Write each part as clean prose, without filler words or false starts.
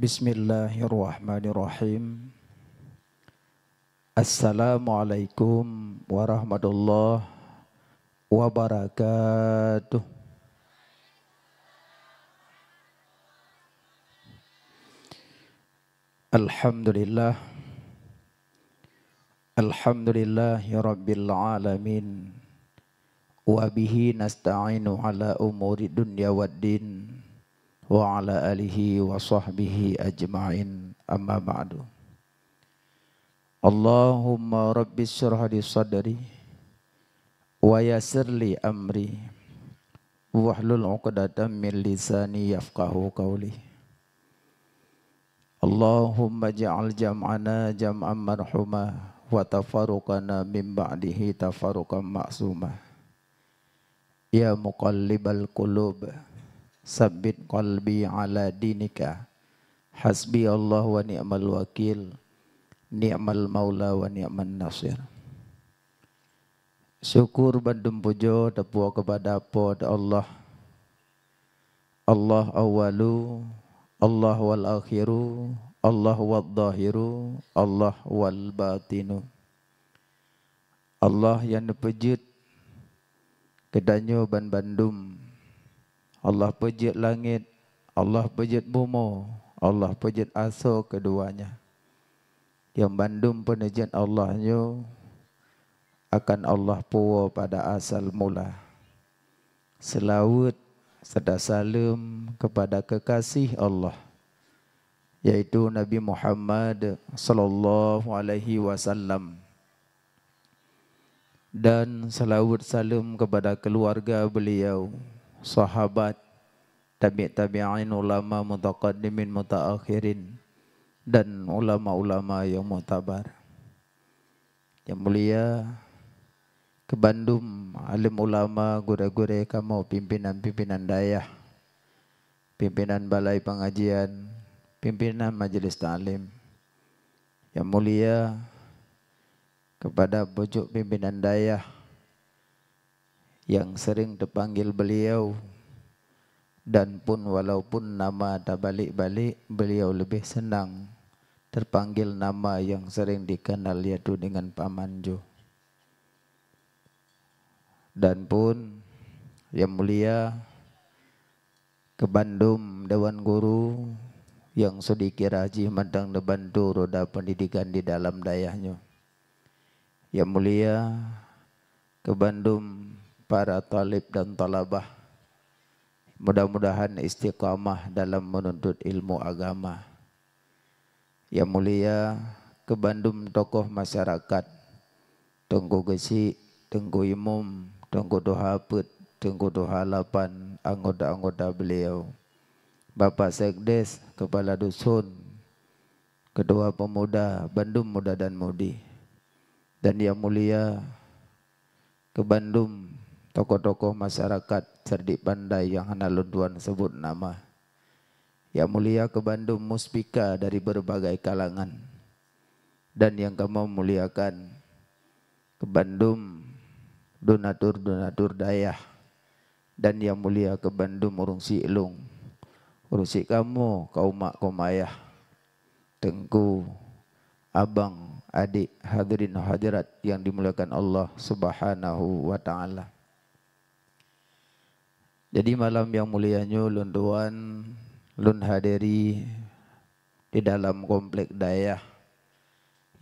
Bismillahirrahmanirrahim. Assalamualaikum warahmatullahi wabarakatuh. Alhamdulillah. Alhamdulillahi rabbil alamin. Wa bihi nasta'inu ala umuri dunya waddin. Wa ala alihi wa sahbihi ajma'in, amma ba'du. Allahumma rabbi syrah li sadri wa yassir li amri wahlul 'uqdatam min lisani yafqahu qawli. Allahumma ja'al jam'ana jam'an marhuma wa tafarruqana min ba'dihi tafarruqan ma'suma. Ya muqallibal qulub sabbit qalbi ala dinika. Hasbi Allah wa ni'mal wakil. Ni'mal maula wa ni'man nasir. Syukur bandum pujo tepuh kepada Allah. Allah awalu, Allah wal akhiru, Allah wal zahiru, Allah wal batinu. Allah yang pejit kedanyo ban bandum. Allah pejit langit, Allah pejit bumi, Allah pejit aso keduanya. Yang bandum penejit Allahnya akan Allah puwa pada asal mula. Selawat serta salam kepada kekasih Allah, yaitu Nabi Muhammad sallallahu alaihi wasallam. Dan selawat salam kepada keluarga beliau, sahabat, tabi'in, ulama mutaqaddimin mutaakhirin, dan ulama-ulama yang mutabar. Yang mulia ke Bandung, alim ulama, gure-gure kamu, pimpinan-pimpinan dayah, pimpinan balai pengajian, pimpinan majelis ta'lim. Yang mulia kepada pucuk pimpinan dayah yang sering dipanggil beliau, dan pun walaupun nama tak balik-balik, beliau lebih senang terpanggil nama yang sering dikenal, yaitu dengan Pak Manjo. Dan pun yang mulia ke Bandung, Dewan Guru yang sedikit rajin mendang bantu roda pendidikan di dalam dayahnya. Yang mulia ke Bandung, para talib dan talabah, mudah-mudahan istiqamah dalam menuntut ilmu agama. Yang mulia ke Bandung, tokoh masyarakat, Tengku Gesi, Tengku Imum, Tengku Dohapet, Tengku Dohalapan, anggota-anggota beliau, Bapak Sekdes, Kepala Dusun, Ketua Pemuda Bandung Muda dan Mudi. Dan yang mulia ke Bandung, tokoh-tokoh masyarakat cerdik pandai yang hana lunduan sebut nama. Yang mulia ke Bandung, muspika dari berbagai kalangan. Dan yang kamu muliakan ke Bandung, donatur-donatur dayah. Dan yang mulia ke Bandung, urung si ilung, urusi kamu, kaum mak, kaum ayah, tengku, abang, adik, hadirin hadirat yang dimuliakan Allah Subhanahu wa ta'ala. Jadi malam yang mulianya lunduan, lun hadiri di dalam komplek dayah.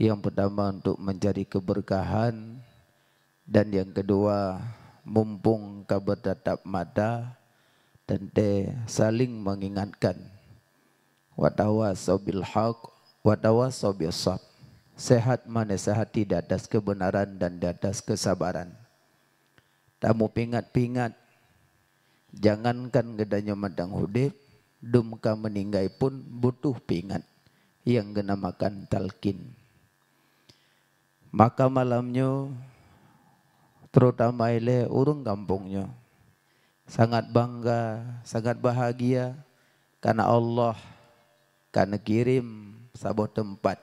Yang pertama untuk mencari keberkahan, dan yang kedua mumpung kabar tatap mata dan saling mengingatkan. Wa tawassaw bil haqq wa tawassaw bis sabr. Sehat menasihati di atas kebenaran dan di atas kesabaran. Tamu pingat-pingat, jangankan gedanya madang hudib, dumka meninggai pun butuh pingat yang genamakan talqin. Maka malamnya, terutama ile urung kampungnya, sangat bangga, sangat bahagia karena Allah karena kirim sebuah tempat.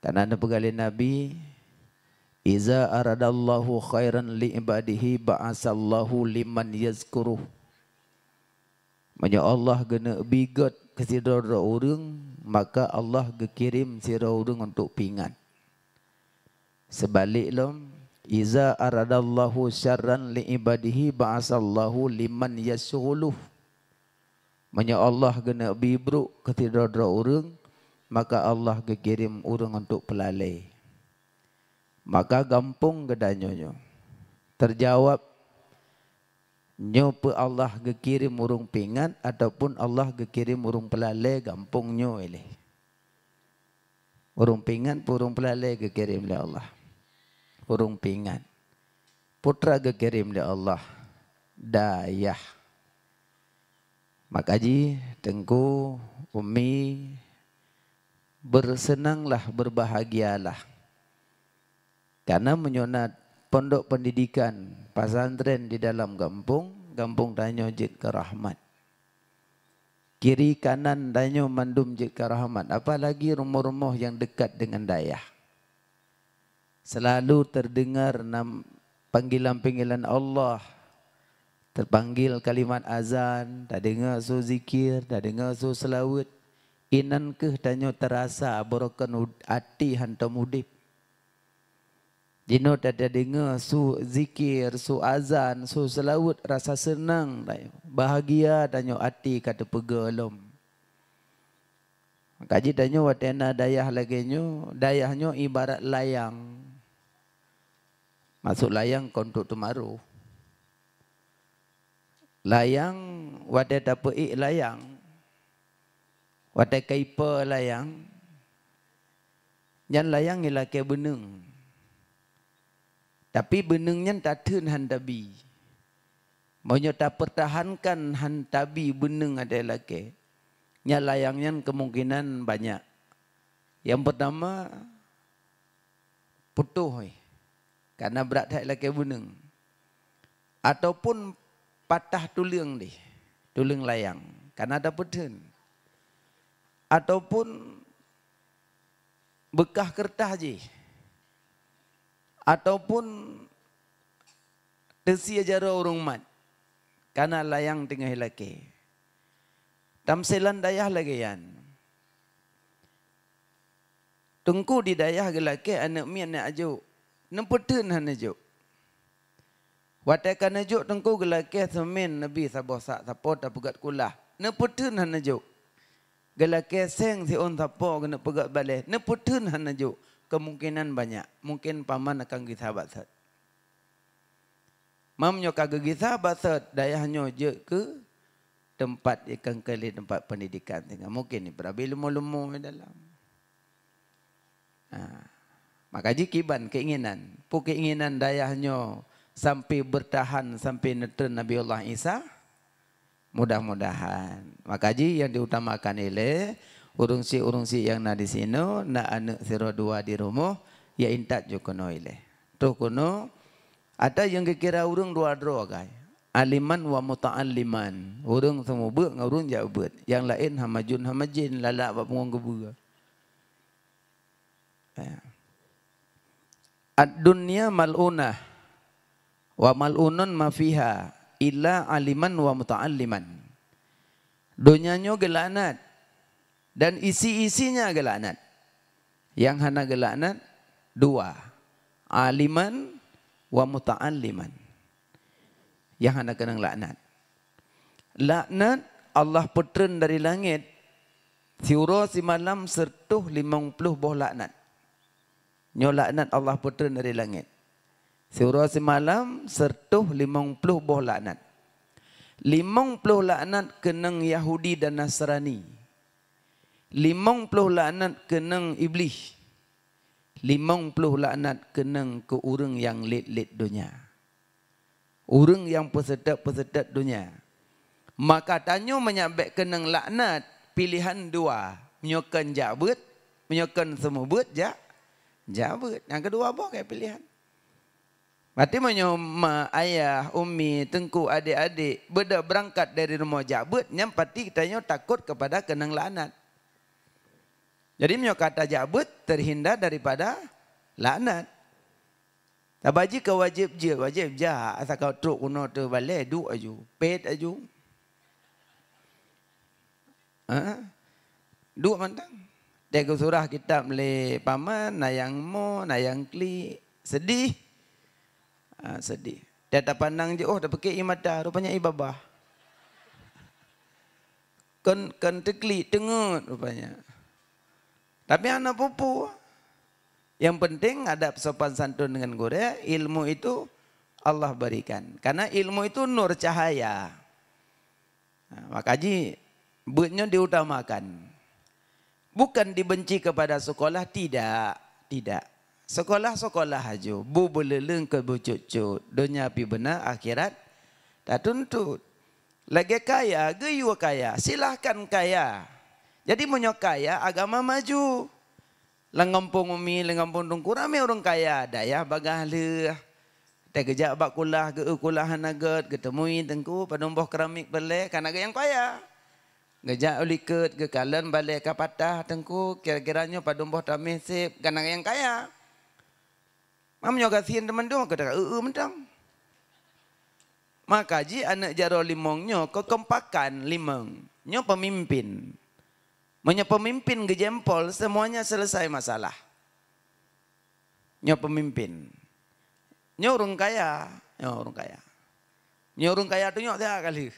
Karena ada pegali Nabi, iza aradallahu khairan li ibadihi ba'asallahu liman yazkuruh. Manya Allah gena bigot ke sidra orang, maka Allah gekirim sira orang untuk pingat. Sebalik lom, iza aradallahu syarran li ibadihi ba'asallahu liman yasghuluh. Manya Allah gena bibruk ke sidra orang, maka Allah gekirim orang untuk pelalai. Maka gampung gedanyonyo. Terjawab nyo pe Allah gekirim urung pingat ataupun Allah gekirim urung pelalai gampung nyo ele. Urung pingat urung pelalai gekirim oleh Allah. Urung pingat. Putra gekirim oleh Allah. Dayah. Makaji tengku umi bersenanglah berbahagialah. Karena menyonat pondok pendidikan pesantren di dalam kampung, kampung danyo jid ke rahmat. Kiri kanan danyo mandum jid ke rahmat. Apalagi rumah-rumah yang dekat dengan dayah. Selalu terdengar panggilan-panggilan Allah. Terpanggil kalimat azan, tak dengar su zikir, tak dengar su selawat. Inan ke danyo terasa borokan hati hantam udip. Dino tada dengar su zikir, su azan, su selawat rasa senang, bahagia danyo hati kata pegalom. Kaji danyo watena dayah lagi nyo, dayahnya ibarat layang. Masuk layang kontuk tumaru. Layang wate tapei layang. Wate kaipa layang. Yan layang ilake beneng. Tapi benengnya tak ten hantabi. Maunya tak pertahankan hantabi beneng ada lagi. Nya layangnya kemungkinan banyak. Yang pertama putuh. Karena berat tak lagi beneng. Ataupun patah tulang deh. Tulang layang. Karena ada peten. Ataupun bekah kertas je. Ataupun tersia jara orang mat. Karena layang tengah laki. Tamselan dayah lagi yan. Tungku di dayah gelaki anak mi anak ajuk. Nempeten han ajuk. Watakan ajuk tungku gelaki semen Nabi sabosak sapo tak pegat kulah. Nempeten han ajuk. Gelaki seng si on sapo kena pegat balik. Nempeten han ajuk. Kemungkinan banyak. Mungkin paman akan gisah batat. Mamnyo kagak gisah batat. Dayahnya je ke tempat ikan kali tempat pendidikan. Mungkin ni berabi lemu-lemu dalam. Maka jikiban keinginan. Pu keinginan dayahnya sampai bertahan sampai neten Nabi Allah Isa. Mudah-mudahan. Maka yang diutamakan ile urungsi yang na di sini, na anak siro dua di rumah, ya intat juga kuno ile. Tuh kuno, ada yang kira urung dua guys. Aliman wa muta'alliman. Urung semua buat, urung jauh buat. Yang lain hamajin, lalak buat pengung kebuka. Ad-dunya mal'unah. Wa mal'unun mafiha. Illa aliman wa muta'alliman. Dunianya gelanat. Dan isi-isinya gelaknat. Yang hana gelaknat dua. Aliman wa muta'alliman. Yang hana kena laknat. Laknat Allah petren dari langit. Siura si malam sertuh 50 boh laknat. Nyo laknat Allah petren dari langit. Siura si malam sertuh 50 boh laknat. 50 laknat kenang Yahudi dan Nasrani. 50 laknat kenang iblis. 50 laknat kenang ke orang yang lit-lit dunia. Orang yang peserta-peserta dunia. Maka tanyo menyabek kenang laknat pilihan dua. Menyokan jabut, menyokan semua but jabut. Yang kedua apa kayak pilihan? Berarti menyoma ayah, umi, tengku, adik-adik berangkat dari rumah jabut, yang pasti kita takut kepada kenang laknat. Jadi menyo kata jabut terhindar daripada laknat. Tabaji ke wajib je asal kau truk kuno tu balik duk aju, pet aju. Duk mantang. Dia surah kitab le paman, nayang mo, nayang kli. Sedih. Sedih. Dia tak pandang je, oh dah pakai imata, rupanya ibabah. Kan tekli, tengut rupanya. Tapi anak pupu. Yang penting ada sopan santun dengan guru. Ilmu itu Allah berikan. Karena ilmu itu nur cahaya. Makanya buatnya diutamakan. Bukan dibenci kepada sekolah, tidak. Sekolah-sekolah aja. Bu beleleng ke bu cucu. Dunia pi benar, akhirat tak tuntut. Lagi kaya, geyu kaya. Silahkan kaya. Jadi menyok kaya, agama maju. Lengampung umi, lengampung tungku, ramai orang kaya. Daya bagah tak kejap bak kulah, kulah hanagat, ketemui tengku, padumboh keramik belai, kan agak yang kaya. Ngejak uliket ke kalan balik ke patah tengku kira-kiranya padumboh tamih sip kanang yang kaya. Mam nyogasin teman dong kata mentang. Maka ji anak jaro limongnya kekempakan limong. Nyo pemimpin. Menyo pemimpin gejempol semuanya selesai masalah. Nyo pemimpin. Nyo orang kaya, Nyo orang kaya tu nyo dia kali.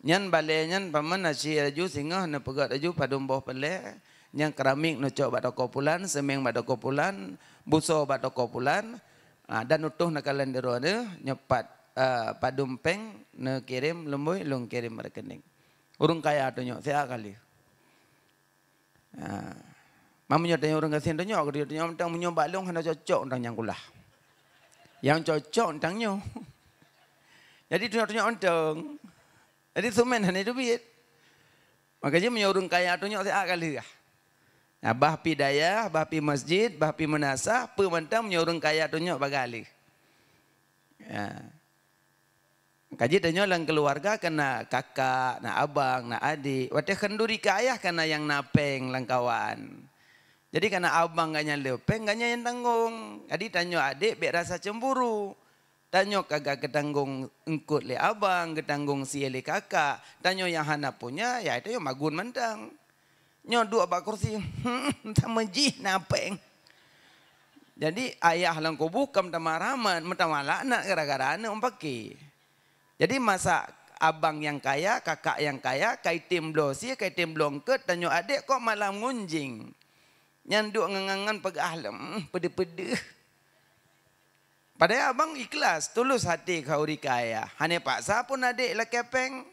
Nyan balai nyan paman nasi aju singa na pegat aju padumboh pele nyan keramik no cok bak toko pulan semeng bak toko pulan buso bak toko pulan dan utuh na kalan dero ne nyepat padumpeng ne kirim lembui lung kirim rekening urung kaya tu nyok sia kali mamnya tanya urang kasin tu nyok dia tanya tentang menyobak lung hana cocok tentang yang kulah yang cocok tentang nyo jadi tu nyok ontong. Jadi sumen hanya duit. Makanya menyuruh kaya tu nyok saya kali lah. Nah, bah pi daya, bah pi masjid, bah pi menasah, pementang menyuruh kaya tu nyok bagali. Ya. Kaji tanya lang keluarga kena kakak, na abang, na adik. Wate kenduri ke ayah kena yang napeng lang kawan. Jadi kena abang gaknya lepeng, gaknya yang tanggung. Jadi tanya adik, biar rasa cemburu. Tanyo kagak ketanggung engkut le abang, ketanggung si le kakak. Tanyo yang hana punya, ya itu yang magun mentang. Nyo dua bak kursi, sama jih napeng. Jadi ayah langko bukam tamaraman, mentamala anak gara-gara anak umpaki. Jadi masa abang yang kaya, kakak yang kaya, kaitim blosi, kaitim blongket, tanyo adik kok malah ngunjing. Nyanduk ngangangan pegahlam, pede-pede. Padahal abang ikhlas, tulus hati kau rikaya. Hanya paksa pun adik lah kepeng.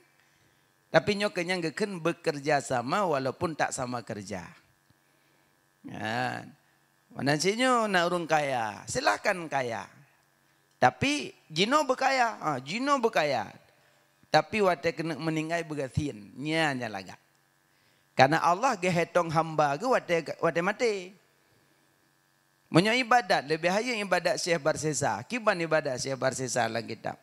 Tapi nyo kenyang geken bekerja sama walaupun tak sama kerja. Ya. Mana sinyo nak urung kaya, silahkan kaya. Tapi jino berkaya, jino berkaya. Tapi wate kena meninggai begasin, nya laga. Karena Allah gehetong hamba ke wate mati. Menyo ibadat lebih haya ibadat Syekh Barsesa. Kiban ibadat Syekh Barsesa lang kita.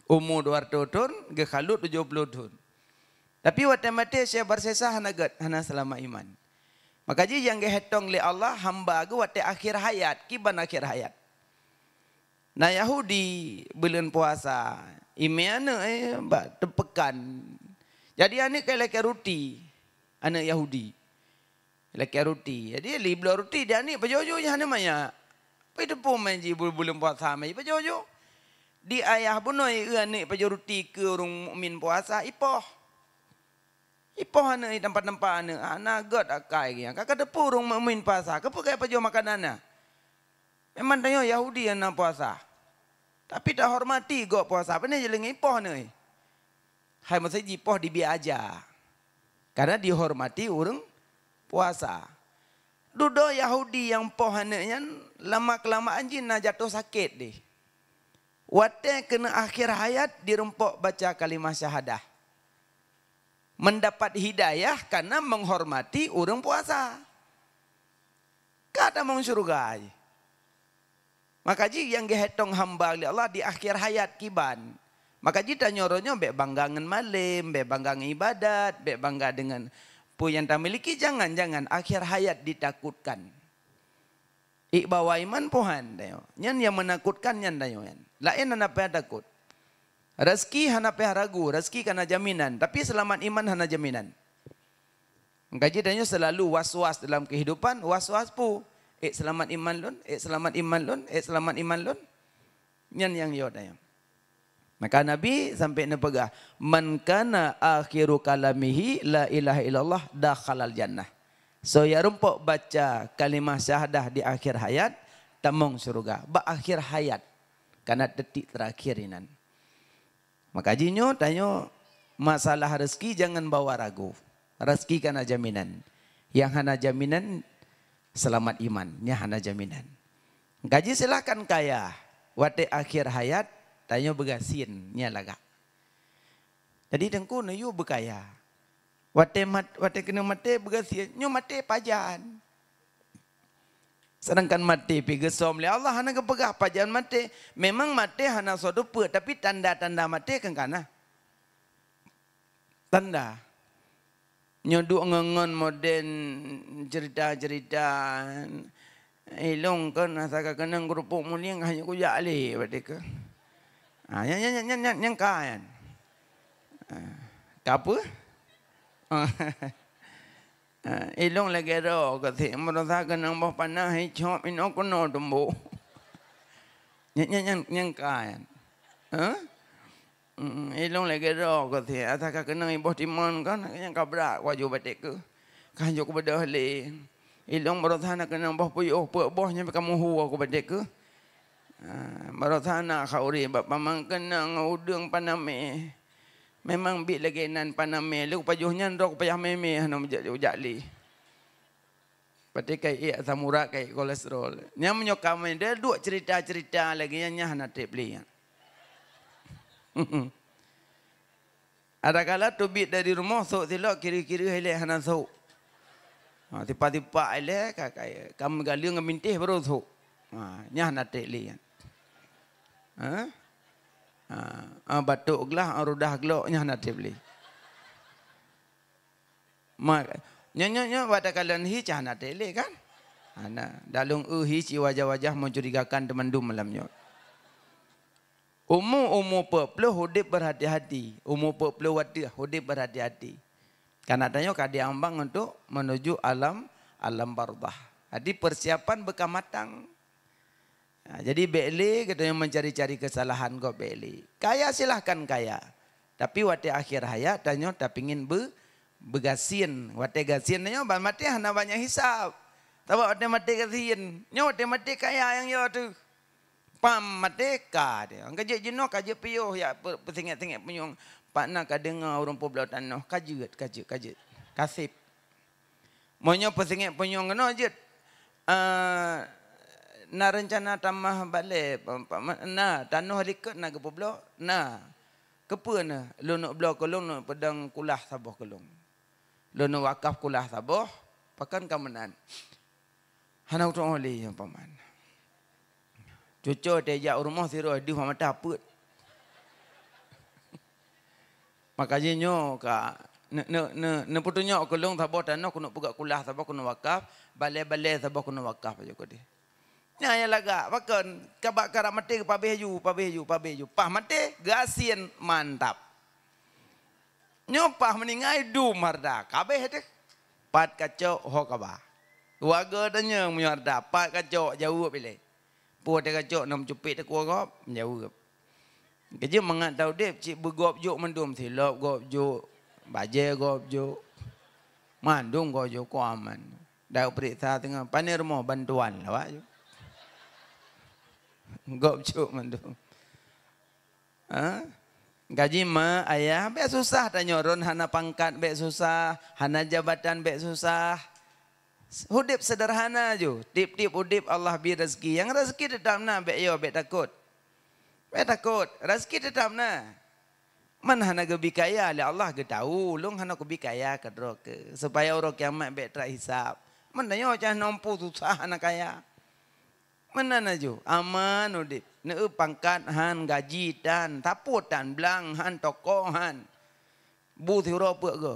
Umur 200 tahun, ge khalut 70 tahun. Tapi waktu mati Syekh Barsesa hana selama iman. Maka ji yang gehetong le Allah hamba ge waktu akhir hayat, kiban akhir hayat. Nah Yahudi bulan puasa, imiana tepekan. Jadi anak kayak roti, anak Yahudi. Laki roti. Jadi liblo roti dia ni pejojo je hana maya. Pai depo main ji bulan puasa mai pejojo. Di ayah bunoi ni pejo roti ke orang mukmin puasa ipoh. Ipoh hana tempat-tempat ana god akai yang kakak depo orang mukmin puasa. Kepo kai pejo makanana. Memang tanya Yahudi yang puasa. Tapi tak hormati go puasa. Apa ni jeling ipoh ni. Hai masa ipoh dibiar aja. Karena dihormati orang puasa. Dudo Yahudi yang pohananya lama kelamaan jina jatuh sakit deh. Wate kena akhir hayat dirempok baca kalimah syahadah. Mendapat hidayah karena menghormati orang puasa. Kata mau surga. Maka ji yang gehetong hamba Allah di akhir hayat kiban. Maka ji tanyoronya be banggangan malam, be banggangan ibadat, be bangga dengan yang tak miliki jangan akhir hayat ditakutkan. Ikbawa iman pohan dayo. Nyan yang menakutkan nyan dayo yan. Lain hana payah takut. Rezeki hana payah ragu, rezeki kana jaminan. Tapi selamat iman hana jaminan. Gaji danyo selalu was-was dalam kehidupan, was-was pu. Selamat iman lun, selamat iman lun, selamat iman lun. Nyan yang yo dayam. Maka Nabi sampai nepegah, man kana akhiru kalamihi la ilaha illallah dakhalal jannah. So ya rumpok baca kalimah syahadah di akhir hayat, tamong surga. Ba akhir hayat, karena detik terakhir inan. Maka jinyo tanyo masalah rezeki jangan bawa ragu. Rezeki kana jaminan. Yang hana jaminan selamat iman. Nya hana jaminan. Gaji silahkan kaya. Wate akhir hayat tanyo begasin nya laga. Jadi dengku nayu bekaya. Wate kena mate begasin nyo mate pajan. Sedangkan mati pi gesom le Allah hana kepegah pajan mati. Memang mati hana sodupe tapi tanda-tanda mati kan kana. Tanda. Nyoduk ngengon moden cerita-cerita ilong kan asaka kenang kerupuk muliang hanya ku jali pada ke. Yang kayan. Apa? Ilong lagi ro kata merasa kenang bah panah hijau ino kono tumbuh. Yang kayan. Ilong lagi ro kata asaka kenang ibu timon kan yang kabrak wajib batik ke. Kan jauh kepada ahli. Ilong merasa nak kenang bah puyuh bohnya kamu huwa aku batik ke. Merasa nak khauri bab pamang kenang udang paname. Memang bit lagi nan paname lu pajuhnya ndok payah meme hana ujali. Pati kai samura kai kolesterol. Nya menyokam dia duk cerita-cerita lagi nya hana tepli. Ada kala tu bit dari rumah sok silok kiri-kiri hele hana sok. Tiba-tiba hele kakai kam galiung ngintih baru sok. Nya hana tepli. Batuk gelah rudah gelok nya hana tepli. Mak nyonya pada kalian hi hana tepli kan? Hana dalung hi ci wajah-wajah mencurigakan temandum malamnya. Umur pepuluh hudip berhati-hati. Umur pepuluh wadah hudip berhati-hati. Karena tanya kadi ambang untuk menuju alam barzah. Jadi persiapan bekam matang. Jadi beli katanya mencari-cari kesalahan kok beli. Kaya silahkan kaya. Tapi wate akhir hayat tanya tak pingin begasin. Wate gasin tanya mati hana banyak hisap. Tapi wate mati gasin. Nyo wate mati kaya yang yo tu. Pam mateka dia. Kaje jenuh kaje piuh ya pesingit-singit penyung. Pak nak dengar orang poblau tanah kaje. Kasip. Monyo pesingit penyung kena je. Na rencana tamah balik. Na tanah liket na ke poblau. Na. Kepa na. Lu nak belau kolong nak pedang kulah saboh kolong. Lu nak wakaf kulah saboh. Pakan kamenan. Hana utang oleh yang paman. Cucu tejak rumah siru di mama taput. Makanya nyo ka ne putunya kolong saboh tanah kuno puga kulah saboh kuno wakaf, balai-balai saboh kuno wakaf aja ko dia. Nya ya laga pakan kabak kara mati ke pabeju. Pah mati gasin mantap. Nyo pah meningai du marda kabeh teh. Pat kacau ho kaba. Warga tanya menyarda pat kacau jauh pilih. Puan dia kacau nak mencupit tak kuat menjauh. Kerja mengat tahu dia cik bergop juk mendum silap gop juk baje gop juk mandung gop juk ko aman. Dah periksa tengah pandai rumah bantuan lah wak juk. Gop juk mendum. Gaji ma ayah be susah tanya ron hana pangkat be susah, hana jabatan be susah. Hudip sederhana je. Tip-tip hudip Allah beri rezeki. Yang rezeki tetap na be yo be takut. Be takut. Rezeki tetap na. Man hana gebi kaya le Allah ge tahu. Long hana gebi kaya ke ke supaya orang kiamat be terhisap. Man yo cah nampu susah hana kaya. Mana na jo? Aman hudip. Ne pangkat han gaji dan taput dan belang han toko han. Bu thiro pe ke.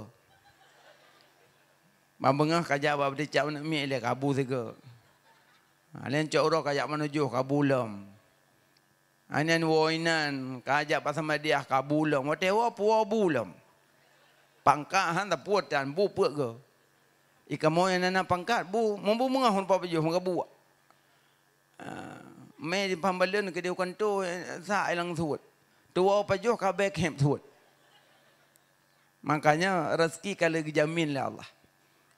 Mabengah kajak bab dicap nak mi le kabu sega. Alen cok ro kajak menuju kabulam. Anan woinan kajak pasal madiah kabulam. Wate wa puwa bulam. Pangka han ta puat dan bu pe ke. Ika mo yang nana pangkat bu, mampu mengahun pa baju mengabu. Me di pambalian ke dia kanto sa ilang tuat. Tua baju kabeh kem tuat. Makanya rezeki kalau dijamin oleh Allah.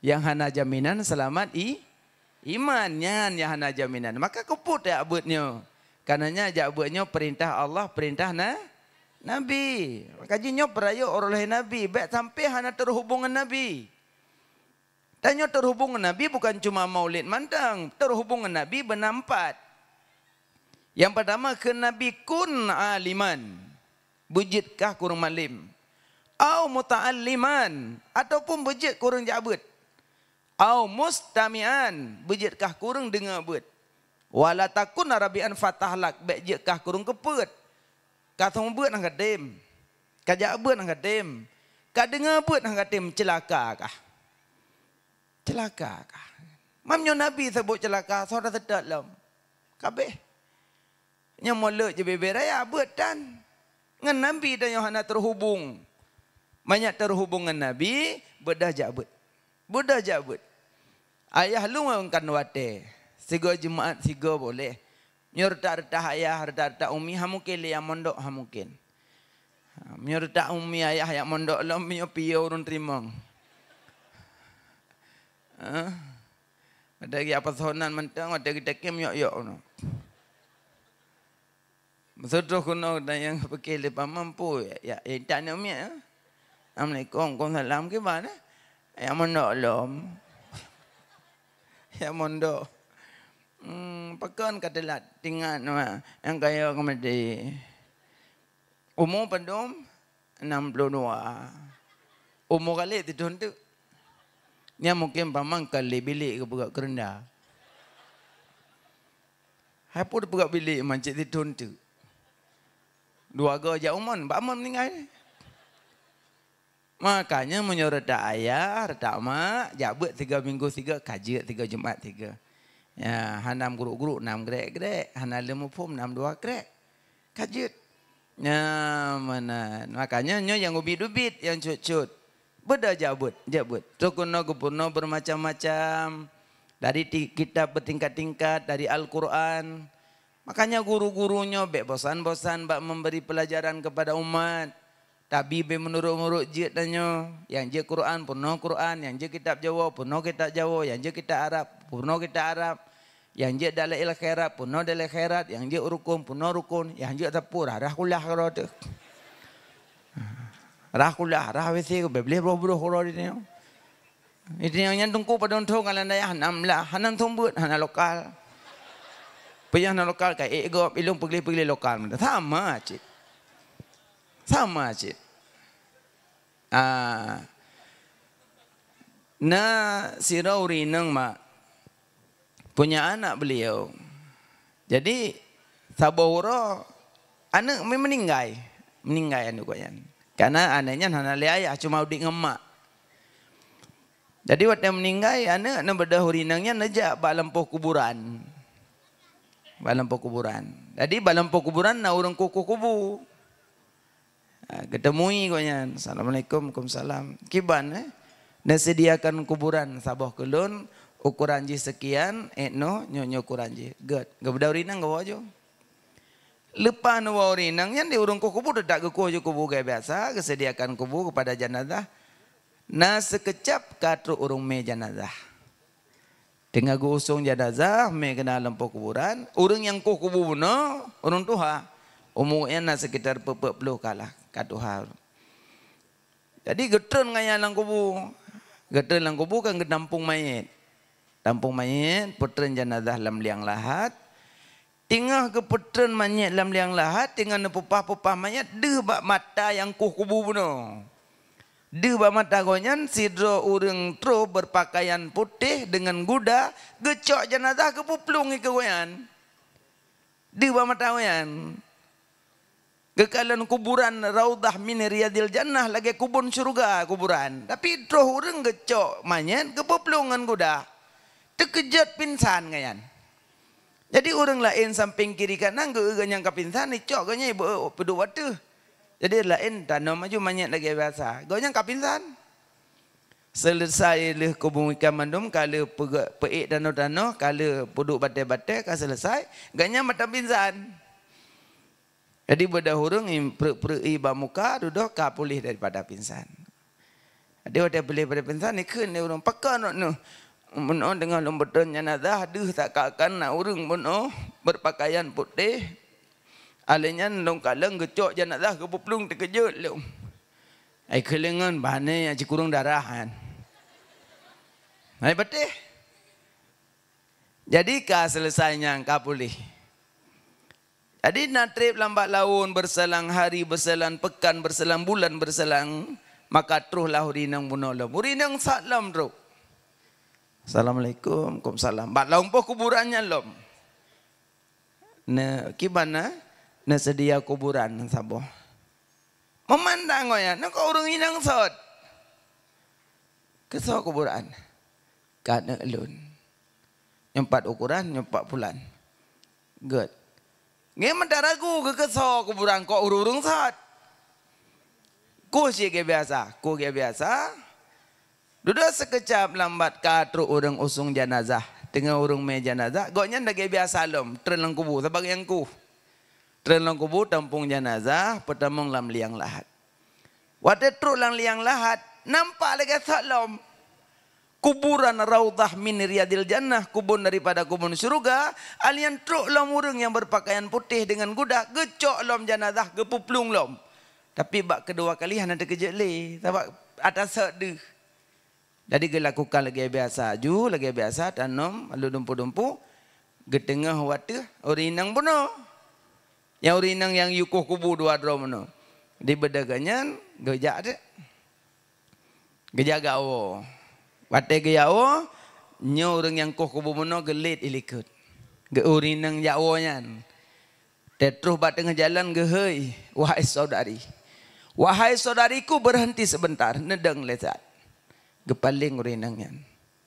Yang hana jaminan selamat imannya yang hana jaminan. Maka keput ya abutnya. Karenanya abutnya perintah Allah, perintah Nabi. Makanya perayo oleh Nabi. Baik sampai hana terhubungan Nabi. Tanya terhubungan Nabi bukan cuma maulid mandang. Terhubungan Nabi benampat. Yang pertama ke Nabi kun aliman. Bujidkah kurang malim. Au muta'alliman. Ataupun bujid kurang jabut. Au mustami'an. Bujidkah kurang dengar but. Wala takun arabian fatahlak. Bujidkah kurang keput. Katong but angkat dem. Kajabut angkat dem. Kadengar but angkat dem celaka kah? Celaka kah? Mamnya Nabi sebut celaka, saudara sedap lam. Kabeh. Yang molek je bebe raya buat dan. Ngan Nabi dan yang hendak terhubung. Banyak terhubung dengan Nabi, bedah jabut. Bedah jabut. Ayah lu ngangkan wate. Sigo jemaat, sigo boleh. Nyurta-rta ayah, rta-rta umi, hamukil yang mondok hamukin. Nyurta umi ayah yang mondok lam, piyo urun terimang. Ada lagi apa sonan mentang, ada kita kem yok-yok. Betul kuno dan yang pakai lepas mampu ya tak nak umi. Assalamualaikum, Waalaikumsalam gimana? Yang mondok lom. Yang mondok. Pakan katalah tinggal yang kaya komedi. Umur pendom 62. Umur kali itu tu. Nya mungkin pamang kali bilik ke buka kerenda. Hai pun buka bilik mancik di tu. Dua go aja umon, Pak Amon meninggal. Makanya menyuruh tak ayah, tak mak, jabut 3 minggu 3, kaji 3 Jumat 3. Ya, hanam guru-guru 6 grek-grek, hanam lemu pum 6 2 grek. Kaji. Ya, mana. Makanya nyo yang ubit-ubit, yang cut-cut. Beda jabut. Tukuno gubernur bermacam-macam. Dari kitab bertingkat-tingkat, dari Al-Quran. Makanya guru-gurunya bosan-bosan bak memberi pelajaran kepada umat. Tapi menurut-menurut jid danyo. Yang je Quran, puno Quran. Yang je kitab Jawa, puno kitab Jawa. Yang je kitab Arab, puno kitab Arab. Yang je dalail khairat, puno dalail khairat. Yang je rukun, puno rukun. Yang je tapur, arah kulah kalau tu. Rah kulah, rah wesi ko bebli bro horo di ni. Itu yang tungku pada untuk kalan daya hanam lah, hanam tumbut, hanam lokal. Payah hanam lokal kai ego ilung pegli lokal. Sama cik. Sama cik. Na si Rauri nang mak punya anak beliau. Jadi saboro anak meninggal anak koyan. Karena anaknya hana ayah cuma udik ngemak. Jadi waktu meninggal anak berdahurinangnya nejak bak lempoh kuburan. Bak lempoh kuburan. Jadi bak lempoh kuburan na urang kuku kubu. Ketemui koyan. Assalamualaikum, Waalaikumsalam. Kiban nasediakan kuburan sabah kelun ukuran ji sekian nyonyo ukuran ji. Gak berdahurinang gawa aja. Lepas nawa urinang yang di urung kubu tak ke kubu gaya biasa kesediakan kubu kepada jenazah. Na sekejap katru urung me jenazah. Tengah usung jenazah me kena lempo kuburan. Urung yang kubu no urung tuha. Umurnya na sekitar 40 kalah katuha. Jadi getun ngaya lang kubu. Getun lang kubu kan gedampung mayit. Tampung mayit putren jenazah lam liang lahat. Tengah ke petren mayat dalam liang lahat, tengah nepupah-pupah mayat, deh bak mata yang kubu bunuh. Deh bak mata konyan, sidro urang tro berpakaian putih dengan guda, gecok jenazah ke puplung ke konyan. Deh bak mata konyan. Kekalan kuburan Raudah min Riyadil Jannah, lagi kubun surga kuburan. Tapi tro urang gecok mayat ke puplungan guda. Terkejut pingsan konyan. Jadi orang lain samping kiri kanan yang kapinsan ni cok ganya ibu peduk waktu. Jadi lain tanam maju banyak lagi biasa. Ganya kapinsan. Selesai leh kubung ikan mandum, kala peik danau-danau, kala puduk batai-batai, kan selesai, gaknya mata pinsan. Jadi bedah hurung perui bamuka duduk ka pulih daripada pinsan. Dia ada pulih daripada pinsan ni kun dia urang pakai nak Muno dengan lombetan jenazah aduh tak akan nak urung muno berpakaian putih. Alenya long kaleng gecok jenazah ke puplung terkejut lu. Ai kelengan bane yang cikurung darahan. Ai betul. Jadi ka selesainya ka pulih. Jadi nak trip lambat laun berselang hari, berselang pekan, berselang bulan, berselang maka teruslah urinang muno. Urinang salam terus. Assalamualaikum, Waalaikumsalam. Bat lompoh kuburannya lom. Ne gimana? Ne sedia kuburan sabo. Memandang ya, ne kau urang inang sot. Keso kuburan. Kana elun. Nyempat ukuran, nyempat bulan. Good. Nge mandaragu ke keso kuburan kau urung sot. Ku sih ke biasa, ku ke biasa. Duduk sekejap lambat katru orang usung jenazah. Tengah orang me jenazah. Goknya dah biasa lom. Tren lang kubu. Sebab yang ku. Tren lang kubu tampung jenazah. Pertamang lam liang lahat. Waktu truk lang liang lahat. Nampak lagi salam. Kuburan raudah min riyadil jannah. Kubun daripada kubun syurga. Alian truk lam orang yang berpakaian putih dengan gudak. Gecok lam jenazah. Gepuplung lam. Tapi bak kedua kali hanya ada kejap le. Sebab atas sedih. Jadi dilakukan lagi biasa ju, lagi biasa tanam, lalu dumpu-dumpu, getengah waktu urinang puno. Yang urinang yang yukuh kubu dua dro puno. Di bedagannya gejak de. Gejak gawo. Waktu gawo, nyo orang yang kuh kubu puno gelit ilikut. Ge urinang jawonya. Terus bat tengah jalan gehei, wahai saudari. Wahai saudariku berhenti sebentar, nedang lezat. Gepaling urinangnya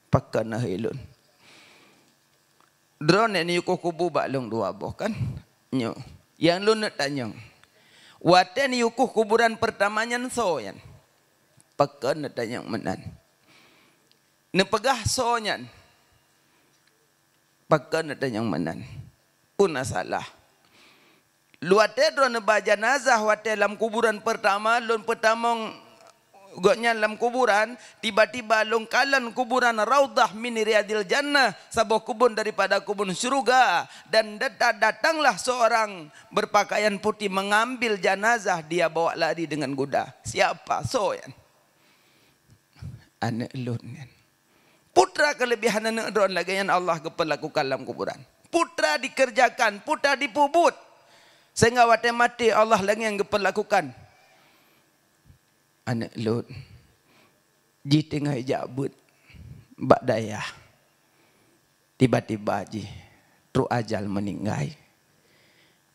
pakai nah ilun drone ni yukuh kubu baklong dua boh kan nyo yang lu nak tanya waten yukuh kuburan pertamanya soyan pakai nak tanya menan nepegah soyan pakai nak tanya menan pun salah luate drone bajanazah waten dalam kuburan pertama lun pertamang goknya dalam kuburan, tiba-tiba longkalan kuburan raudah min riyadil jannah, sebuah kubun daripada kubun syurga, dan datanglah seorang berpakaian putih mengambil jenazah, dia bawa lari dengan kuda. Siapa? Soyan. Anak lun. Putra kelebihan anak drone lagi yang Allah keperlakukan dalam kuburan. Putra dikerjakan, putra dipubut. Sehingga waktu mati Allah lagi yang keperlakukan. Anak Lut ji tengah jabut bak daya tiba-tiba ji truk ajal meninggal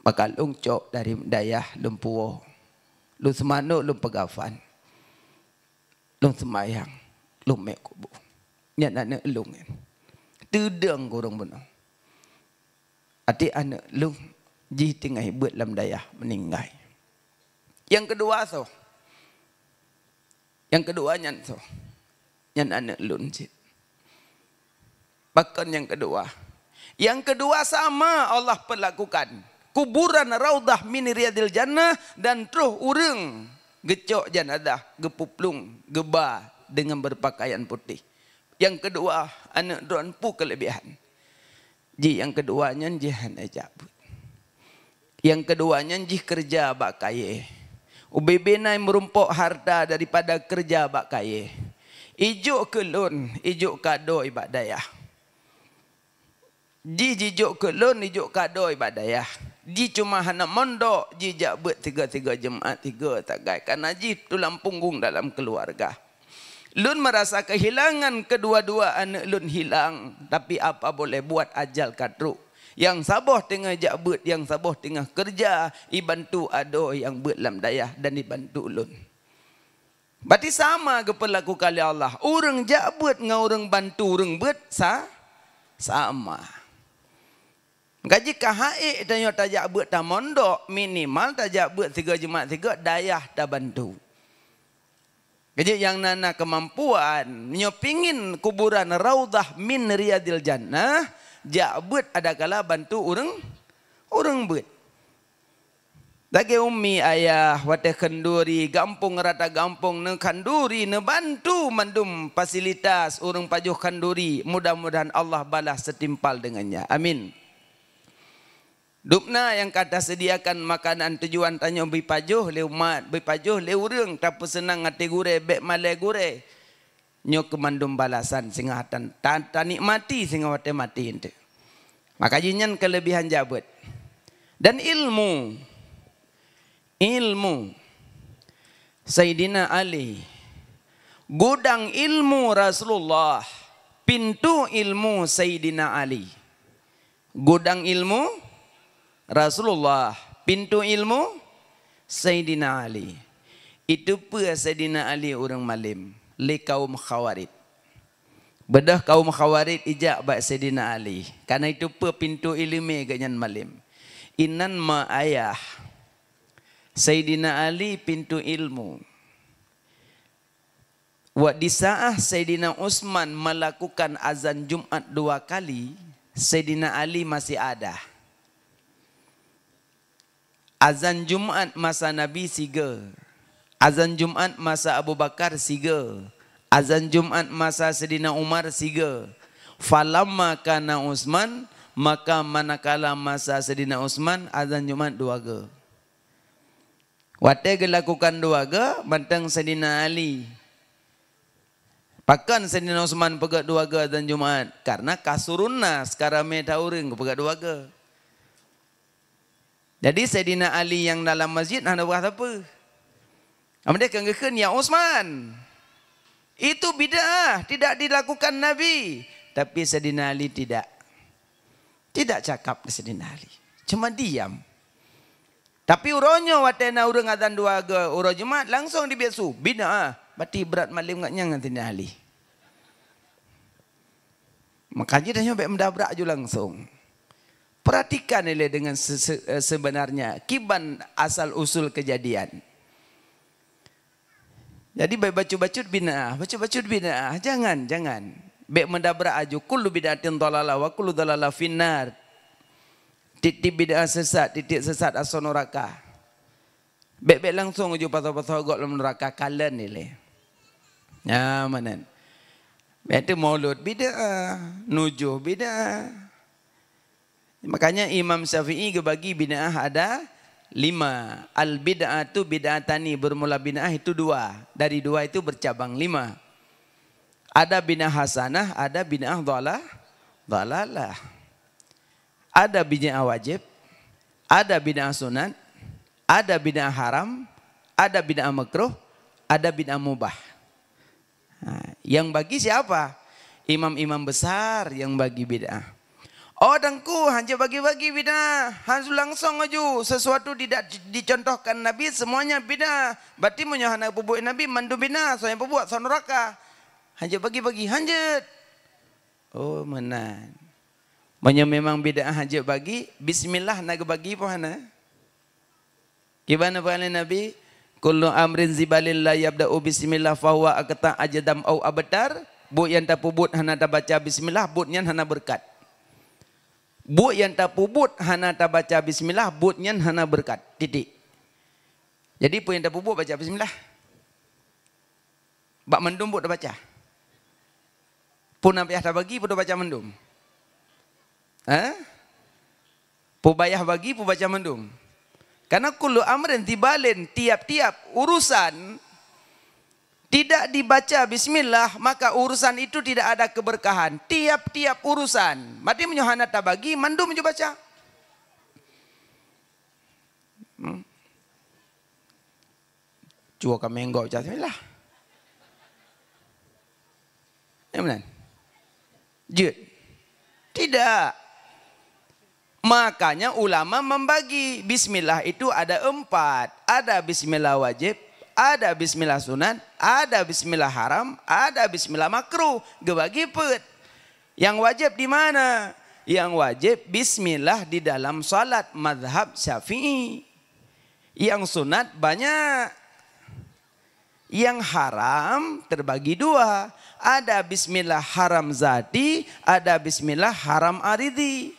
maka lung cok dari daya lumpuo lu semano lu pegafan lung semayang lu mek kubu nyat anak lung tudeng kurang benar ati anak lung ji tengah buat lam daya meninggal. Yang kedua so yang keduanya so, yang anak lun cik. Bahkan yang kedua sama Allah perlakukan. Kuburan raudah min riyadil jannah dan terus urang gecok jenazah, gepuplung, geba dengan berpakaian putih. Yang kedua anak drone pu kelebihan. Ji yang keduanya ji hanya jabut. Yang keduanya ji kerja bak kaya. Ubebena merumpok harta daripada kerja bak kaya. Ijuk ke lun, ijuk kado ibak dayah. Ji jijuk ke lun, ijuk kado ibak dayah. Ji cuma hana mondok, ji jak buat tiga jemaat tiga tak gai. Karena ji tulang punggung dalam keluarga. Lun merasa kehilangan kedua-dua anak lun hilang. Tapi apa boleh buat ajal kadruk. Yang saboh tengah jabut, yang saboh tengah kerja, ibantu ado yang buat lam dayah dan dibantu ulun. Berarti sama ke perlaku kali Allah. Orang jabut dengan orang bantu orang buat sama. Gaji kahaik dan yang tak jabut tak mondok, minimal tak jabut 3 jemaat 3 dayah tak bantu. Jadi yang nana kemampuan nyo pingin kuburan raudah min riyadil jannah, jabut ada kala bantu urang bet. Dage ummi ayah wate kenduri gampung rata gampung ne kanduri ne bantu mandum fasilitas urang pajuh kanduri, mudah-mudahan Allah balas setimpal dengannya, amin. Dupna yang kata sediakan makanan tujuan tanya beri pajuh le umat, beri pajuh le urang tapi senang hati gure bek male gure nyo kemandum balasan sehingga tan nikmati sehingga wate mati ente. Maka jinyan kelebihan jabut dan ilmu Sayyidina Ali, gudang ilmu Rasulullah, pintu ilmu Sayyidina Ali. Gudang ilmu Rasulullah, pintu ilmu Sayyidina Ali. Itu pun Sayyidina Ali orang malim, le kaum Khawarij. Bedah kaum Khawarij ijak bak Sayyidina Ali. Karena itu pun pintu ilmu ganyan malim. Inan ma ayah Sayyidina Ali pintu ilmu. Di saat Sayyidina Utsman melakukan azan Jumat 2 kali, Sayyidina Ali masih ada. Azan Jumat masa Nabi siga. Azan Jumat masa Abu Bakar siga. Azan Jumat masa Sayyidina Umar siga. Falamma kana Utsman, maka manakala masa Sayyidina Utsman azan Jumat 2 ga. Wate lakukan 2 ga bantang Sayyidina Ali. Pakan Sayyidina Utsman pegat 2 ga azan Jumat karena kasurunna sekarang meta urang pegat 2 ga. Jadi Sayyidina Ali yang dalam masjid hendak buat apa? Mereka ngeken ya Utsman. Itu bid'ah, tidak dilakukan Nabi. Tapi Sayyidina Ali tidak. Tidak cakap Sayyidina Ali. Cuma diam. Tapi uronyo watena urang azan 2 ga uro Jumat langsung dibiasu. Bid'ah. Berarti berat malim ngaknya Sayyidina Ali. Makanya dah nyobek mendabrak je langsung. Perhatikan ini dengan sebenarnya kiban asal usul kejadian. Jadi baca-baca bid'ah, baca-baca bid'ah, jangan. Bek mendabrak aju kullu bid'atin dhalalah wa kullu dhalalah finnar. Titik bid'ah sesat, titik sesat asal neraka. Bek langsung aju pasal-pasal gok dalam neraka kalian ni. Ya mana? Itu maulud bid'ah, nujuh bid'ah. Makanya Imam Syafi'i bagi bid'ah ada 5. Al bid'atu bid'atani, bermula bid'ah itu 2. Dari 2 itu bercabang 5. Ada bid'ah hasanah, ada bid'ah dhalalah. Ada bid'ah wajib, ada bid'ah sunat, ada bid'ah haram, ada bid'ah makruh, ada bid'ah mubah. Nah, yang bagi siapa? Imam-imam besar yang bagi bid'ah. Oh dengku hanya bagi-bagi bid'ah. Hansu langsung aju. Sesuatu tidak dicontohkan Nabi semuanya bid'ah. Berarti menyohana pembuat Nabi mandu bid'ah. Soalnya pembuat soal neraka. Hanya bagi-bagi hanjut. Oh menan. Memang bid'ah hanya bagi. Bismillah nak bagi pohana. Gimana pohana Nabi? Kullu amrin zibalil la yabda'u bismillah fahuwa akta ajdam au abtar. Bu yang tak pubut hana tak baca bismillah, butnya hana berkat. Bu yang tak pubut hana tak baca bismillah, butnya hana berkat. Titik. Jadi bu yang tak pubut baca bismillah. Bak mendum bu dah baca. Pun nampiah tak bagi pun dah baca mendum. Pu bayah bagi pu baca mendum. Karena kullu amrin tibalin, tiap-tiap urusan tidak dibaca bismillah, maka urusan itu tidak ada keberkahan. Tiap-tiap urusan. Berarti menyohana tabagi, mandum je baca. Cua kami enggak baca bismillah. Ya benar? Jut. Tidak. Makanya ulama membagi. Bismillah itu ada 4. Ada bismillah wajib, ada bismillah sunat, ada bismillah haram, ada bismillah makruh. Gebagi pet. Yang wajib di mana? Yang wajib bismillah di dalam salat mazhab Syafi'i. Yang sunat banyak. Yang haram terbagi dua. Ada bismillah haram zati, ada bismillah haram aridi.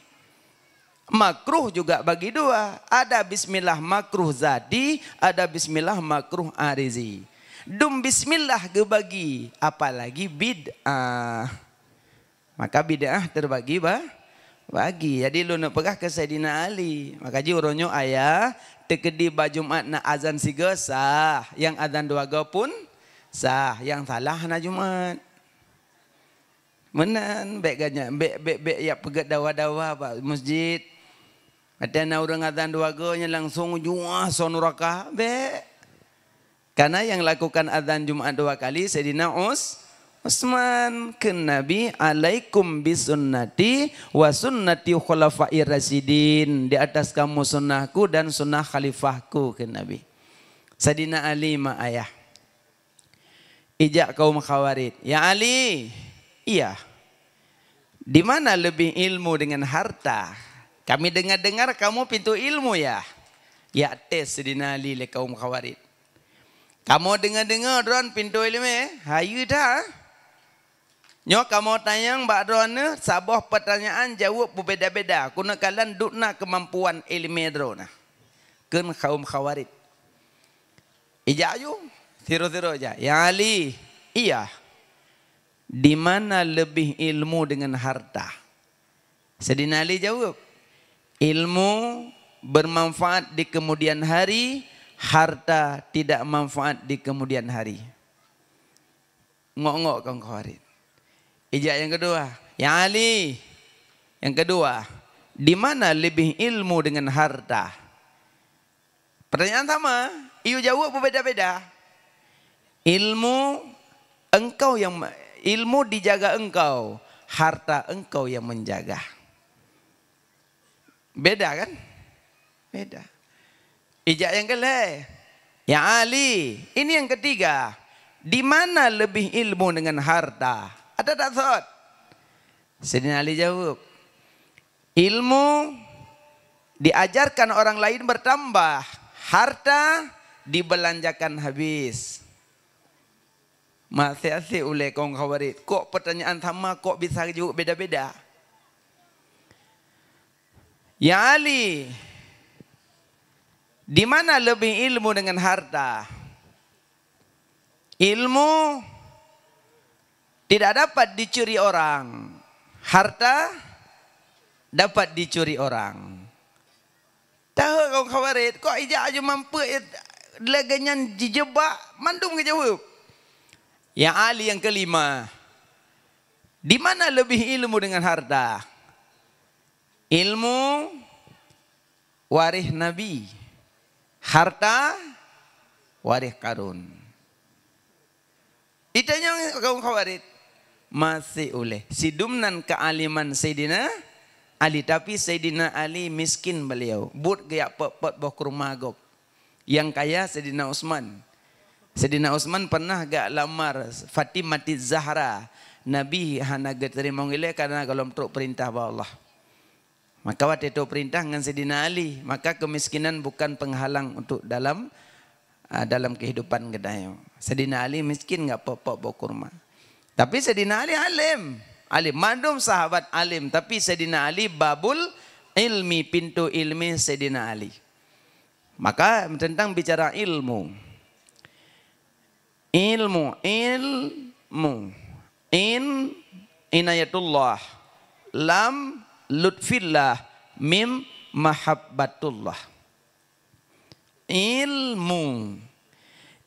Makruh juga bagi dua. Ada bismillah makruh zati, ada bismillah makruh arizi. Dum bismillah gebagi, apalagi bid'ah. Maka bid'ah terbagi bagi. Jadi lu nak pegah ke Sayyidina Ali. Maka juronyo ayah tekedi bajumat na azan siga sah, yang azan dua ga pun sah, yang salah na Jumat. Menan bek ganya, bek ya pegat dawa-dawa pak masjid. Ada na orang azan dua ga nya langsung jua sonuraka bek. Karena yang lakukan azan Jumat dua kali Sayyidina Utsman ke Nabi, alaikum bisunnati wa sunnati khulafair rasyidin, di atas kamu sunnahku dan sunnah khalifahku ke Nabi. Sayyidina Ali ma ayah ijak kaum Khawarij, ya Ali, iya, di mana lebih ilmu dengan harta? Kami dengar-dengar kamu pintu ilmu ya. Ya tes Sayyidina Ali le kaum Khawarij. Kamu dengar-dengar dron pintu ilmu hayu dah. Nyo kamu tanyang mbak drone sabah pertanyaan jawab berbeda-beda. Kuna kalian dukna kemampuan ilmu drone. Ken kaum Khawarij. Ijayu tiru-tiru aja. Ya Ali, iya. Di mana lebih ilmu dengan harta? Sayyidina Ali jawab, ilmu bermanfaat di kemudian hari, harta tidak manfaat di kemudian hari. Ngok-ngok kaum Khawarij. Ijak yang kedua, ya Ali. Yang kedua, di mana lebih ilmu dengan harta? Pertanyaan sama, iu jawab berbeda-beda. Ilmu dijaga engkau, harta engkau yang menjaga. Beda kan? Beda. Ijak yang kedua, ya Ali. Ini yang ketiga, di mana lebih ilmu dengan harta? Ada tak thought? Sayyidina Ali jawab, ilmu diajarkan orang lain bertambah, harta dibelanjakan habis. Masih oleh kaum Khawarij. Kok pertanyaan sama kok bisa jawab beda-beda? Ya Ali, di mana lebih ilmu dengan harta? Ilmu tidak dapat dicuri orang, harta dapat dicuri orang. Tahu kaum Khawarij, kok ijak aja mampu leganya dijebak, mandum ke jawab. Yang Ali yang kelima, di mana lebih ilmu dengan harta? Ilmu waris Nabi, harta waris Karun. Ditanya kaum Khawarij, masih oleh sidumnan kealiman Sayyidina Ali, tapi Sayyidina Ali miskin beliau, but gaya pot boh kurma gop. Yang kaya Sayyidina Utsman. Sayyidina Utsman pernah gak lamar Fatimah Zahra, Nabi hana terima ngile karena kalau truk perintah Allah. Maka waktu itu perintah dengan Sayyidina Ali, maka kemiskinan bukan penghalang untuk dalam kehidupan kedai. Sayyidina Ali miskin enggak pokok bawa kurma. Tapi Sayyidina Ali alim. Mandum sahabat alim, tapi Sayyidina Ali babul ilmi, pintu ilmi Sayyidina Ali. Maka tentang bicara ilmu. Inayatullah, lam lutfillah, mim mahabbatullah. Ilmu,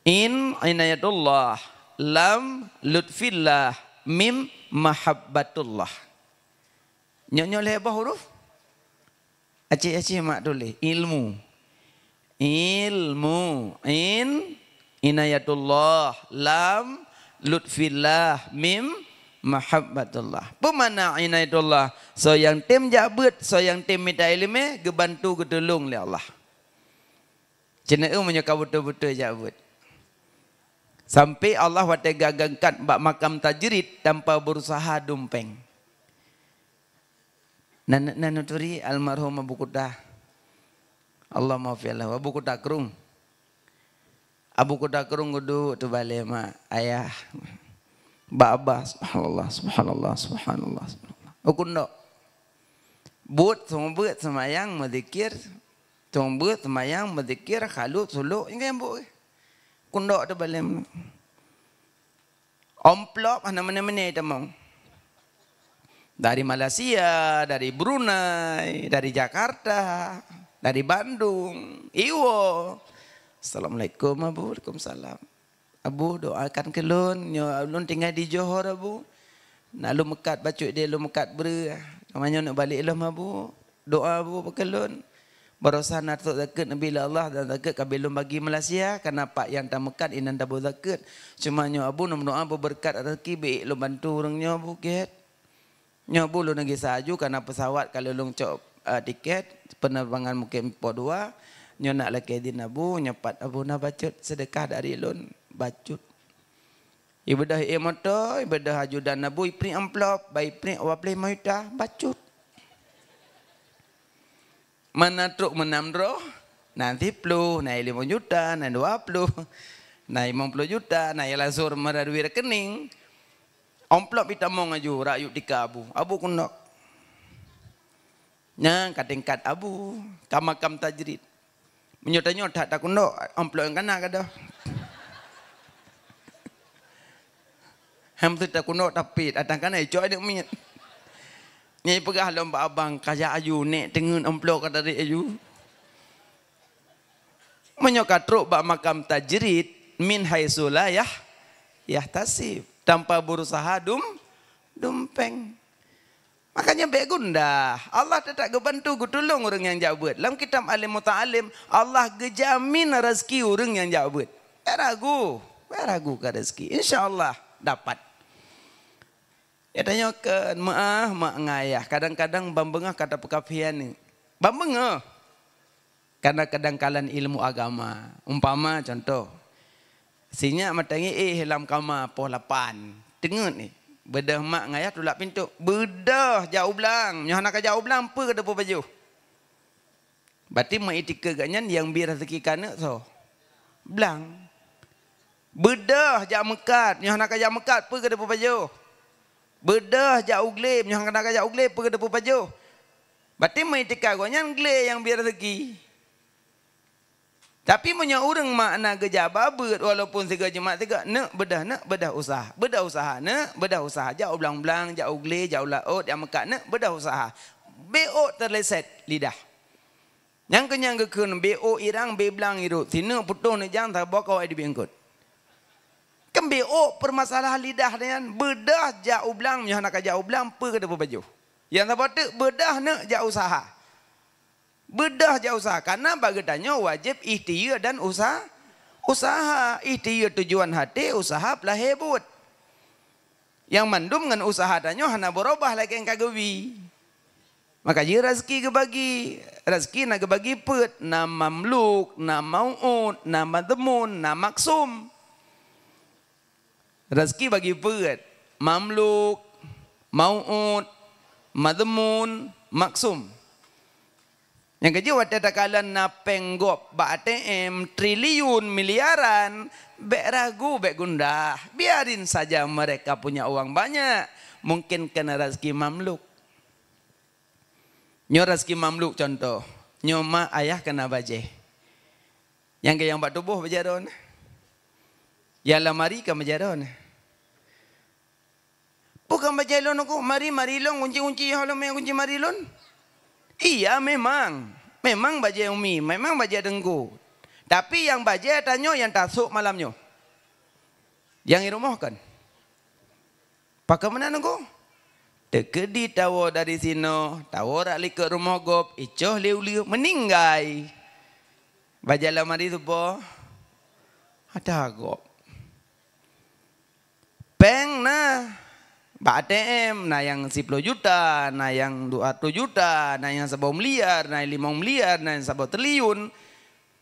inayatullah, lam lutfillah, mim mahabbatullah. Nyok-nyok lebah huruf? Acih-acih mak tulis. Ilmu, inayatullah, lam lutfillah, mim mahabbatullah. Pemana inayatullah? So yang tim jabut, so yang tim minta ilmu, gebantu getulung oleh Allah. Cina menyuka betul-betul jabut. Sampai Allah waktu gagangkan bak makam tajrid tanpa berusaha dumpeng. Nanuturi almarhum Abu Kudah. Allah maafiallah Abu Kudah Krung. Abu kuda kerung gudu tu balik mak ayah. Baba subhanallah subhanallah subhanallah subhanallah. Ukundok. But semua semayang madzikir. Semua semayang madzikir khalut suluk yang bu. Kundok tu balik. Amplop mana-mana temong. Dari Malaysia, dari Brunei, dari Jakarta, dari Bandung, Iwo. Assalamualaikum Abu, Waalaikumsalam. Abu doakan kelun, ulun tinggal di Johor Abu. Nak lu mekat bacuk dia lu mekat ber. Namanya nak balik lah Abu. Doa Abu kelun. Barusan nak zakat Nabi Allah dan zakat kabilun bagi Malaysia karena pak yang tak mekat inan tak boleh zakat. Cuma nyo Abu nak doa berkat rezeki baik lu bantu orangnya Abu ket. Nyo Abu lu nagi saju karena pesawat kalau lu cok tiket penerbangan mungkin po dua. Nyo nak laki din Abu nyepat Abu nak bacut sedekah dari lun bacut. Ibadah motor, ibadah ajudan Abu print amplop, baik print awak play maita bacut. Mana truk menamdro, nanti puluh, naik 5 juta, naik 20, naik 50 juta, naik lasur melalui rekening. Amplop kita mau ngaju, rakyut tika Abu, Abu kundok. Yang katingkat Abu, kamakam tajrid. Menyotanya tak kundok, amplop yang kena kada. Ham tu tak kundok tapi, datang kena, coy ada minyak. Nyai pegah lomba abang kaya ayu nek tengun amplop kata dari ayu. Menyokat truk bak makam tajrid min haitsulah yahtasib tanpa berusaha dumpeng. Makanya baik gundah. Allah tak gebantu gutulung orang yang jauh buat. Dalam kitab Alim Muta'alim Allah gejamin rezeki orang yang jauh buat. Ragu ke rezeki. InsyaAllah dapat. Ya tanya ke mak ngayah. Kadang-kadang bambengah kata pekafian ni. Bambengah. Karena kadang-kadang ilmu agama. Umpama contoh. Sinyak matangi hilam kama poh 8. Dengar ni. Bedah mak ngayah tulak pintu. Bedah jauh belang. Nyoh nak jauh belang apa ke depan baju. Berarti mak itika ganyan yang biar rezeki kana so. Belang. Bedah jak mekat. Nyoh nak jak mekat apa ke depan baju. Bedah jauh glem, yang kena jauh glem pergi depan baju. Berarti maitika gonya glem yang biar rezeki. Tapi punya orang makna geja babet walaupun tiga jemaat tiga nak bedah usaha. Bedah usaha nak bedah usaha jauh belang-belang, jauh glem, jauh laut yang mekat nak bedah usaha. BO terleset lidah. Yang kenyang kekun BO irang be belang irut. Tina putus ni jang tak bawa kau di bengkut. Kembeo permasalahan lidah dengan bedah jauh belang, yang nak jauh belang per ke depan baju. Yang tak patut bedah nak jauh usaha. Bedah jauh usaha karena bagi tanya wajib ikhtiar dan usaha. Ikhtiar tujuan hati, usaha pelah hebut. Yang mandum dengan usaha tanya hana berubah lagi yang kagawi. Maka je rezeki ke bagi, rezeki nak bagi pet, na mamluk, na mau'ud, na madmun, na maksum. Rezeki bagi perat, mamluk, mau'ud, madmun, maksum. Yang kerja waktu takalan na penggop ba ATM triliun miliaran, bek ragu bek gundah. Biarin saja mereka punya uang banyak, mungkin kena rezeki mamluk. Nyo rezeki mamluk contoh, nyo mak ayah kena baje. Yang ke yang bak tubuh berjaron. Ya lamari ke berjaron. Bukan baca ilon aku, mari long kunci halam yang kunci marilon. Iya memang baca umi, memang baca dengku. Tapi yang baca tanya yang tasuk malamnya. Yang irumahkan. Pakai mana nunggu? Dekedi tawo dari sini, tawo ralik ke rumah gop, icoh liu meninggai. Baca lamari tu po, ada gop. Peng nah. Pak ATM, nah yang 10 juta, nah yang 200 juta, nah yang 1 miliar, nah 5 miliar, nah yang 1 triliun.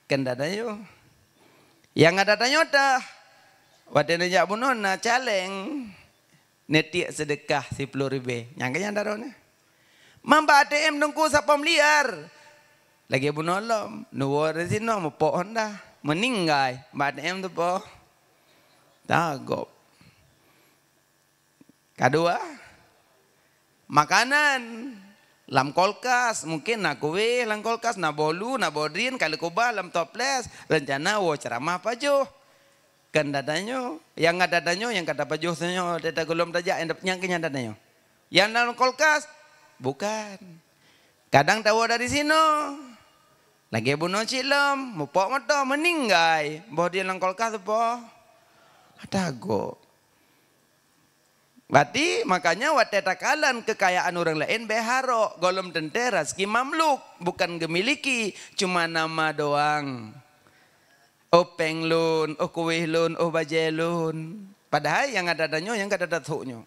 Kan dadanya. Yang ada tanya dah. Waktu najak bunuh, nah caleng. Netik sedekah 10 ribu. Yang kaya darahnya. Mamba ATM nunggu 1 miliar. Lagi bunuh alam. Nuwar di sini, mau pohon dah. meninggal. Badem tu po. Tagop. Kedua, makanan. Lam kulkas, mungkin nak kuih, lam kulkas, nak bolu, nak bodrin, kalau kubah, lam toples, rencana ceramah pajuh. Kan dadanya, yang ada dadanya, yang kata pajuhnya, dada golom tajak, yang kenyang dadanya. Yang dalam kulkas, bukan. Kadang tahu dari sini, lagi bunuh cilem, mupok mata, meninggal. Bodrin lam kulkas tu po, ada go. Berarti makanya watetakalan kekayaan orang lain beharo golom tentera ski mamluk bukan gemiliki cuma nama doang. Oh penglun, oh kuih lun, oh bajelun. Padahal yang ada danyo yang ada datuknya.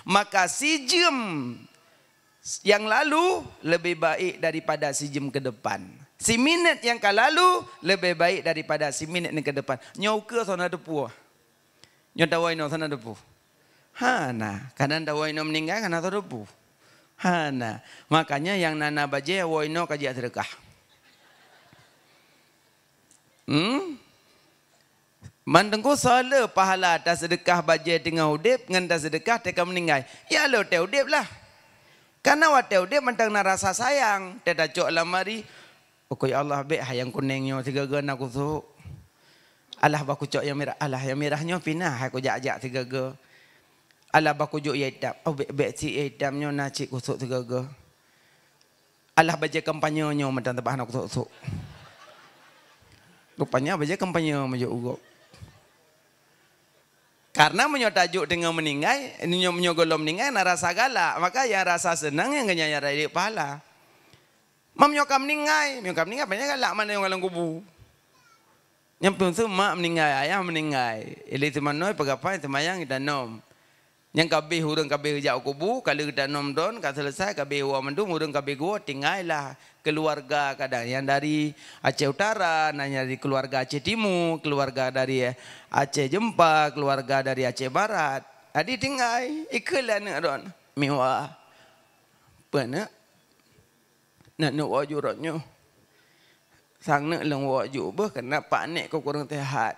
Maka si jam yang lalu lebih baik daripada si jam ke depan. Si minit yang ke lalu lebih baik daripada si minit yang ke depan. Nyau ke sana depu. Nyau tawai no sana depu. Hana, kadang dah waino meninggal karena terdepu. Hana, makanya yang nana baje waino kaji sedekah. Mandengku soal pahala atas sedekah baje tengah udip, nganda sedekah teka meninggal. Ya lo te udip lah. Karena wate udip mentang na rasa sayang. Te dacok lamari. Okey Allah be hayang kuningnya tiga gana aku tu. Allah baku cok yang merah. Allah yang merahnya pinah aku jak-jak tiga ge. Allah baku juk hitam. Oh bek si hitamnya nacik kusuk tiga-tiga. Allah baca kampanyenya macam tebahan aku kusuk. Rupanya baca kampanye majuk ugo. Karena menyotajuk dengan meninggal, menyogolom meninggal na rasa galak, maka yang rasa senang yang kenyanya dari pahala. Menyokam meninggal banyak galak mana yang dalam kubu. Yang pun semua meninggal, ayah meninggal. Ili teman noi pegapai temayang kita nom. Yang kabeh hurung kabeh hejak kubu, kalau kita nom don, kalau selesai kabeh huang mendung, hurung kabeh gua tinggallah keluarga kadang yang dari Aceh Utara, nanya dari keluarga Aceh Timur, keluarga dari Aceh Jempa, keluarga dari Aceh Barat. Adi tinggal iklan don, mewah, pernah, nak wajuratnya, sang nak lang waju, kena panik kau kurang sehat.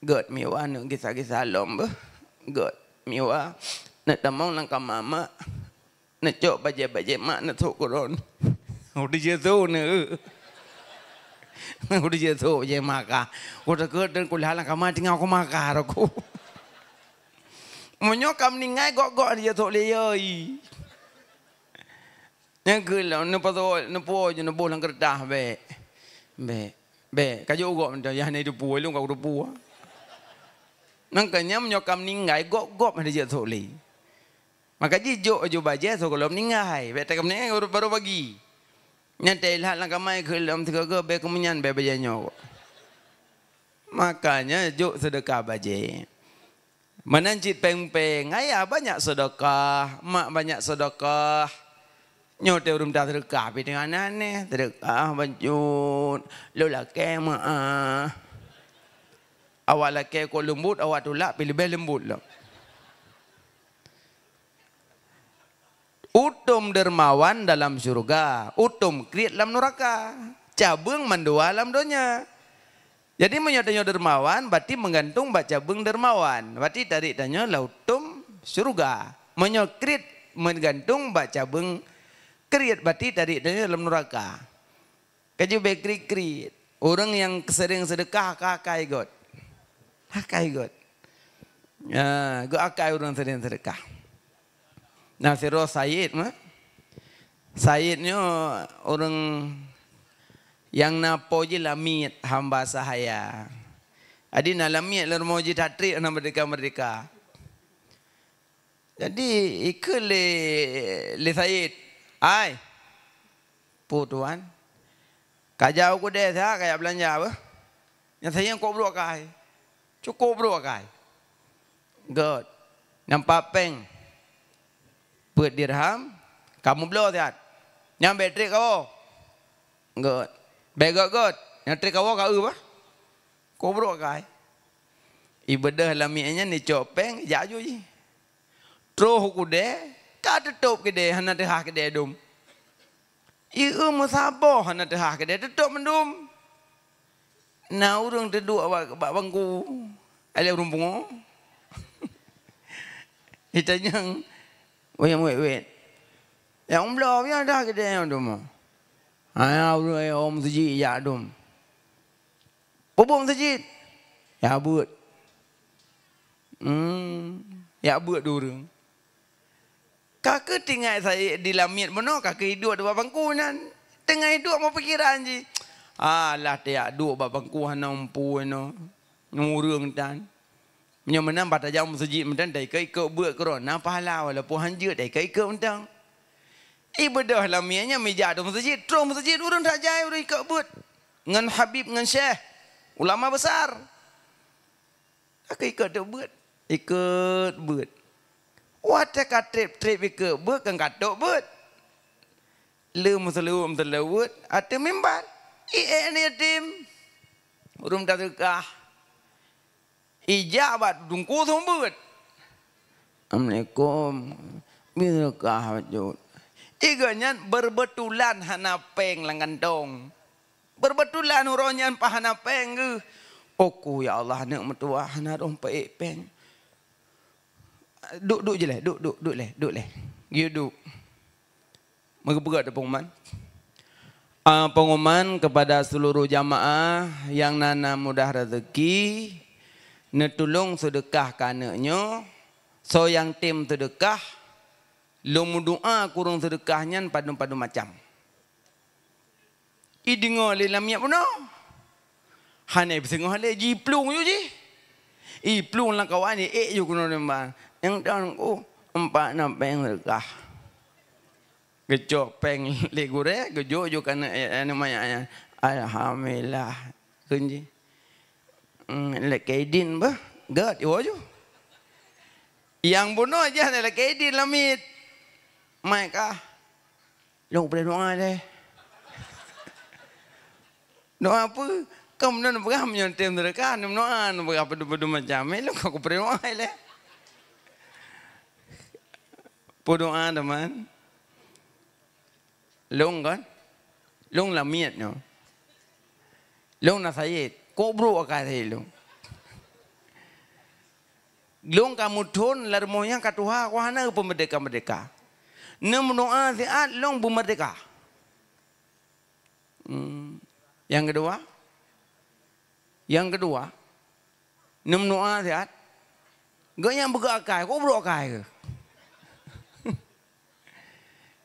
God miwa nak kisah-kisah lom God miwa nak tamang langkah mama nak cok baje-baje mak nak sok koron. Udah jatuh ne. Udah jatuh je maka. Udah ke dan kuliah langkah mama tinggal aku makar aku. Menyokam ningai gok-gok dia tok leyoi. Yang gelau ne pasal ne po je ne bolang kertas be. Kajo gok mendah ya ne du puai lu kau du puai. Nangkanya menyokam ningai gok-gok ada jatuh li. Maka jijok aja baca so kalau ningai, betek meninggal baru pagi. Nyantai lah langkah mai ke dalam tiga ke be kemenyan be bajanya. Makanya juk sedekah baje. Menancit peng-peng, ayah banyak sedekah, mak banyak sedekah. Nyote urum dah sedekah pi dengan aneh, sedekah banjut, lo laki mak. Awak laki kau lembut, awak tolak pilih lebih lembut lah. Utum dermawan dalam surga, utum kriat dalam neraka, cabung mendua dalam dunia. Jadi menyatanya dermawan, berarti menggantung baca beng dermawan. Berarti dari tanya lautum surga, menyokrit menggantung baca beng kriat, berarti dari tanya dalam neraka. Kaju bekri-krit, orang yang sering sedekah kakai god. Akai god. Ya, go akai orang sering sedekah. Nah, si Roh Said mah. Saidnya orang yang napoji lamit hamba sahaya. Adi na lamit lermoji tatri na merdeka. Jadi ikut le Said. Ai. Putuan. Kajau ku deh saya kayak belanja apa? Yang saya kau bro kai. Cukup bro kai. God. Nampak peng. Buat dirham. Kamu blow sehat. Yang bateri kau. God. Begok God. Yang trik kau kau apa? Kau bro kai. Ibadah lamianya ni copeng. Jaju je. Troh ku deh. Kata tutup ke deh. Hana tehah ke deh dum. Iu musabah hana tehah ke deh. Tutup mendum. Nah urang terduk bak bangku. Ada urang pungo. Ditanya, yang wet. Yang belum ya dah kita yang dum. Ayah urang masjid ya dum. Bubung masjid. Ya buat. Ya buat durung. Kakak tinggal saya di lamit mana kakak hidup di bangku nan. Tengah hidup mau pikiran je. Alah tiak duk bangku hana umpu no. Ngurung tan. Nya menam pada jam masjid mendan dai kai ke buat corona pahala wala puhan je dai kai ke mentang. Ibadah lamianya meja di masjid, terus masjid urang tak jai urang ikut buat. Ngan Habib ngan Syekh ulama besar. Aku ikut tu buat. Ikut buat. Wata katrip ikut buat kan katok buat. Lum selum buat atau mimbar. Ni tim. Urang tak tukah. Ijabat dungku buat. Assalamualaikum. Bilakah wajud. Iganya berbetulan hana peng langandong. Berbetulan uronyan pahana peng ke. Oku ya Allah nak metua hana rompai peng. Duk je leh, duk leh. You duk. Megeberat pengumuman. Pengumuman kepada seluruh jamaah yang nana mudah rezeki, netulung sedekah kananya, so yang tim sedekah, lu doa kurang sedekahnya padu macam. Idingo le lamia puno. Hanai besengoh le jiplung yo ji. Plung lang kawan ni yo kuno nembang. Yang dan empat peng sedekah. Gejok peng le gure, gejok jo kana namanya. Alhamdulillah. Kunji. Le kaidin ba? Gad yo jo. Yang bunuh aja le kaidin lamit. Mai kah? Long berdoa deh. Doa apa? Kamu nak berapa menyentuh mereka? Doa berapa berdua macam ni? Long aku berdoa deh. Berdoa teman. Long kan? Long lamit no. Long nak saya. Kau bro akan saya long. Long kamu thon larmonya katuha wahana pemerdeka. Nem doa siat long bumerdeka. Yang kedua, nem doa siat. Gak yang bergerak kau berokai ke?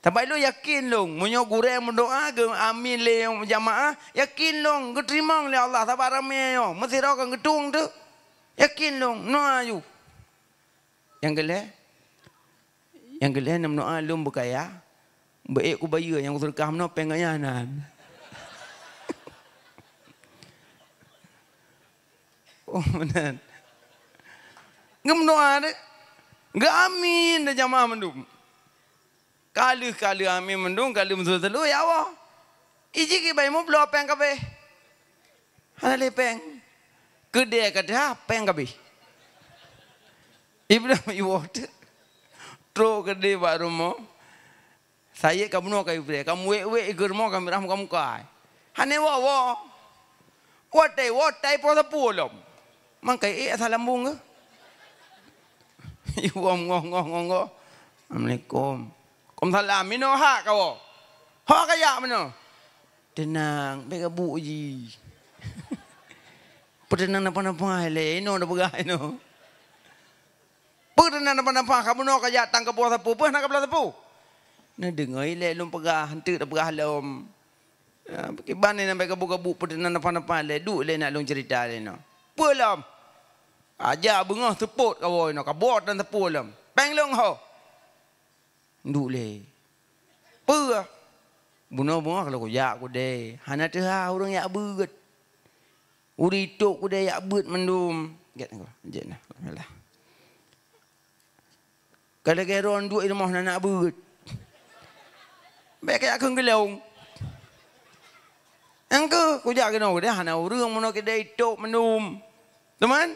Tapi lu yakin long, munyo gureng mendoa ke amin le jamaah, yakin long, keterima oleh Allah sabar ramai yo, mesti rau kan gedung tu, yakin long, doa you. Yang kelih nem doa lum berkaya, baik ku bayar yang sedekah no penganya nan. Oh benar. Ngem doa deh, nggak amin dah jamaah mendung. Kali amin mendung, kali mendung ya Allah. Iji ki bayi mu blow peng kabe. Hana le peng. Kedai kata peng kabe. Ibrahim iwot. Tro kedai baru mo. Saya kamu no kai bre, kamu we igur mo kamu ram kamu kai. Hane wo. Watai pada pulom. Mangkai salam bunga. Iwom ngong. Assalamualaikum. Salam mino hak kau. Hak kaya mino. Tenang, bega bu ji. Tenang napa le, no dah begai no. Tenang napa kamu no kaya tang ke bawah sapu, nak ke belah sapu. Na dengar le lum pegah, hantu dah pegah lum. Kiban ni nampak kebu-kebu tenang napa le, duk le nak lung cerita le no. Pulam. Aja bengah teput kau no, kabot dan tepulam. Peng long ho. Nduk le. Apa? Bunga kalau kau yak aku deh. Hana terha orang yak beut. Uri tok ku deh yak beut mendum. Get kau. Jet nah. Alhamdulillah. Kalau keron duk rumah nak beut. Baik yak keng gelong. Engke ku jak kena deh hana urang mono ke deh tok mendum. Teman?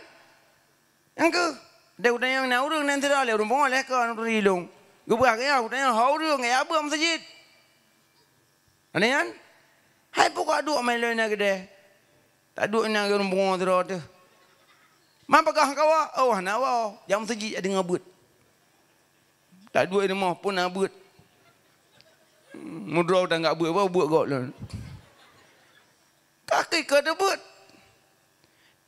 Engke deh udah yang nak urang nanti dah le rumah le kan rilong. Gue buat kaya, aku tanya, hau dia ngaya apa masjid? Ada yang? Hai pokok aduk main lain lagi deh. Tak duk nak rumpung tu. Mana pegah kau? Oh, nak awak. Jam sejik ada ngabut. Tak duk ni mah pun nak but. Mudrau dah enggak buat kau lah. Kaki ke debut.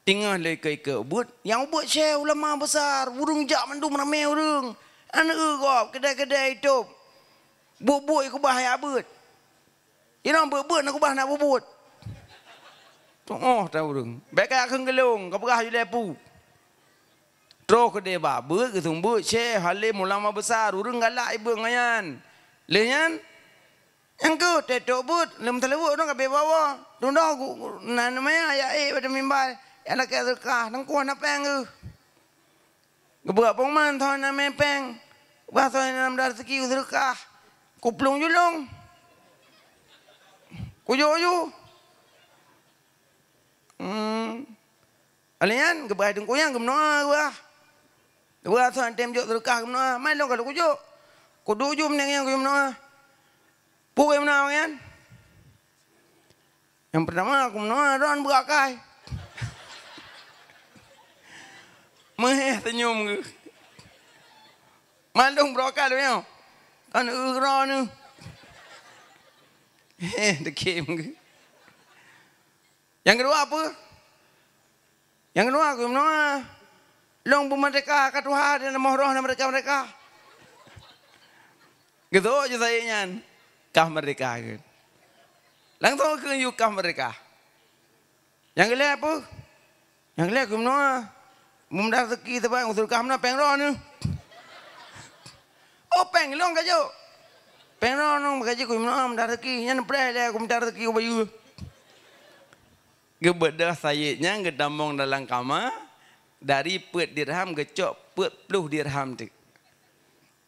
Tengah lagi ke but. Yang buat syekh ulama besar. Burung jak mandum ramai orang. Anak kau kedai-kedai itu. Buat aku bahaya but. Ini buat nak ubah nak buat. Oh tahu dong. Baik kat gelung, kau perah je lepu. Terus ke dia babut ke tumbut syekh halim ulama besar, urang galak ibu ngayan. Leyan yang ke tetok but, lem telebut dong kabe bawa. Dong namanya ayat pada mimbar. Yang nak sedekah, nang kuah nak peng ke. Geberak pengman thon nak mepeng. Bahasa dalam rezeki sedekah. Kuplung julung. Kuyo. Alian geberak deng kuyang gemnoa gua. Geberak thon tem jok sedekah gemnoa. Mai lo kalau kuyo. Kudu jum neng yang gemnoa. Pukul gemnoa kan? Yang pertama aku gemnoa ron berakai. Meh senyum ke. Malung berakai tu ya. Kan ura ni. Dekim ke. Yang kedua apa? Yang kedua aku menua. Long merdeka kat Tuhan dan mohroh mereka. Gitu aja saya nyan. Kah merdeka ke. Langsung ke yuk kah merdeka. Yang kedua apa? Yang kedua aku menua. Mumdah rezeki tu bang, usul kah mana pengro ni. Oh penglong kajo. Pengro nong kajo aku menua mumdah rezeki. Yang pernah dia aku mumdah rezeki bayu. Gebedah sayidnya gedamong dalam kamar dari pet dirham gecok pet puluh dirham tu.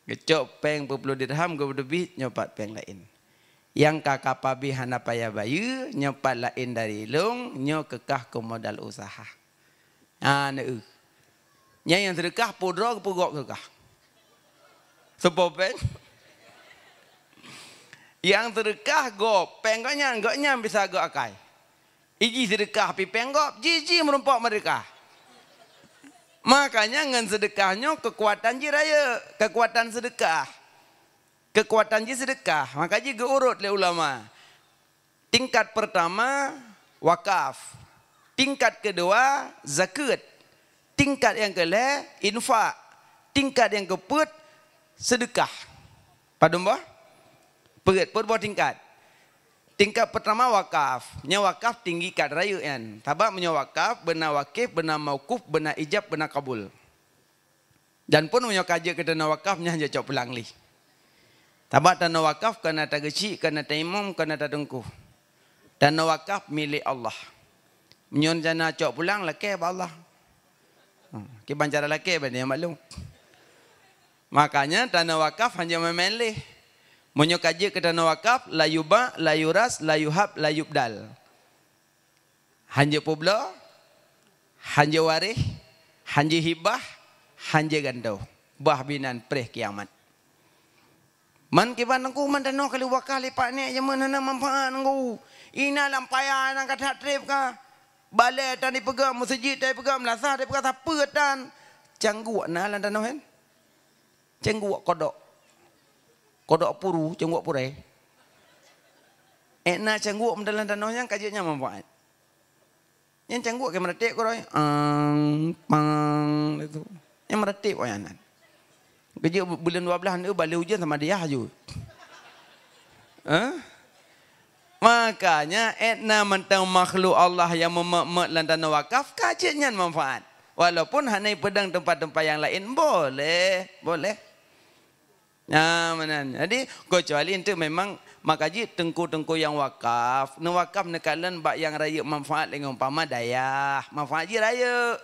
Gecok peng puluh dirham lebih nyopat peng lain. Yang kakak pabi hana payah bayu nyopat lain dari long nyo kekah ke modal usaha. Anu. Yang sedekah pudra ke pugok kekah. Sebab peng. Yang sedekah go peng goknya bisa go akai. Iji sedekah pi penggop, jiji merumpak mereka. Makanya ngan sedekahnya kekuatan jiraya, kekuatan sedekah. Kekuatan ji sedekah, makanya geurut oleh ulama. Tingkat pertama wakaf. Tingkat kedua zakat. Tingkat yang kedua infak. Tingkat yang keempat sedekah. Padahal bah? Perit buat tingkat. Tingkat pertama wakaf. Nya wakaf tinggi kat raya kan. Tabak punya wakaf, benar wakif, benar maukuf, benar ijab, benar kabul. Dan pun punya kaji ke tanah wakafnya hanya cok pulang li. Tabak tanah wakaf kena tak kecil, kena tak imam, kena tak dengkuh. Tanah wakaf milik Allah. Menyon jana cok pulang laki Allah. Ki bancara laki bani maklum. Makanya tanah wakaf hanya memilih. Menyo kaji ke tanah wakaf la yuba, la yuras, la yuhab, la yubdal. Hanja pobla, hanja warih, hanja hibah, hanja gandau. Bah binan preh kiamat. Man kiban aku man tanah kali wakaf lipat ni aja mana manfaat aku. Ina lampayan angkat hak trip ka. Balai tan dipegang, masjid tan dipegang, melasah tan dipegang apa tan. Cangguak na lan tanah kan. Cangguak kodok. Kodok puru, cangguak purai. Nak cangguak mendalam tanah yang kajiannya manfaat. Yang cangguak ke meretik koroi. Pang itu. Yang meretik wayanan. Kerja bulan 12 ni balik hujan sama dia aja. Makanya etna mentang makhluk Allah yang memek dalam tanah wakaf kajiannya manfaat. Walaupun hanya pedang tempat-tempat yang lain boleh. Nah, mana? Jadi kecuali itu memang makaji tengku-tengku yang wakaf. Nu wakaf nekalan bak yang raya manfaat dengan umpama daya. Manfaat je raya.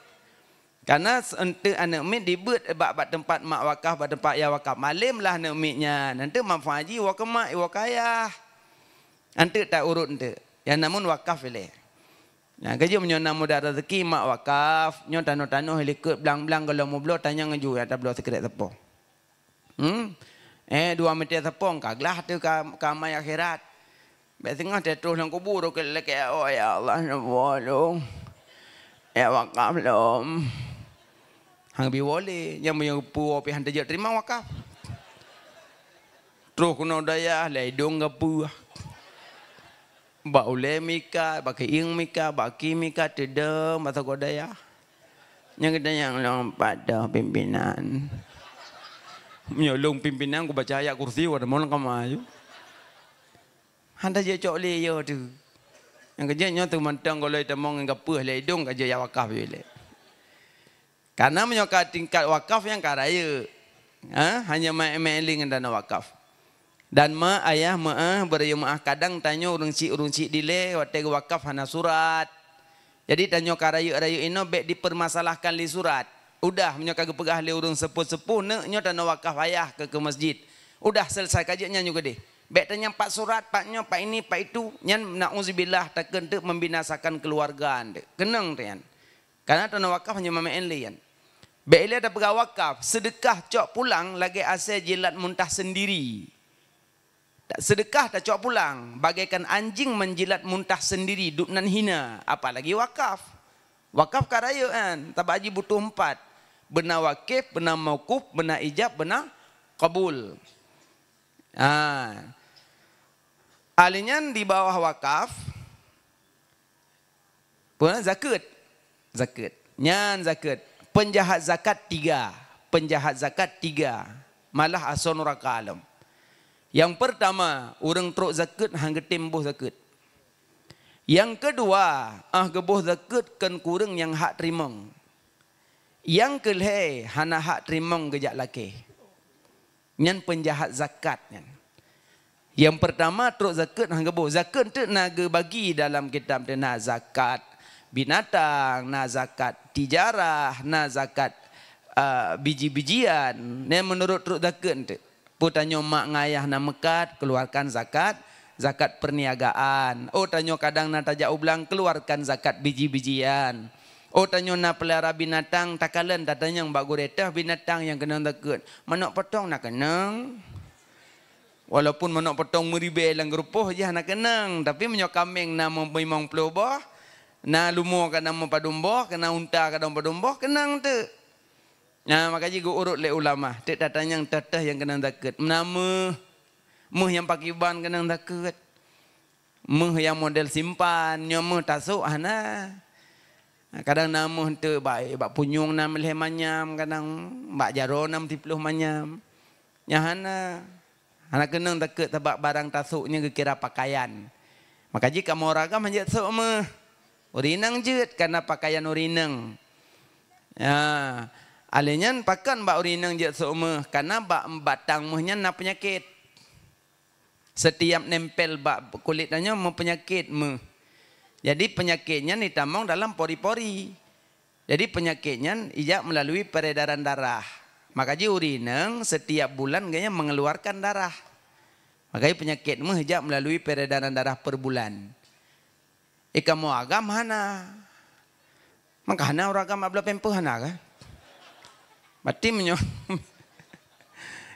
Karena ente anak mit dibut bak tempat mak wakaf, bak tempat ya wakaf. Malimlah anak mitnya. Nanti manfaat je wakamak, wakayah. Ente tak urut ente. Yang namun wakaf boleh. Nah, kerja menyona mudah rezeki mak wakaf. Nyo tano-tano helikut belang-belang kalau mau belo tanya ngaju ada belo sekret tepo. 2 meter tepung kaglah tu kamai akhirat. Baik tengah terus dalam kubur tu kelak oh ya Allah nabolong. Ya wakaf lom. Hang bi boleh yang pu pi hang terima wakaf. Terus kena daya ledong gapu. Ba ule mika, ba keing mika, ba ki mika tedem atau godaya. Yang kita yang lompat dah pimpinan. Menyolong pimpinan ku baca ayat kursi wadah mau langkah maju. Handa je cok le yo tu. Yang kerjanya tu mantang kalau kita mau ngapus ledong kerja ya wakaf je. Karena menyokat tingkat wakaf yang karaya. Hanya main-main dengan dana wakaf. Dan ayah beri kadang tanya urung cik dile waktu wakaf hana surat. Jadi tanya karayu ino bek dipermasalahkan li surat. Udah menyokat pegah le urung sepuh-sepuh nyo dana wakaf ayah ke masjid. Udah selesai kajiannya juga deh. Bek tanya pak surat, paknya, pak ini, pak itu. Nyan na'udzubillah takkan tu membinasakan keluarga ande. Kenang tu yan. Karena dana wakaf hanya main lian. Bek ile ada pegah wakaf, sedekah cok pulang lagi asal jilat muntah sendiri. Sedekah tak cok pulang, bagaikan anjing menjilat muntah sendiri, duk nan hina. Apalagi wakaf. Wakaf karaya kan, tabaji butuh 4. Benar wakif, benar mauquf, benar ijab, benar qabul. Alinyan di bawah wakaf, pun zakat. Nyan zakat. Penjahat zakat 3. Penjahat zakat 3. Malah ason neraka alam. Yang pertama, orang truk zakat hang getimbuh zakat. Yang kedua, gebuh zakat kan kurang yang hak terimong. Yang kelhe hana hak terimong gejak laki. Nyan penjahat zakat nyan. Yang pertama truk zakat hang gebuh. Zakat tu naga bagi dalam kitab dia na zakat binatang, na zakat tijarah, na zakat biji-bijian. Ni menurut truk zakat tu. Putanyo mak ngayah na mekat keluarkan zakat perniagaan. Oh tanyo kadang na tajak ublang keluarkan zakat biji-bijian. Oh tanyo na pelihara binatang takalan tatanya yang bak guretah binatang yang kena zakat. Manok potong nak kenang. Walaupun manok potong meribe lang grupoh je nak kenang, tapi menyo kambing na memang pelobah, na lumo kana mempadumboh, kena unta kana mempadumboh kenang tu. Nah, makanya gue urut le ulama. Tek datang yang teteh yang kena zakat. Nama yang pakai ban kena zakat. Yang model simpan, nyomo tasuk hana. Kadang nama tu baik, bak punyung nam leh manyam, kadang bak jaro nam 30 manyam. Nya hana. Hana kena zakat sebab barang tasuknya kira pakaian. Makanya kamu ragam hanya tasuk mah. Urinang jet karena pakaian urinang. Ya. Alinyan pakan bak urinang jet seumur karena bak batang muhnya na penyakit. Setiap nempel bak kulitnya mau penyakit mu. Jadi penyakitnya ditamong dalam pori-pori. Jadi penyakitnya ijak melalui peredaran darah. Makanya urinang setiap bulan kayaknya mengeluarkan darah. Makanya penyakit mu ijak melalui peredaran darah per bulan. Kamu agam hana. Maka hana orang agam abla pempuh hana kan? Berarti menyo,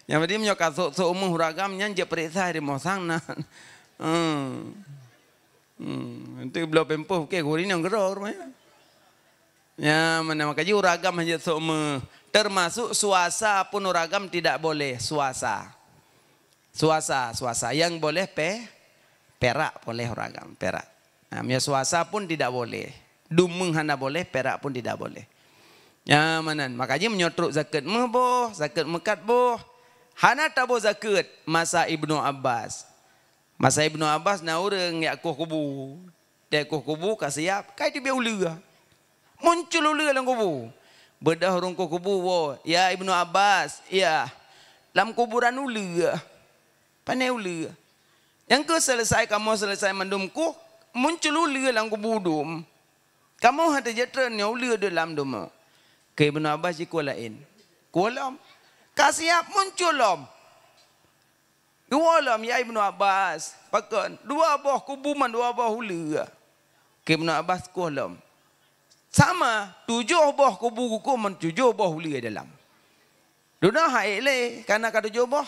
yang berarti menyo kasut seumur huragam nyanje periksa di mosang na, nanti belum pempuh ke gurin yang geror, ya mana makanya huragam hanya seumur, termasuk suasa pun huragam tidak boleh suasa, yang boleh perak boleh huragam perak, nah suasa pun tidak boleh, dumeng hana boleh perak pun tidak boleh. Ya manan makanya menyotruk zakat boh zakat mekat boh hana tabo zakat masa Ibnu Abbas na urang ya kubu kasiap kai dia uliga muncul uliga dalam kubu bedah urang kubu wo ya Ibnu Abbas ya dalam kuburan uliga pandai uliga yang ke selesai mendumku muncul uliga dalam kubudum kamu hati jatran ya uliga dalam dum ke Ibnu Abbas lain. Kualam. Kasiap muncul lom. Dua lom ya Ibnu Abbas. Pakan. 2 buah kubuman 2 buah hula. Ke Ibnu Abbas kualam. Sama. 7 buah kubu kuman 7 buah hula dalam. Duna haik le. Karena kata 7 buah.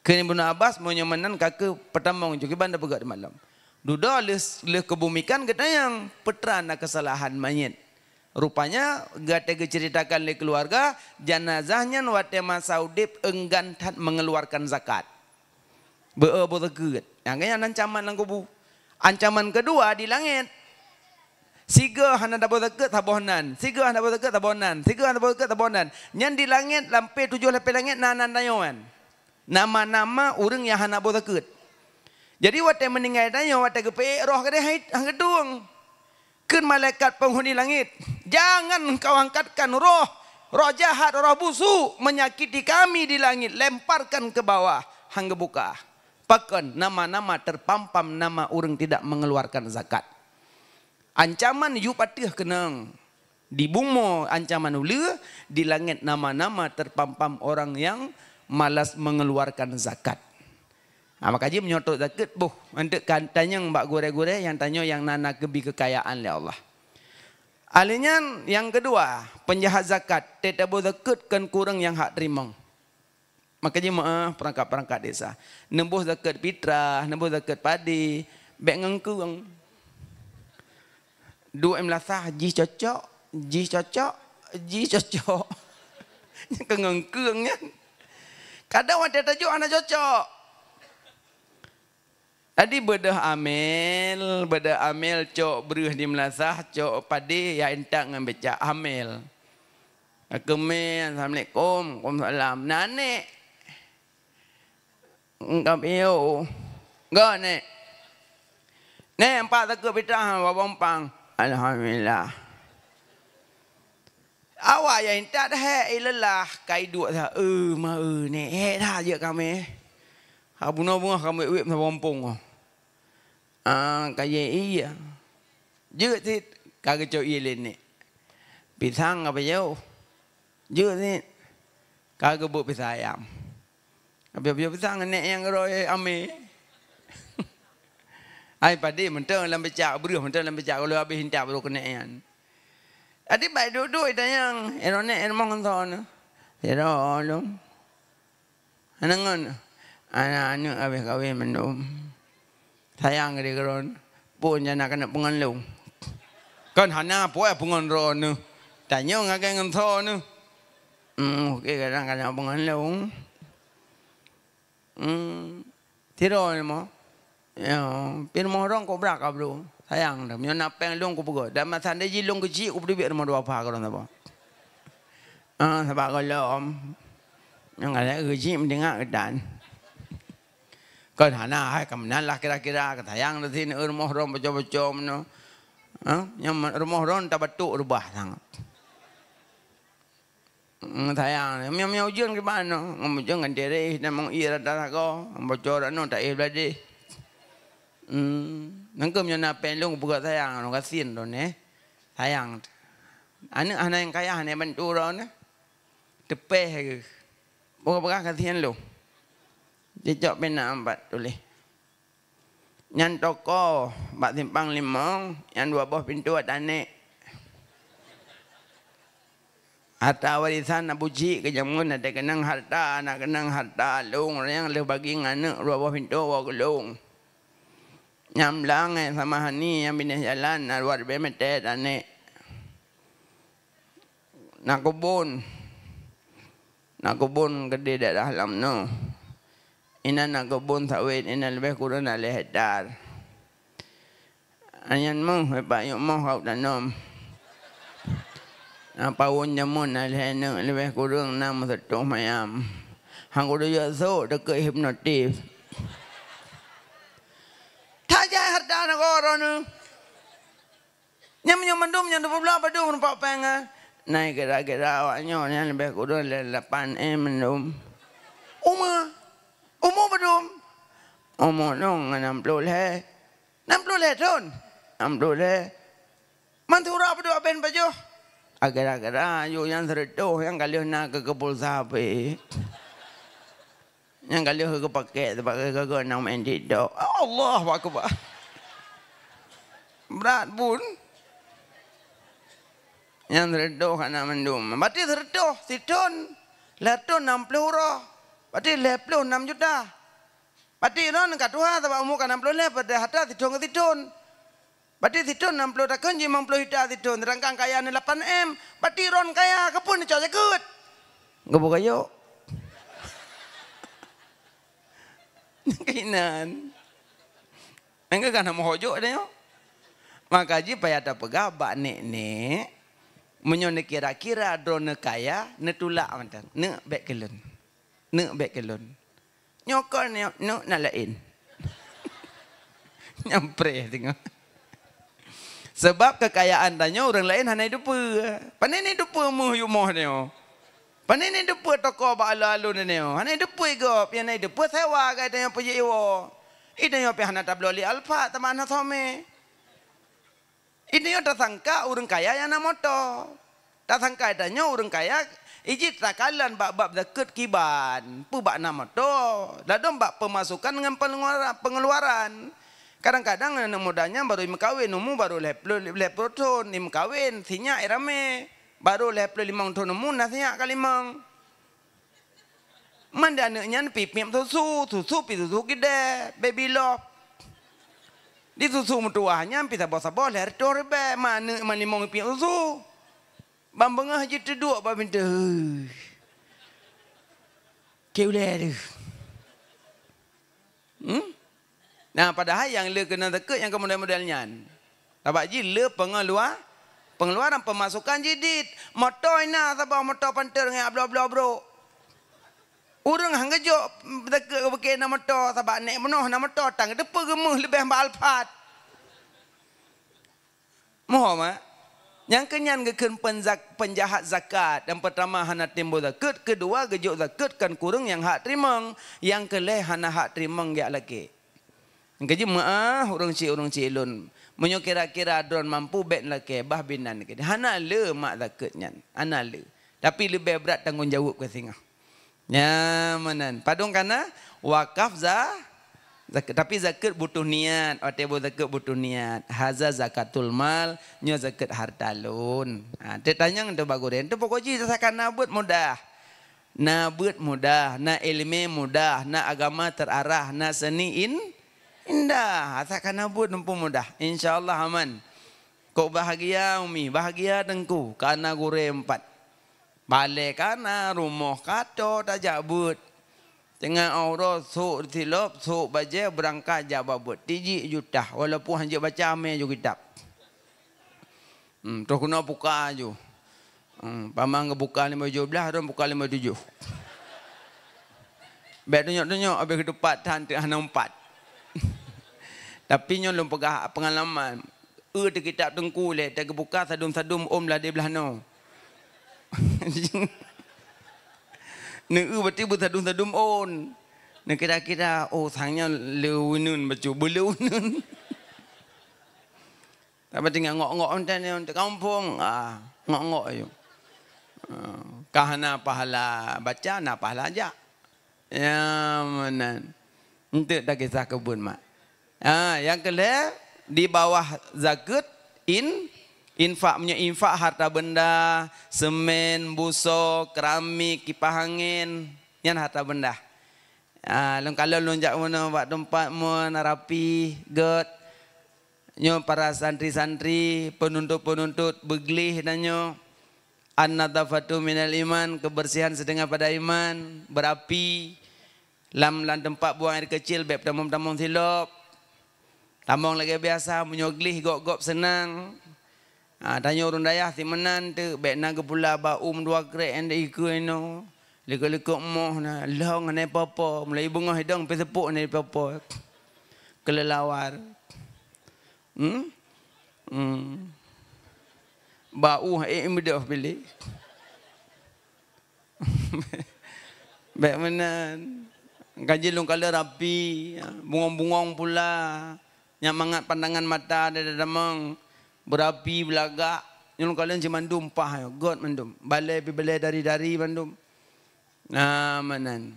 Kini Ibnu Abbas menyamanan kakak pertama juga banda pegat malam. Duda leh kebumikan kata yang petrana kesalahan mayit. Rupanya gata ceritakan oleh keluarga jenazahnya wate masa udip enggan mengeluarkan zakat. Betul. Yang kaya ancaman lang kubu. Ancaman kedua di langit. Siga hana dapat zakat tabonan. Siga hana dapat zakat tabonan. Siga hana dapat zakat tabonan. Yang di langit lampai 7 lampai langit nanan dayoan. Nama-nama orang yang hana dapat zakat. Jadi wate meninggal dayo wate kepe roh kade hait angedung. Kun malaikat penghuni langit, jangan kau angkatkan roh jahat, roh busuk menyakiti kami di langit, lemparkan ke bawah, hangga buka. Pakan nama-nama terpampam nama orang tidak mengeluarkan zakat. Ancaman yu patih kenang. Di bumi ancaman ulu, di langit nama-nama terpampam orang yang malas mengeluarkan zakat. Maka dia menyotok zakat, untuk tanya mbak gore-gore yang tanya yang nana kebi kekayaan oleh Allah. Alihnya yang kedua, penjahat zakat, tidak boleh zakat kan kurang yang hak terima. Maka dia perangkat-perangkat desa. Nembus zakat fitrah, nembus zakat padi, bek ngengkung. Dua melasah, ji cocok. Yang kengengkungnya. Kadang ada tajuk anak cocok. Tadi bedah amel cok beruh di melasah cok padi ya entak ngambeca amel. Kemen assalamualaikum, waalaikumsalam. Nane, engkau iyo, enggak nek. Nek empat tak betah wawampang. Alhamdulillah. Awak ya entak dah ilelah kai dua dah. Nek dah je kami. Abuna bunga kami wip na wampung. Kaya iya. Je tit kagak cok iya ni. Pisang apa jauh? Je tit kagak buat pisang ayam. Apa pisang nek yang roy ame. Ai padi mentang dalam becak beruh mentang dalam becak kalau habis hintap baru kena yan. Adi baik duduk itu yang eronek ermong ton. Erolong. Anangan. Anak-anak habis kahwin mendum. Sayang dia keron. Pun jangan kena pengalung. Kan hana apa ya pengalung ni. Tanya ngakai ngantor ni. Okey kadang-kadang pengalung. Tidur ni mah. Ya, pirmah orang kau berak bro. Sayang dah. Punya nak pengalung kau pegang. Dan masa dia jilung kecil kau beri rumah dua apa kalau apa. Sebab kalau yang ada kecil mendengar kedan. Kan hana hai kemenan lah kira-kira ketayang di sini rumah orang baca-baca mana. Yang rumah orang tak betul rubah sangat. Tayang, miau ujian ke mana? Ujian kan diri dan mengir darah kau, baca orang tak ibadah. Nangkem yang nak pelung buka tayang, orang kasihan tu ne. Tayang. Anak yang kaya anak bantu orang ne. Tepeh. Buka kasihan lu. Jejak bina 4 tulis. Yang toko bak simpang 5, yang 2 buah pintu ada anak. Harta warisan Abu Ji kejamun ada kenang harta, anak kenang harta lung yang lebih bagi anak 2 buah pintu wa gelung. Nyamblang sama hani yang bina jalan luar bemete anak. Nak kebun gede dah dalam no. Ina nak kebun sawit, ina lebih kurang nak hektar. Anyan mu, hebat yuk mu kau tanam. Pawon jamun lebih kurang 6 mayam. Hang kudu so dekat hipnotis. Tak jaya harta nak orang nu. Nyam mendum nyam 20 padu nampak penga. Naik kira-kira awaknya yang lebih kurang 8 mendum. Umur belum. Umur dong 60 le. 60 le ton. 60 le. Mantura berdua ben baju. Agar-agar yo yang seredo yang kali nak ke kebul sapi. Yang kali ke pakai sebagai ke nang main tidak. Allah akbar. Berat pun. Yang seredo kana mendum. Berarti seredo siton. Leton 60 roh. Berarti 26 juta. Pati ron katuha tabak umur kan 60 le pada hata tidun ke tidun. Pati tidun 60 takkan je 50 hita tidun. Terangkan kaya ni 8M. Pati ron kaya kepun ni cocok kut. Gobo kayo. Kainan. Enggak kan mau hojo ada yo. Maka ji payah ada pegabak nek menyone kira-kira drone kaya netulak mantan. Ne bek kelon. Ne bek kelon. Nyokol ne nalain. Nyampre tengok. Sebab kekayaan tanya orang lain hanya hidup. Panen hidup muh yumoh ni. Panen hidup toko ba alu-alu ni. Hanya hidup igop, yang hidup sewa kaya tanya pergi iwo. Ini yang pihak tak boleh alfa teman hasome. Ini yang tersangka orang kaya yang nak motor. Tersangka tanya orang kaya ijit takalan bab dekat kiban, pu bak nak motor. Lalu bak pemasukan dengan pengeluaran. Kadang-kadang anak mudanya baru mengkawin, umur baru leplo tahun, mengkawin, sinya irame, baru leplo 5 tahun umur, nasinya kali mang. Mana anaknya pipim susu pisu gede, baby love. Di susu mutuahnya pisa bos-bos leher torbe, mana limong pipim susu. Bambang aja terdua apa minta. Keuler. Nah, padahal yang le kena dekat yang model-modelnya. Tapak ji le pengeluaran pemasukan jidit. Motor ina sabah motor panter dengan bla-bla bro. Urang hang gejo dekat pakai nama motor sabak naik penuh nama motor tang depa gemuh lebih hamba alfat. Moho mak. Yang kenyan geken penjahat zakat. Yang pertama hana timbul zakat, kedua gejo zakat kan kurang yang hak terimang, yang keleh hana hak terimang ya lagi. Keji maah orang ci lun. Menyo kira-kira adron mampu bet laki bah binan ke. Hana le mak zakatnya. Hana le. Tapi lebih berat tanggungjawab ke singah. Nyamanan. Padung kana wakaf zakat. Tapi zakat butuh niat. Whatever zakat butuh niat. Haza zakatul mal. Nyo zakat harta lun. Dia tanya untuk bagurin. Itu pokoknya zakat nabut mudah. Nabut mudah. Na ilmu mudah. Na agama terarah. Na seni indah, asalkan nabut nampu mudah. InsyaAllah aman. Kau bahagia umi, bahagia tengku. Karena gure 4. Balik karena rumah kato tak jabut. Tengah aura sok tilop, sok baca berangkat jababut. 3 juta. Walaupun hanya baca ame juga kitab. Terus kena buka je. Pamang buka 5.17, orang buka 5.7. Baik tunjuk-tunjuk, habis ke depan tahan 4. Tapi nyo lom pegah pengalaman. Te kitab tengku le, te buka sadum-sadum om lah di belah no. Ne berarti sadum-sadum on. Ne kira-kira sangnya leunun bacu beleunun. Tapi tinggal ngok-ngok onten on kampung. Ngok-ngok ayo. Kahana pahala baca na pahala aja. Ya manan. Untuk tak kisah kebun mak. Yang kedua di bawah zakat infak punya infak harta benda, semen, buso, keramik, kipas angin, yang harta benda. Kalau lonjak mana buat tempat mana rapi, get, nyo para santri-santri, penuntut-penuntut beglih dan nyo an-nadafatu minal iman, kebersihan setengah pada iman, berapi, lam tempat buang air kecil, beb tamung-tamung silop. Tambang lagi biasa, menyoglih gop-gop senang. Tanya orang dayah si menan tu, baik naga pula baum 2 krek yang dia ikut ini. Lekuk-lekuk moh na, long ni apa-apa. Mulai bunga hidung, pergi sepuk ni apa-apa. Kelelawar. Bau, mudah pilih. Baik menan. Kaji long kala rapi, bungong-bungong pula. Yang mangat pandangan mata ada damang berapi belagak. Yang kalian cuma mandum pah, God mandum. Balai dari mandum. Manan.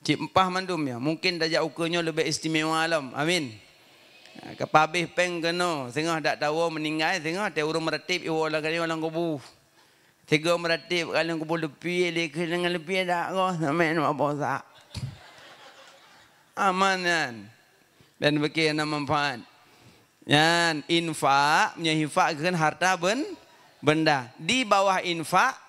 Cik empah mandum ya. Mungkin dajak ukanya lebih istimewa alam. Amin. Kepabih peng kena. Tengah tak tahu meninggal. Tengah tak urung meratip. Iwa lah kali orang kubu. 3 meratip kalian kubu lebih. Dengan lebih tak kau. Sampai nak apa sak. amanan dan bagaimana manfaat. Yan infak, menyifak kan harta benda. Di bawah infak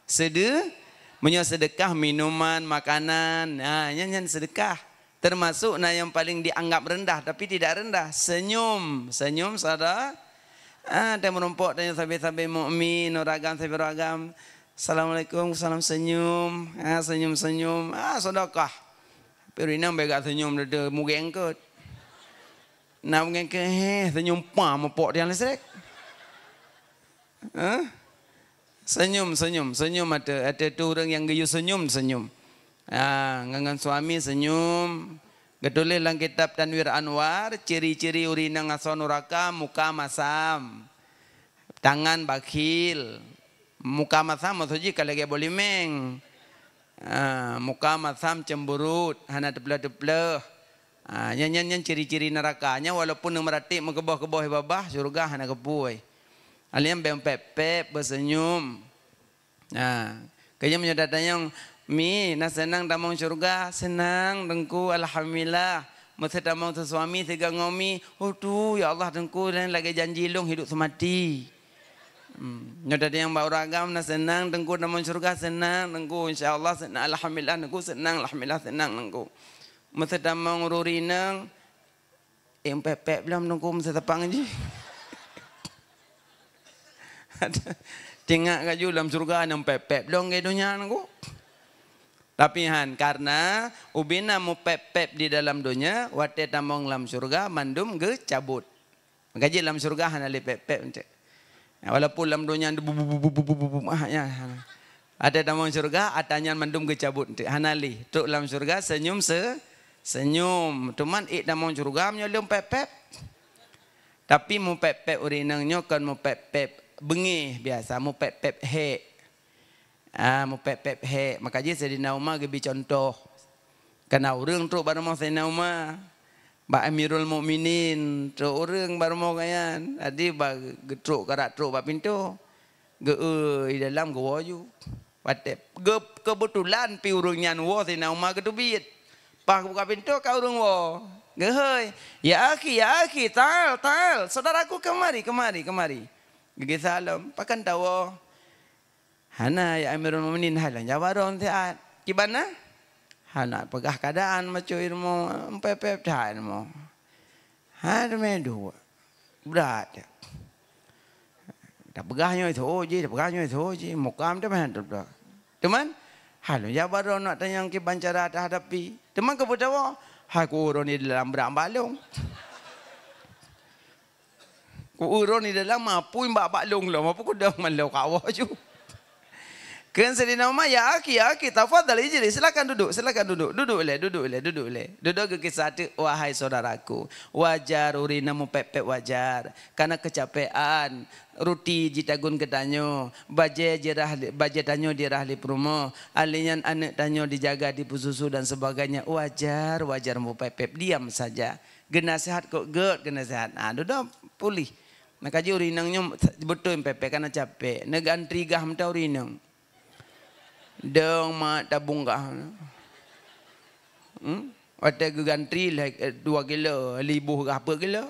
sedekah minuman, makanan. Nah, yang sedekah. Termasuk yang paling dianggap rendah tapi tidak rendah. Senyum saudara. Dia merompok tanya sahabat-sahabat mukmin, ragam sahabat ragam. Assalamualaikum, salam senyum. Senyum. Sedekah. Pirina bega senyum dia mugengkut. Nak mugengkut senyum pam mopok dia lesrek. Senyum ada tu orang yang gayu senyum. Ngangan suami senyum. Getulis dalam kitab Tanwir Anwar, ciri-ciri urina ngaso neraka, muka masam, tangan bakhil, muka masam maksudnya kalau dia boleh meng, muka masam cemburut, hana depleh. Nyan ciri-ciri nerakanya walaupun meratik mengkebah-kebah babah surga hana kepuai. Alian bempep bersenyum. Kayaknya menyadatanya mi nak senang damang surga, senang dengku alhamdulillah. Masa damang tu suami tiga ngomi, tu ya Allah dengku dan lagi janji long hidup semati. Nyata yang bau ragam nak senang dengku damang surga senang dengku insyaallah senang alhamdulillah dengku senang alhamdulillah senang dengku. Masa damang ururinang yang pepek belum dengku masa tepang je. Tengok kaju dalam surga yang pepek belum ke dunia dengku. Tapi karena ubina mu pep di dalam dunia, wate tamong dalam surga mandum ge cabut. Gaji dalam surga hana le pep. Walaupun dalam dunia ada tamong surga, atanya mandum ge cabut. Hana li. Tuk dalam surga senyum. Cuman tamong surga menyolong pep. Tapi mu pep urinangnya kan mu pep bengih biasa, mu pep he. Mu pep he, makanya Sayyidina Umar gibi contoh. Karena orang tu baru mau Sayyidina Umar, ba Amirul Mukminin, tu orang baru mau kayan. Adi ba getruk karak truk ba pintu. Ge dalam gua ju. Patep. Kebetulan pi urangnya wo Sayyidina Umar ketubit. Pak buka pintu ka urang wo. Ge heuy, ya akhi, tal. Saudaraku kemari. Gigi salam, pakan tahu. Hana ya Amirul Mukminin halan jawaron tiat. Gimana? Hana pegah keadaan macam ilmu pep tahan mo. Hana medu. Berat. Tak pegahnya itu oji, mukam tu mana tu. Teman, halan jawaron nak tanya ke bancara hadapi. Teman kebetulan aku urun di dalam berambalung. Ku urun di dalam mampu mbak balung lo, mampu ku dah malau kawah ju. Kan Sayyidina Umar, ya akhi, tafadhal ijlis, silakan duduk. Duduk le. Duduk ke kisah tu, wahai saudaraku, wajar urina mu pep wajar. Karena kecapean, ruti jitagun ketanyo, baje tanyo dirahli promo, alinyan anak tanyo dijaga di pususu dan sebagainya. Wajar mu pep, diam saja. Gena sehat kok gena sehat. Duduk pulih. Maka urinangnya betul pep karena capek. Negan trigah mta urinang. Dong mak tabung kah? Ada gantri lah 2 kilo, 1,000 ke apa kilo?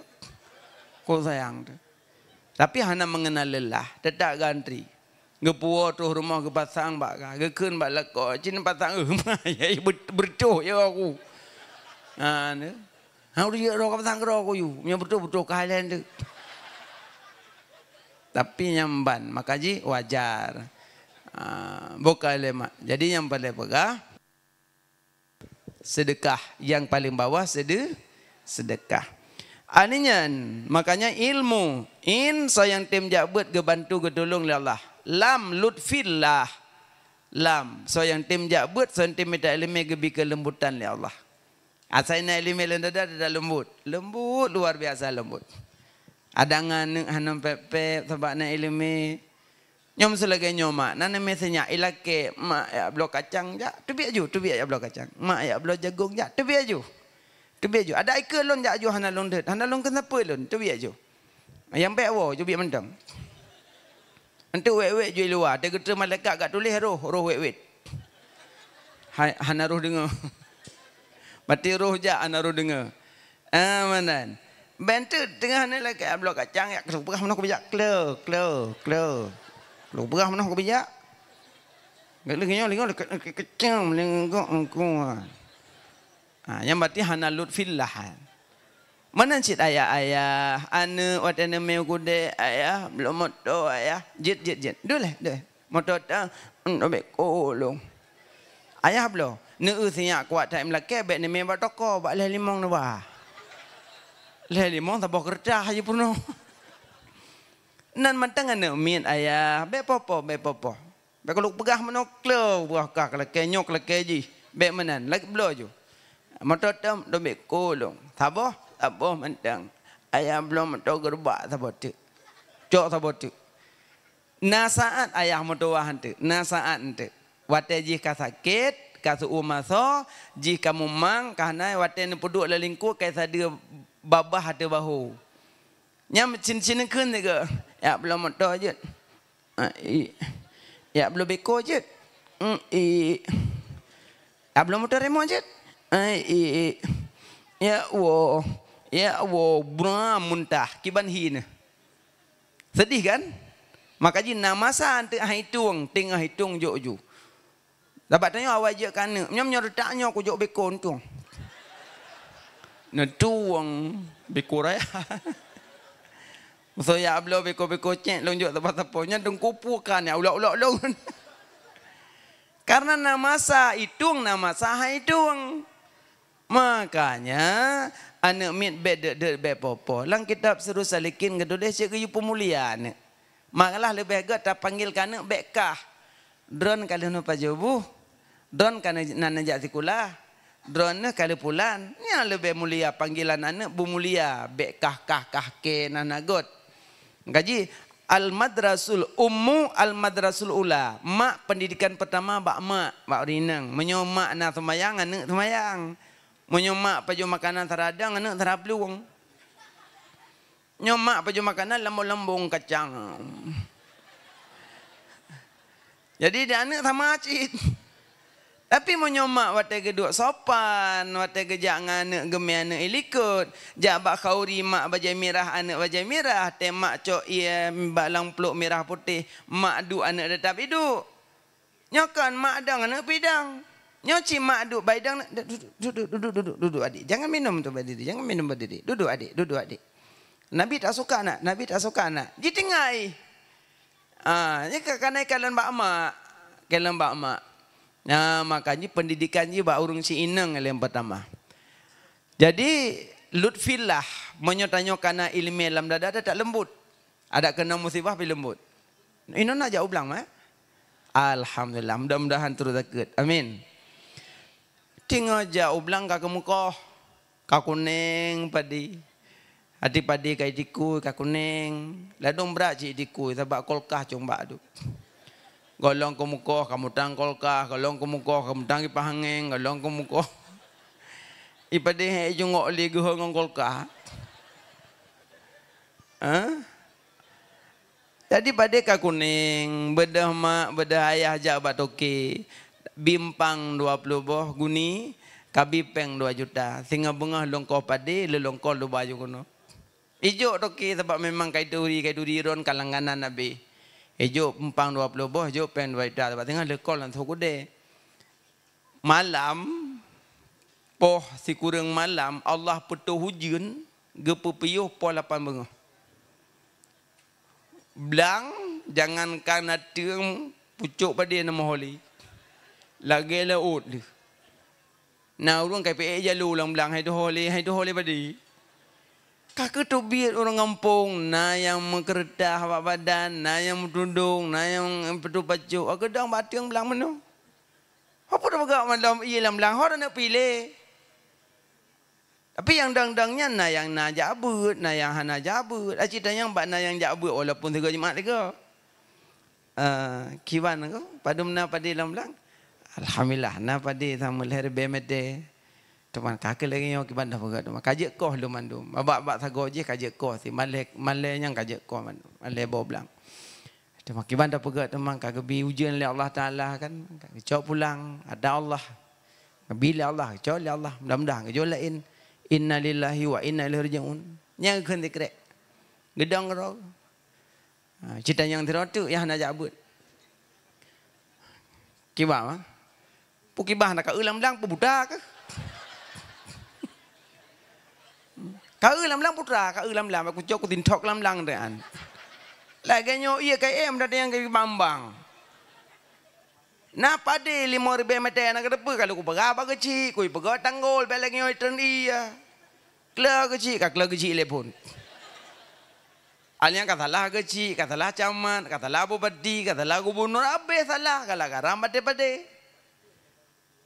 Kau sayang tu. Tapi hana mengenal lelah, tetap gantri. Gepuo tu rumah ke pasang bak, gekun bak lekok, cina pasang ya bercoh ya aku. Ne. Hau dia ro pasang ro aku yu, nya betul-betul kalian tu. Tapi nyamban, makaji wajar. Bukan lemak. Jadi yang paling pegah sedekah, yang paling bawah sedekah. Aninyan, makanya ilmu sayang tim jabut gebantu getolong Allah. Lam lutfillah. Lam sayang tim jabut sayang tim minta ilmu gebi kelembutan ya Allah. Asalnya ilmu lendada ada lembut luar biasa lembut. Adangan hanam pepe sebabnya ilmu nyom selagi nyoma, nana mesenya ilake mak ya blok kacang ja, tebi aju ya blok kacang, mak ya blok jagung ja, tebi aju. Ada ikan lon ja aju hana lon kenapa lon, tebi aju. Yang pek wo, cubi mentang. Nanti wet jual luar, ada geter malaikat kat tulis roh wet. Hana roh dengar. Mati roh je anaru dengar. Manan. Bentu tengah ni lagi blok kacang ya kelup berah mana aku bijak klo. Kelup berah mana aku bijak. Linggo kecang linggo engku. Yang berarti hana lutfillah. Mana cit ayah anu watene meu kude ayah belum moto ayah jit. Duleh. Moto ta ndobek kolong. Ayah belum. Nu sinya kuat time laki bek ni memang toko bak leh limong nu bah. Leh limong tak bawa kerja aja puno. Nan mantang anu min ayah bek popo. Bek kalau pegah mana klo buah kak laki nyok laki ji. Bek menan lagi belum ju. Moto tam ndobek kolong. Taboh mantang. Ayah belum tahu gerbak taboh tu. Cok taboh tu. Nasaat ayah motowahan tu. Nasaat tu. Wate jika sakit, kasu umaso, jika mumang, karena wate ni puduk lalingku, kaisa dia babah hati bahu. Nyam cin-cin kun juga. Ya belum motor je. Ya belum beko je. Ya belum motor remo je. Ya bram muntah kiban hin. Sedih kan? Makanya nama santi hitung tengah hitung joju. Dapat tanya awak je kan? Nyam nyortaknya aku jok bekon tu. Netuang beko raya. So ya ablo beko cek lonjok tempat-tempatnya dengkupu kan ya ulak long. Karena nama sa hitung Makanya anak mit bed popo. Lang kitab seru salikin gedode cek yu pemuliaan. Makalah lebih agak tak panggil kana bekah. Drone kali nu pajobu. Drone kana nana jak sikula. Drone kali pulan. Nya lebih mulia panggilan anak bu mulia bekah ke nana got. Gaji al-madrasul ummu al-madrasul ula. Mak pendidikan pertama bak rinang. Menyomak na semayang anak semayang. Menyomak paju makanan teradang anak terabluang. Nyomak paju makanan lembung kacang. Jadi dia anak sama acit. Tapi menyomak wate geduk sopan, wate gejak anak gemi anak ilikut. Jak bak khauri mak bajai merah anak bajai merah. Temak cok ia balang peluk merah putih. Mak du anak tetap hidup. Nyokan mak dang anak pidang. Nyoci mak duduk baidang duduk adik. Jangan minum tu berdiri, jangan minum berdiri. Duduk adik. Nabi tak suka anak. Jitingai. Ni kanai kalian bak mak. Nah, makanya pendidikan je bak urung si inang yang pertama. Jadi lutfillah menyotanya kana ilmu dalam dada tak lembut. Ada kena musibah pi lembut. Ini nak jauh ulang Alhamdulillah, mudah-mudahan terus dekat. Amin. Tinggal jauh belang kak muka, kak kuning padi, hati padi kak diku kak kuning, ladung berat cik diku, sebab kolkah cuma aduk. Golong ke muka, kamu tang kolkah, golong ke muka, kamu tang ipahangeng, golong ke muka. Ipadi hei jungok li guhong kolkah. Jadi pada kak kuning, bedah mak, bedah ayah jabat okey. Bimpang 20 boh guni, kabipeng 2 juta. Singa bengah longkoh padi, lelongkoh lu baju kuno. Ijo toki sebab memang kaituri ron kalanganan Nabi. Ijo empang 20 boh, ijo peng 2 juta. Sebab tengah lekol lan sukude. Malam, poh si kurang malam, Allah petuh hujan, gepupiyuh poh 8 bengah. Belang, jangankan nateng pucuk padi nama holi. Lagi laut dia. Nah orang KPA jalu ulang belang hai tu holi padi. Kakak tu biar orang kampung, na yang mengkertah awak badan, na yang mentundung, na yang petu baju. Aku dah batiang belang mana? Apa dah bergerak malam ia lam belang orang nak pilih. Tapi yang dang-dangnya na yang na jabut, na yang hana jabut. Acita yang bak na yang jabut walaupun 3 jemaat juga. Kiwan aku pada mana pada lam belang. Alhamdulillah, na padi sama leher bemete. Teman kakek lagi yang kiban dah pegat tu. Kajek koh lu mandu. Abak sago je kajek koh si malek yang kajek koh mandu. Malek bawa belang. Teman kiban dah pegat teman kakek bi ujian oleh Allah Taala kan. Cok pulang ada Allah. Bila Allah kecuali Allah mudah-mudahan kecuali lain. Innalillahi wa inna ilaihi raji'un. Yang kena dikrek. Gedang roh. Cerita yang terotu yang nak jabut. Kibah mah. Pu kibah nak ulang-ulang pu budak ke? Ka ulang-ulang putra, ka ulang-ulang aku cok tin tok lam-lang dean. Lagi nyo iya kai em dah yang kai bambang. Na pade 5,000 meter nak depe kalau ku berapa kecil, ku pegak tanggul beleng nyo turn iya. Kela kecil, ka kela kecil le pun. Alian katalah kecil, katalah camat, katalah bupati, katalah gubernur abe salah kalau garam pade-pade.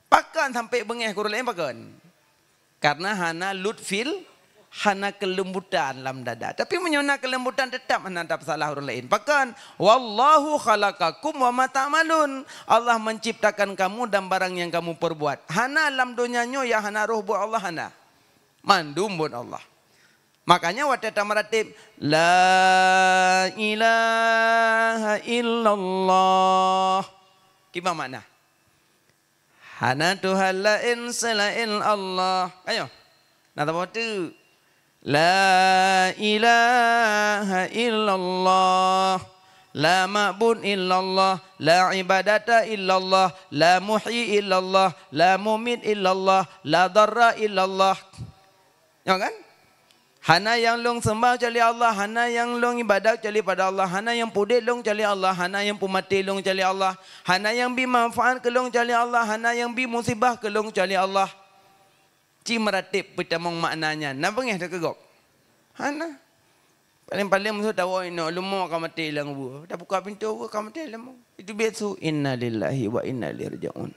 Pakan sampai bengeh ku lain pakan. Karena hana lutfil hana kelembutan dalam dada. Tapi menyona kelembutan tetap menandap salah orang lain. Bahkan wallahu khalaqakum wa ma ta'malun. Allah menciptakan kamu dan barang yang kamu perbuat. Hana dalam dunianya ya hana roh buat Allah hana. Mandum buat Allah. Makanya waktu tamaratib la ilaha illallah. Gimana makna? Hana Tuhan lain selain Allah. Ayo. Nah apa tu? La ilaha illallah. La ma'bud illallah. La ibadata illallah. La muhyi illallah. La mumit illallah. La darra illallah. Ya kan? Hana yang long sembah cali Allah. Hana yang long ibadat cali pada Allah. Hana yang pudit long cali Allah. Hana yang pumati long cali Allah. Hana yang bi manfaat ke long cali Allah. Hana yang bi musibah ke long cali Allah. Ci meratib pertamang maknanya. Nampak ngeh tak kegop? Hana. Paling-paling musuh tahu ino lumo akan mati lang bu. Dah buka pintu bu akan mati lang. Itu biasa. Inna lillahi wa inna ilaihi raji'un.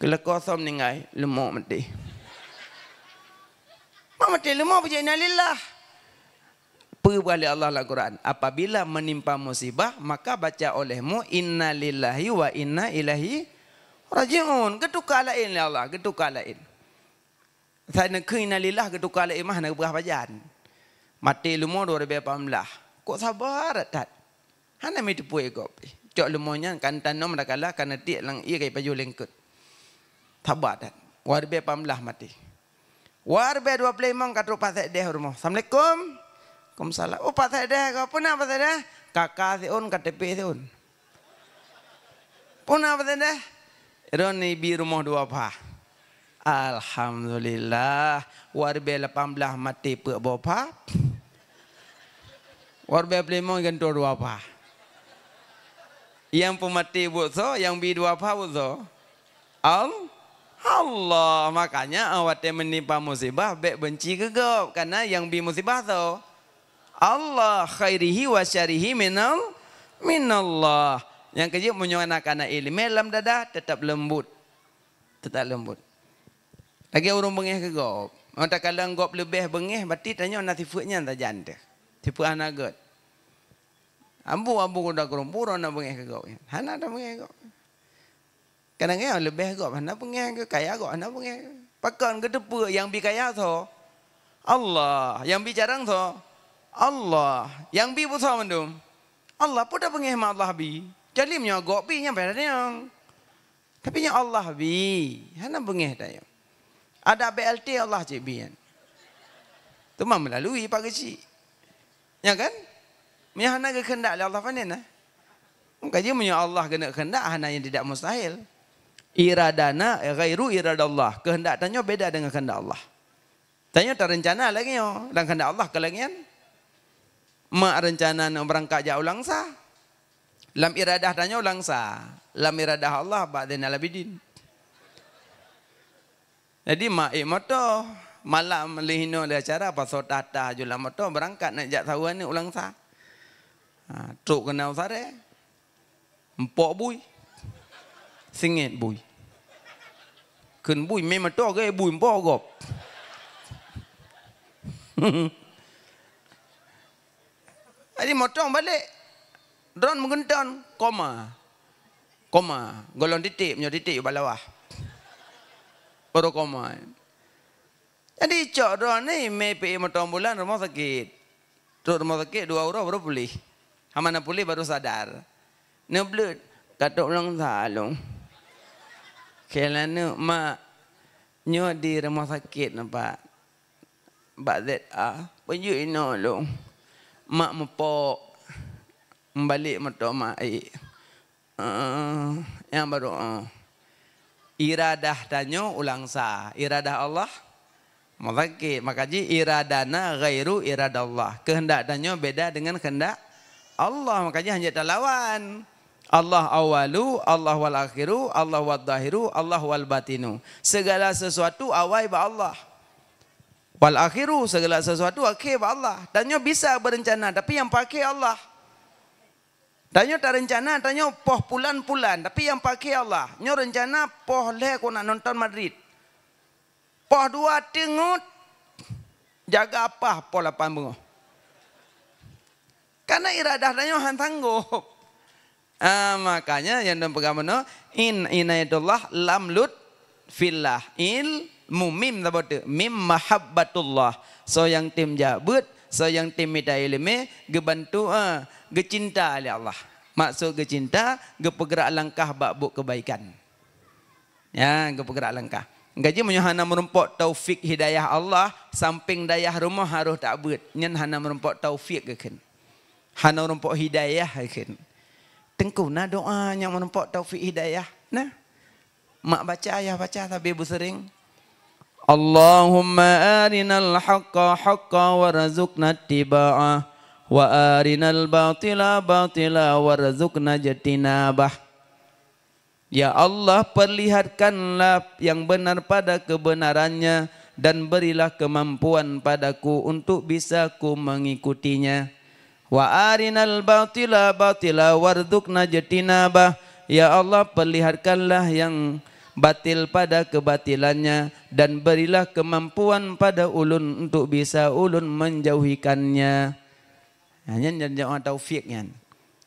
Kalau kosong ningai lumo mati. Mak mati lumo punya inna lillah. Perbalik Allah Al-Quran. Apabila menimpa musibah maka baca olehmu inna lillahi wa inna ilaihi raji'un. Ketukar lain ya Allah. Ketukar lain. Saya nak kena lillah ketukar lain mah nak berapa jalan. Mati lumo 2018. Kok sabar tak? Hana mi tipu kok. Cok lumonya kan tanam dah kalah kan tik lang ia kai baju lengkut. Sabar tak? 2018 mati. Warbe 25 kat rumah saya deh rumah. Assalamualaikum. Waalaikumsalam. Oh pak saya deh kau pun apa saya deh? Kakak si on KTP si on. Pun apa saya deh? Roni bi rumah dua apa? Alhamdulillah. Warbe 18 mati pe bapa. Warbe 25 kan dua apa? Yang pemati buat so, yang bi dua apa buat so? Allah, makanya awak yang menimpa musibah baik benci gegap karena yang bi musibah tu Allah khairihi wa syarihi minallah. Yang kejip menyuanakan ilmu dalam dada tetap lembut. Tetap lembut. Lagi orang bengih gegap. Orang tak kalau gop lebih bengih berarti tanya nak tifunya tak janda. Tifu anak god. Ambu kuda kerumpur nak bengih gegap. Hana dah bengih gegap. Kadang-kadang lebih kok, mana pengen ke kaya kok, mana pengen. Pakan ke depu yang bi kaya tu, Allah. Yang bi jarang tu, Allah. Yang bi buta mendum, Allah. Pun dah pengen Allah bi. Jadi punya kok bi yang pada yang. Tapi yang Allah bi, mana pengen dah yang. Ada BLT Allah cik bi yang. Tu mah melalui pak kecil. Ya kan? Punya hana kehendak Allah panen lah. Kaji punya Allah kena kehendak hana yang tidak mustahil. Iradana ghairu iradallah. Kehendak tanya beda dengan kehendak Allah. Tanya terencana lagi yo, dan kehendak Allah kelagian. Mak rencana nak berangkat jauh langsa. Lam iradah tanya langsa. Lam iradah Allah ba'dina labidin. Jadi mak moto malam lihino le acara pasal tata jula moto berangkat nak jak sawan ni ulang sa. Truk kena usare. Empok bui. Singit bui. Kun bui memang tu ke bui empok gop. Jadi motong balik. Drone mengenton koma. Golong titik punya titik bawah. Baru koma. Jadi cok drone ni mepi motong bulan rumah sakit. Terus rumah sakit 2 orang baru pulih. Hamana pulih baru sadar. Neblut katok ulang salong. Kelana mak Nyo di rumah sakit nampak. Mbak ZA. Penjuk ino long. Mak mepok. Membalik metok mak air. Yang baru. Iradah tanyo ulang sah. Iradah Allah. Sakit. Makanya iradana ghairu iradallah. Kehendak tanyo beda dengan kehendak Allah. Makanya hanya lawan. Allah awalu, Allah wal akhiru, Allah wal zahiru, Allah wal batinu. Segala sesuatu awal ba Allah. Wal akhiru, segala sesuatu akhir ba Allah. Tanyo bisa berencana, tapi yang pakai Allah. Tanyo tak rencana, tanyo poh pulan-pulan, tapi yang pakai Allah. Nyo rencana poh leh aku nak nonton Madrid. Poh dua tengut, jaga apa poh 8 bunga. Karena iradah tanyo han tanggup. Makanya yang dalam pegang mana inayatullah lam lut fillah mim tabote mim mahabbatullah so yang tim jabut so yang tim minta ilmu gebantu gecinta oleh Allah maksud gecinta gepergerak langkah bak kebaikan ya gepergerak langkah gaji menyohana merumpok taufik hidayah Allah samping dayah rumah harus tak buat nyen hana merumpok taufik geken hana merumpok hidayah geken tengku na doa yang menempat taufik hidayah. Nah, mak baca ayah baca tapi bersering. Allahumma arinal haqqa haqqa warzuqna ittiba'ah wa arinal batila batila warzuqna jatinabah. Ya Allah, perlihatkanlah yang benar pada kebenarannya dan berilah kemampuan padaku untuk bisa ku mengikutinya. Wa arinal batila batila warzuqna jatinabah. Ya Allah, perlihatkanlah yang batil pada kebatilannya dan berilah kemampuan pada ulun untuk bisa ulun menjauhikannya. Hanya doa taufik kan.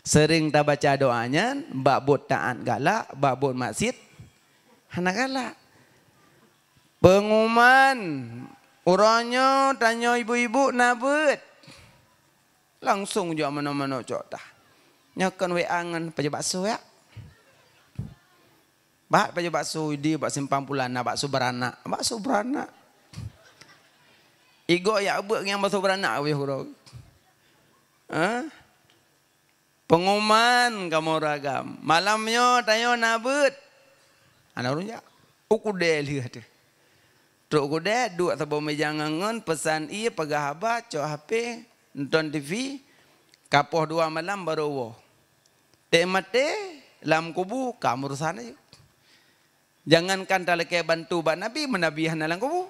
Sering tak baca doanya, bab bot taat galak, bab bot maksiat hana galak. Pengumuman orangnya tanya ibu-ibu nabut. Langsung juga mana-mana cok dah. Nyakan we angan paja bakso ya. Bak paja bakso di bak simpang pulana bakso beranak. Bakso beranak. Igo ya abuk yang bakso beranak we hurau. Pengumuman kamu ragam. Malamnya tanya nabut. Anak orang ya. Ukude lihat. Truk kude dua atau meja ngangon pesan iya pagah haba cok HP. Nonton TV, kapoh 2 malam baru wo. Mate, lam kubu, kamu rusana yuk. Jangankan talake bantu ba Nabi, menabihan dalam kubu.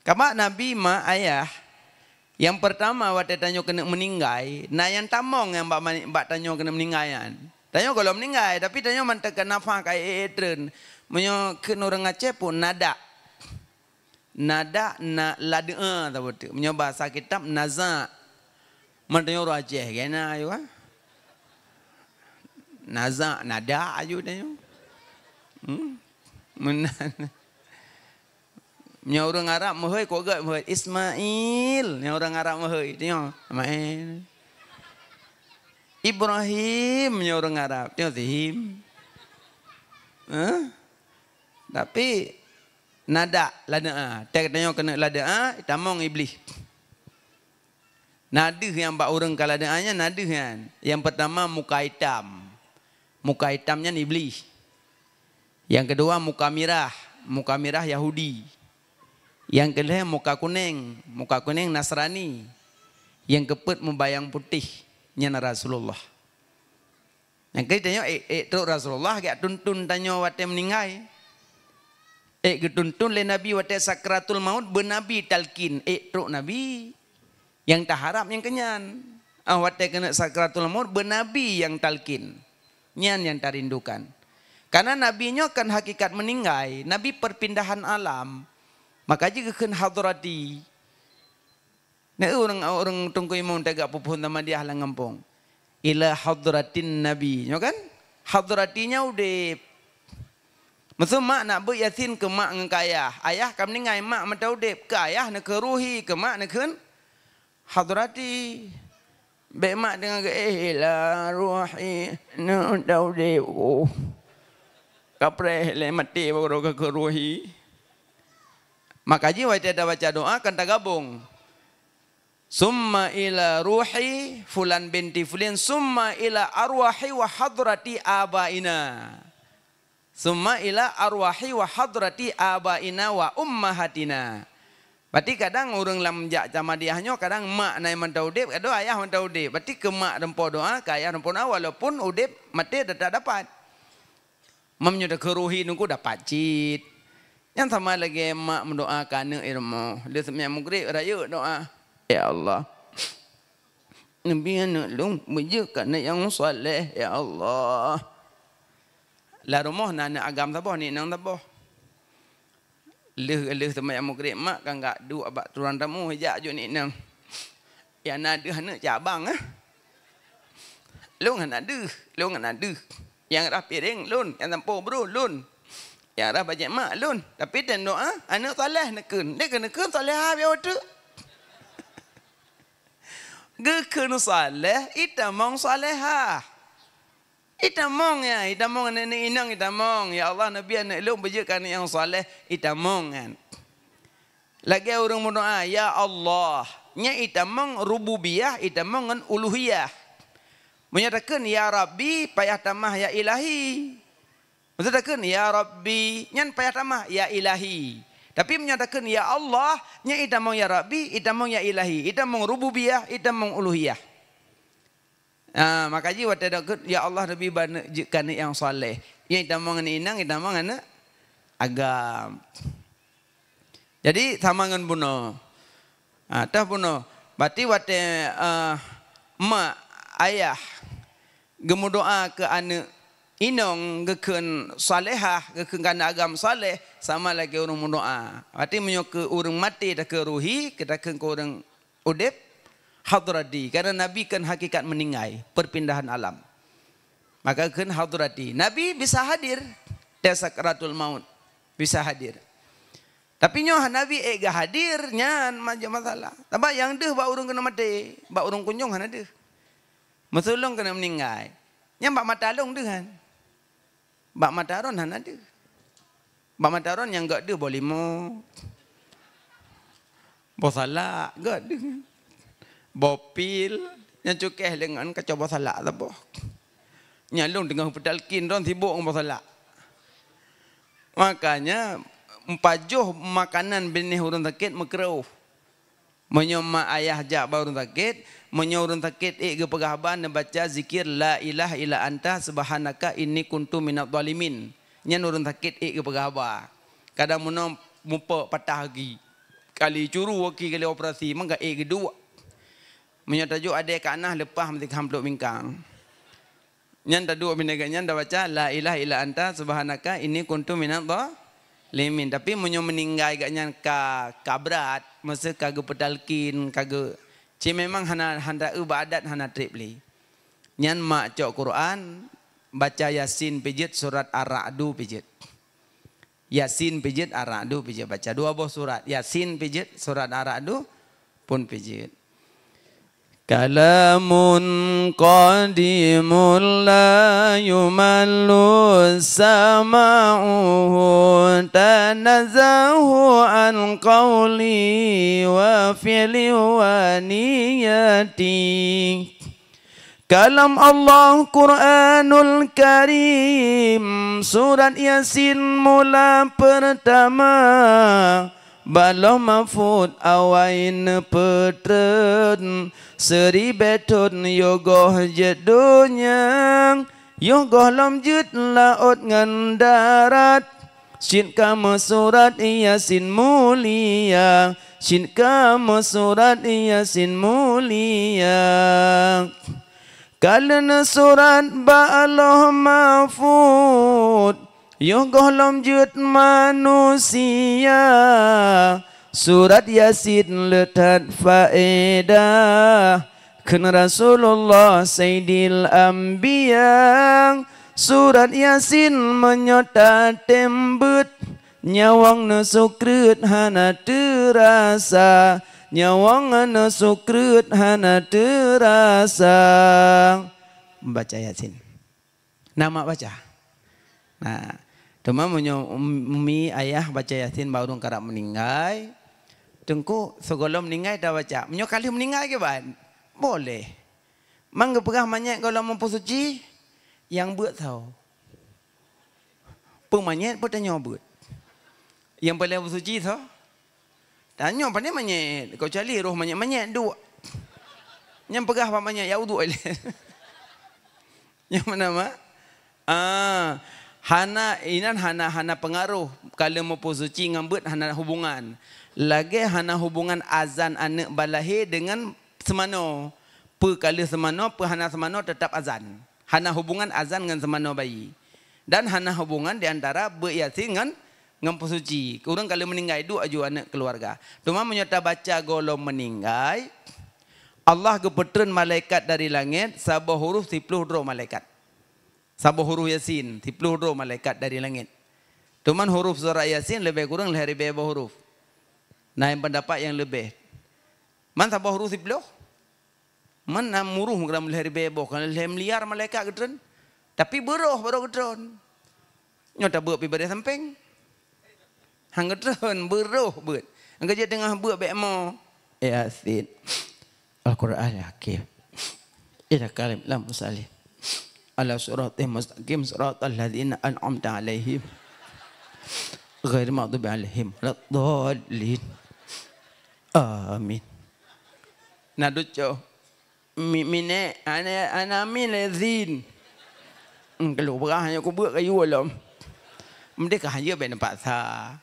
Kama Nabi ma ayah, yang pertama waktu tanyo kena meninggai, nah yang tamong yang mbak tanyo kena meninggayan. Tanyo kalau meninggai, tapi tanyo mantekan nafah kayak etren. Menyo kena orang Aceh pun nada. Nada na lade tahu tu. Menyo bahasa kitab naza. Menyo orang Aceh kena ayo ah. Naza nada ayo tanyo. Menyo orang Arab mahoi ko gak mahoi Ismail. Menyo orang Arab mahoi tanyo. Ismail. Ibrahim menyo orang Arab tanyo Zihim. Tapi nada lada tek tanyo kena lada tamong iblis. Nada yang bak urang kaladaannya nada kan. Yang pertama muka hitam. Muka hitamnya iblis. Yang kedua muka mirah. Muka mirah Yahudi. Yang kedua muka kuning Nasrani. Yang keempat membayang putih nya Rasulullah. Yang ketiga tanyo Rasulullah gak tuntun tanyo wate meninggal. Getuntun le Nabi wate sakratul maut benabi talkin truk Nabi yang tak harap yang kenyan wate kena sakratul maut benabi yang talkin nyan yang tarindukan karena nabinya kan hakikat meninggal Nabi perpindahan alam maka juga kan hadrati nah orang tunggu imam tegak pupuh nama dia halang ngampung ila hadratin Nabi kan hadratinya udah maksud mak nak buat yasin ke mak dengan ayah. Ayah kam ningai mak matau dep ke ayah nak ke ruhi ke mak nak kan hadrati. Be mak dengan la ruhi nak tau dep. Kapre le mati baru ke ruhi. Maka ji waktu ada baca doa kan tak gabung. Summa ila ruhi fulan binti fulin summa ila arwahi wa hadrati abaina. Summa ila arwahi wa hadrati abaina wa ummahatina. Berarti kadang orang lam jak jamadiahnya kadang mak nai mentau udip, kadang ayah mentau udip. Berarti ke mak dempo doa, ke ayah dempo doa walaupun udip mati dah tak dapat. Mamnya dah keruhi nunggu dapat cit. Yang sama lagi mak mendoakan ilmu. Dia semua mugrib raya doa. Ya Allah, Nabi anak long menjaga yang soleh. Ya Allah. Lah rumah nak agam tabah ni nang tabah. Leh sama yang mugrib mak kan enggak dua abak turun tamu hejak je ni nang. Ya nada anak cabang ah. Long ada, long ada. Yang rah piring lun, yang tampur bro lun. Yang rah bajet mak lun. Tapi dan doa anak soleh nekun. Dia kena nekun soleh ha biar waktu. Gekun saleh, itamong salehah. Itamong ya, itamong nenek inang itamong. Ya Allah Nabi anak lu berjakan yang saleh, itamong kan. Lagi orang berdoa, ya Allah, nya itamong rububiyah, itamong dengan uluhiyah. Menyatakan ya Rabbi, payah tamah ya ilahi. Menyatakan ya Rabbi, nyan payah tamah ya ilahi. Tapi menyatakan ya Allah, nya itamong ya Rabbi, itamong ya ilahi, itamong rububiyah, itamong uluhiyah. Maka ji waktu ada ya Allah Nabi banakkan yang soleh. Yang itamong ni inang, itamong ana agam. Jadi sama dengan buno. Tah buno. Berarti waktu mak ayah gemu doa ke anak inong geken salehah geken kana agam saleh sama lagi orang mendoa. Berarti menyok ke orang mati dah ke ruhi kita ke orang udip hadrati karena Nabi kan hakikat meninggal perpindahan alam. Maka kan hadrati. Nabi bisa hadir dia sakaratul maut bisa hadir. Tapi nyoh Nabi ega hadirnya macam masalah. Tapi yang deh bak urang kena mati, bak urang kunjung han ada. Mesulung kena meninggal. Yang bak matalong deh kan. Bak mataron han ada. Bak mataron yang gak ada boleh mo. Bosalak gak ada. Bopil yang cukeh dengan kacau bosalak tak boh. Nyalung dengan pedalkin don sibuk dengan bosalak. Makanya empajuh makanan benih urang sakit mekerauh. Menyoma ayah jak baru sakit, menyorun sakit ke pegahaban dan baca zikir la ilaha illa anta subhanaka inni kuntu minadh dhalimin. Nya nurun sakit ke pegahaba. Kadang menom mupa patah lagi. Kali curu waki kali operasi mangga kedua. Menyatajuk ada ke anah lepas mesti hampluk bingkang. Nyan tadu bineganya dah baca la ilaha illa anta subhanaka inni kuntu minadh dhalimin. Tapi menyo meninggal agaknya kabrat masa kagak pedalkin kagak ci memang hana ibadat hana trip li. Nyan mak cok Quran baca Yasin pijit surat Ar-Ra'du pijit. Yasin pijit Ar-Ra'du pijit baca dua buah surat. Yasin pijit surat Ar-Ra'du pun pijit. Kalamun qadimun la yumallu sama'uhu tanazahu an qawli wa fi'li wa niyati. Kalam Allah Quranul Karim surat Yasin mula pertama Baloh mafud awain petren seribetun yogoh jedunya yogoh lom jut laut ngan darat sin kamu surat Yasin mulia sin kamu surat Yasin mulia kalena surat baloh mafud yogoh lom jut manusia surat Yasin letak faedah ken Rasulullah Sayyidil Anbiya surat Yasin menyota tembut nyawang nesukrut hana terasa nyawang nesukrut hana terasa. Membaca Yasin nama baca. Nah, Cuma umi ayah baca Yasin baru karak meninggal. Tengku segala meninggal dah baca. Menyo kali meninggal ke ban? Boleh. Mangga pegah manyet kalau mampu suci yang buat tahu. Pemanyet pun tanya buat. Yang paling suci tahu. Tanya pandai manyet. Kau cari roh manyet dua. Yang pegah apa manyet ya uduk. Yang mana mak? Hana inan hana pengaruh kalau mampu suci ngambut hana hubungan. Lagi hana hubungan azan anak balahir dengan semano. Kali semano, hana semano tetap azan. Hana hubungan azan dengan semano bayi. Dan hana hubungan di antara beryasin dengan ngampu suci. Kurang kalau meninggal dua aju anak keluarga. Cuma menyata baca golong meninggal. Allah kepetren malaikat dari langit. Sabah huruf 10 malaikat. Sabah huruf Yasin, 10 malaikat dari langit. Cuman huruf surah Yasin lebih kurang dari beberapa huruf. Nah yang pendapat yang lebih. Man sabah huruf 10? Man muruh dalam hari beberapa. Kalau hari liar malaikat ketren. Tapi beroh baru ketren. Nyata buat pergi pada samping. Hang ketren beroh buat. Angkat je tengah buat baik mau. Yasin. Al-Quran Hakim. Ila kalim lam musalih. Ala suratih mustaqim suratal ladzina an'amta alaihim ghairil maghdubi alaihim waladdallin. Amin. Naduco mine ana min ladzin. Kalau berah hanya aku buat kayu alam. Mereka hanya ben nampak sa.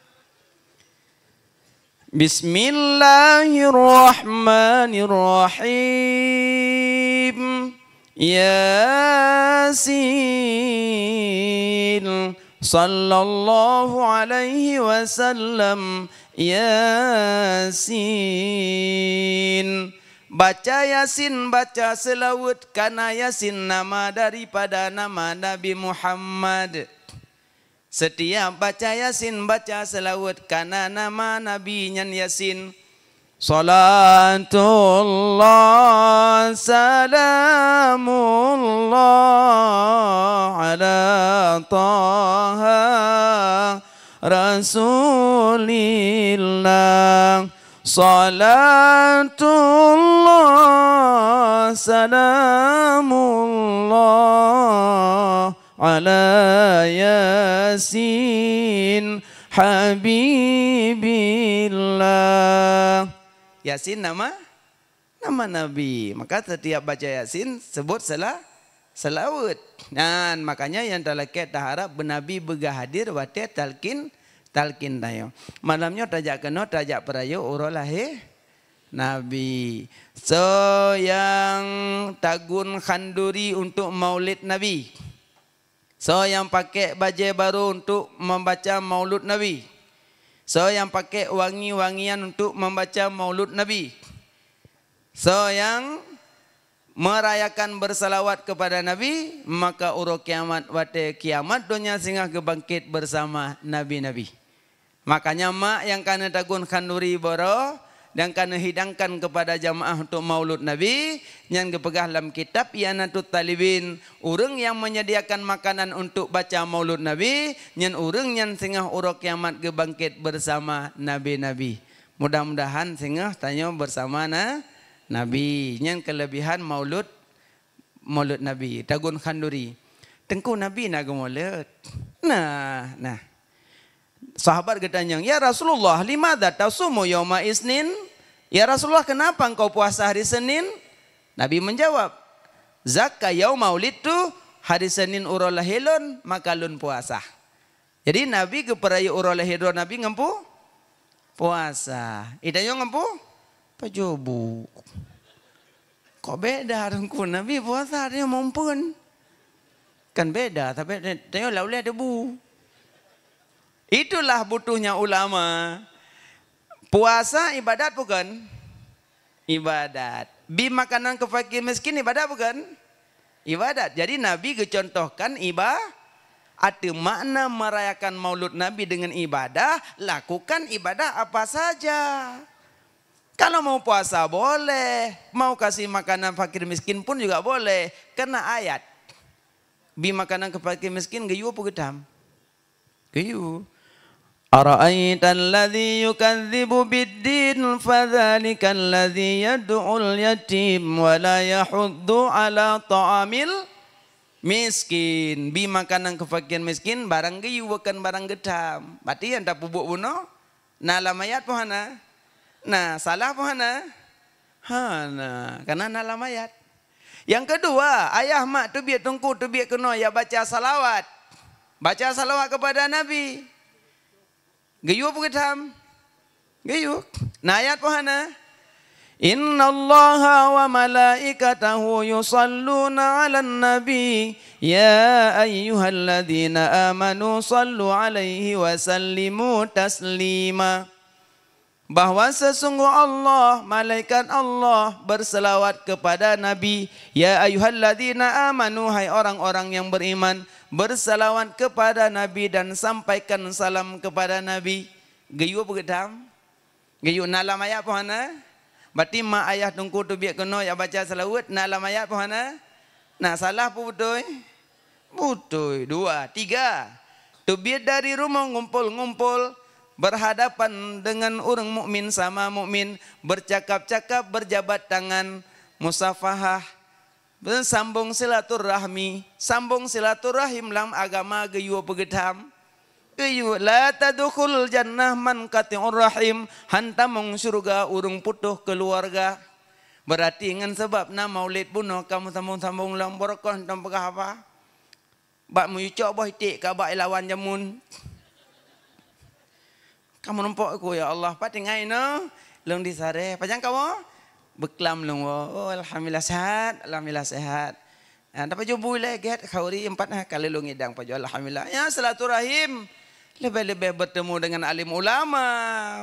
Bismillahirrahmanirrahim. Yasin sallallahu alaihi wasallam. Yasin. Baca Yasin, baca selawat karena Yasin nama daripada nama Nabi Muhammad. Setiap baca Yasin, baca selawat karena nama Nabi nyan Yasin. Salatullah salamullah ala taha rasulillah. Salatullah salamullah ala Yasin habibillah. Yasin nama Nabi. Maka setiap baca Yasin sebut selawat. Dan makanya yang talaket taharap benabi berhadir wate talkin tayo. Malamnya tajak kena tajak perayo urul lahir Nabi. So yang tagun khanduri untuk maulid Nabi. So yang pakai baju baru untuk membaca maulud Nabi. So yang pakai wangi-wangian untuk membaca maulud Nabi. So yang merayakan bersalawat kepada Nabi, maka urut kiamat wate kiamat dunia singgah kebangkit bersama Nabi-Nabi. Makanya mak yang kana tagun khanduri boro dan kana hidangkan kepada jamaah untuk maulud Nabi yang kepegah dalam kitab Ianatut Talibin, urang yang menyediakan makanan untuk baca maulud Nabi nyan urang yang singgah urut kiamat kebangkit bersama Nabi-Nabi. Mudah-mudahan singgah tanya bersama Nabi nyan kelebihan maulud Nabi tagun khanduri. Tengku Nabi nak maulud. Nah. Sahabat bertanya, "Ya Rasulullah, limadza tasumu yauma Isnin?" Ya Rasulullah, kenapa engkau puasa hari Senin? Nabi menjawab, "Zakka yauma ulidtu, hari Senin urul lahilun, maka lun puasa." Jadi Nabi keperaya urul lahilun Nabi ngempu puasa. Idayo ngempu pajobu. Kok beda rengku Nabi puasa dia mumpun. Kan beda, tapi tanya laulnya debu. Itulah butuhnya ulama. Puasa ibadat bukan? Ibadat. Bi makanan ke fakir miskin ibadat bukan? Ibadat. Jadi Nabi kecontohkan ibadah. Ada makna merayakan maulud Nabi dengan ibadah. Lakukan ibadah apa saja. Kalau mau puasa boleh. Mau kasih makanan fakir miskin pun juga boleh. Kena ayat. Bi makanan ke fakir miskin gayu apa gedam? Kayu. Ara'aital ladzi yukadzibu biddin fadzalikal ladzi yad'ul yatim wa la yahuddu ala ta'amil miskin. Bi makanan kefakiran miskin barang gayu bukan barang gedam. Berarti yang tak bubuk bunuh. Nah lamayat pohana. Nah salah pohana. Hana karena nah lamayat. Yang kedua, ayah mak tu biar tungku tu biar kena ya baca salawat. Baca salawat kepada Nabi. Gayu apa gedam? Gayu. Nah ayat pohana. Inna Allaha wa malaikatahu yusalluna ala nabi ya ayyuhalladzina amanu sallu alaihi wa sallimu taslima. Bahwa sesungguh Allah, malaikat Allah berselawat kepada Nabi. Ya ayyuhalladzina amanu, hai orang-orang yang beriman, berselawat kepada Nabi dan sampaikan salam kepada Nabi. Gayu apa gedam? Gayu nalam ayat pohana. Berarti mak ayah tungku tu biar kena ya baca salawat nalam ayat pohana. Nah salah apa betul? Betul. 2, 3. Tu biar dari rumah ngumpul-ngumpul berhadapan dengan orang mukmin sama mukmin, bercakap-cakap, berjabat tangan, musafahah, sambung silaturahmi. Sambung silaturahim dalam agama gayu apa gedam? Gayu la tadkhul jannah man qati'ur rahim, hantamung surga urung putuh keluarga. Berarti dengan sebab na maulid bunuh kamu sambung-sambung lang barakah tanpa apa? Bak muyucok boh tik ka bak lawan jamun. Kamu nampak aku ya Allah pati ngai no long disare. Pajang kamu beklam long oh alhamdulillah sehat, alhamdulillah sehat. Dapat jubu leget khauri 4 kali long idang paju alhamdulillah. Ya silaturahim. Lebih-lebih bertemu dengan alim ulama,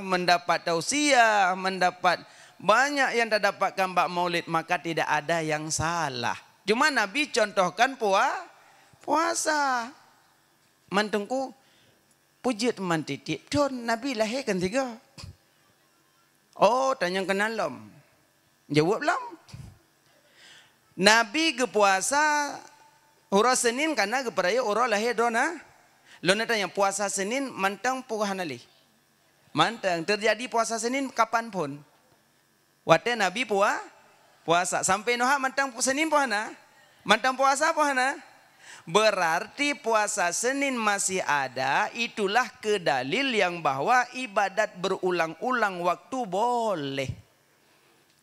mendapat tausiah, mendapat banyak yang tak dapatkan bak maulid, maka tidak ada yang salah. Cuma Nabi contohkan puasa. Mantengku pujit mantitik. Don Nabi lahirkan 3. Oh, tanya kenal lom. Jawab lom. Nabi ke puasa hura Senin karena ke peraya orang lahir dona. Lona tanya puasa Senin mantang pugahan ali. Mantang terjadi puasa Senin kapan pun. Wate Nabi puasa sampai noha mantang Senin puhana. Mantang puasa puhana. Berarti puasa Senin masih ada, itulah kedalil yang bahwa ibadat berulang-ulang waktu boleh.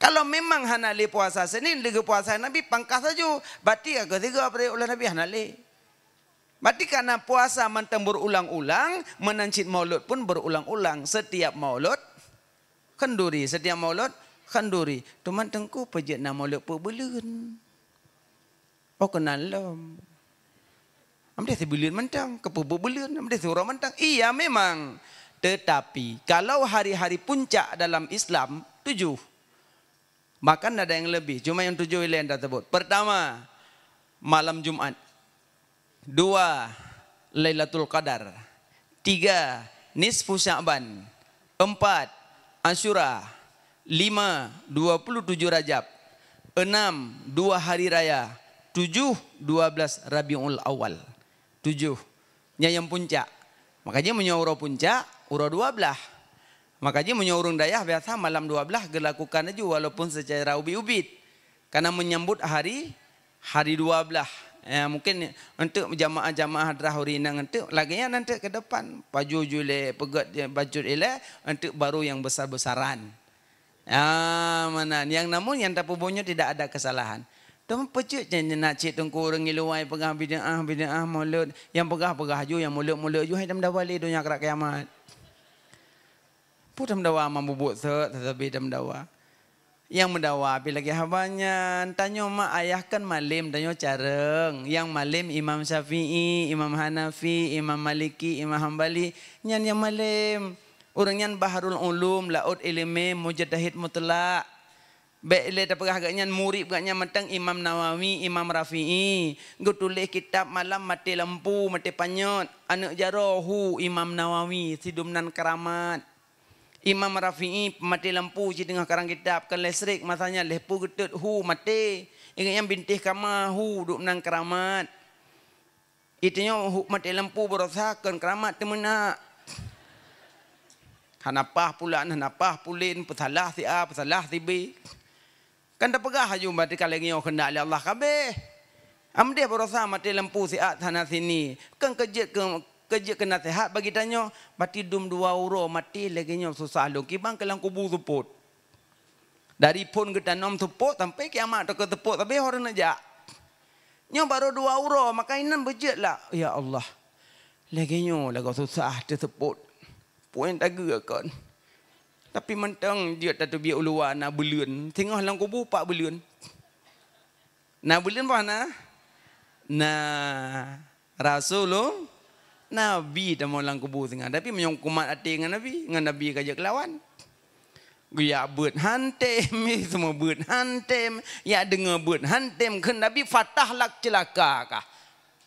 Kalau memang hanali puasa Senin, dengan puasa Nabi pangkas saja. Berarti ketiga pada ulah Nabi hanali. Berarti karena puasa mantang berulang-ulang, menancit maulud pun berulang-ulang. Setiap maulud, kenduri. Setiap maulud, kenduri. Tu mantangku pejat nama maulud perbelun. Oh kenal lom. Ambil sebelun mantang, keperbelun. Ambil surah mantang. Iya memang. Tetapi kalau hari-hari puncak dalam Islam, 7. Bahkan ada yang lebih. Cuma yang 7 yang tersebut. Pertama, malam Jumat. 2, Lailatul Qadar. 3, Nisfu Sya'ban. 4, Asyura. 5, 27 Rajab. 6, 2 hari raya. 7, 12 Rabiul Awal. 7. Yang puncak. Makanya menyaurau puncak, urau 12. Makanya menyaurung dayah biasa malam 12 gelakukan aja walaupun secara ubit-ubit. Karena menyambut hari 12. Ya, mungkin untuk jamaah-jamaah drahurina untuk laginya nanti ke depan baju jule pegat baju ile untuk baru yang besar-besaran. Mana yang namun yang tak punya tidak ada kesalahan. Tuh pecuk jangan nak cik tungku orang iluai pegah bid'ah maulud yang pegah-pegah ju yang mulut-mulut ju hidam dah balik dunia akhirat kiamat. Putam dawa mambubuk tetapi dam dawa. Yang mendawa bila lagi habanya tanya mak ayah kan malim tanya careng yang malim Imam Syafi'i, Imam Hanafi, Imam Maliki, Imam Hambali nyan yang malim orang nyan Baharul Ulum laut ilmi mujtahid mutlak Bele tapi agaknya murid agaknya mentang Imam Nawawi, Imam Rafi'i. Gue tulis kitab malam mati lampu, mati panyot. Anak jarohu Imam Nawawi, sidumnan keramat. Imam Rafi'i mati lampu di tengah karang kitab kan listrik masanya lepu getut hu mati. Ingat yang bintih kama hu duk nang keramat. Itunya mati lampu berosakan keramat temena. Hanapah pula, hanapah pulin, pesalah si A, pesalah si B. Kan tak pegah haju mati kalengnya kena oleh Allah kabeh. Dia berosa mati lampu si A sana sini. Kan kerja kena sehat bagi tanya. Mati dum 2 euro mati lagi nya susah lu. Kibang kelang kubu support. Dari pun kita nom support sampai kiamat tak support tapi orang aja. Nya baru 2 euro makainan budget lah. Ya Allah. Lagi nya lagu susah tu support. Poin tak kan. Tapi mentang dia tak biar uluan nak belun. Tengah lang kubu 4 belun. Nak belun mana? Nah, Rasulullah Nabi tak mau lang kubu tengah. Tapi menyong kumat hati dengan Nabi kajak lawan. Gaya buat hantem, semua buat hantem. Ya dengar buat hantem ke Nabi fatah lak celaka kah?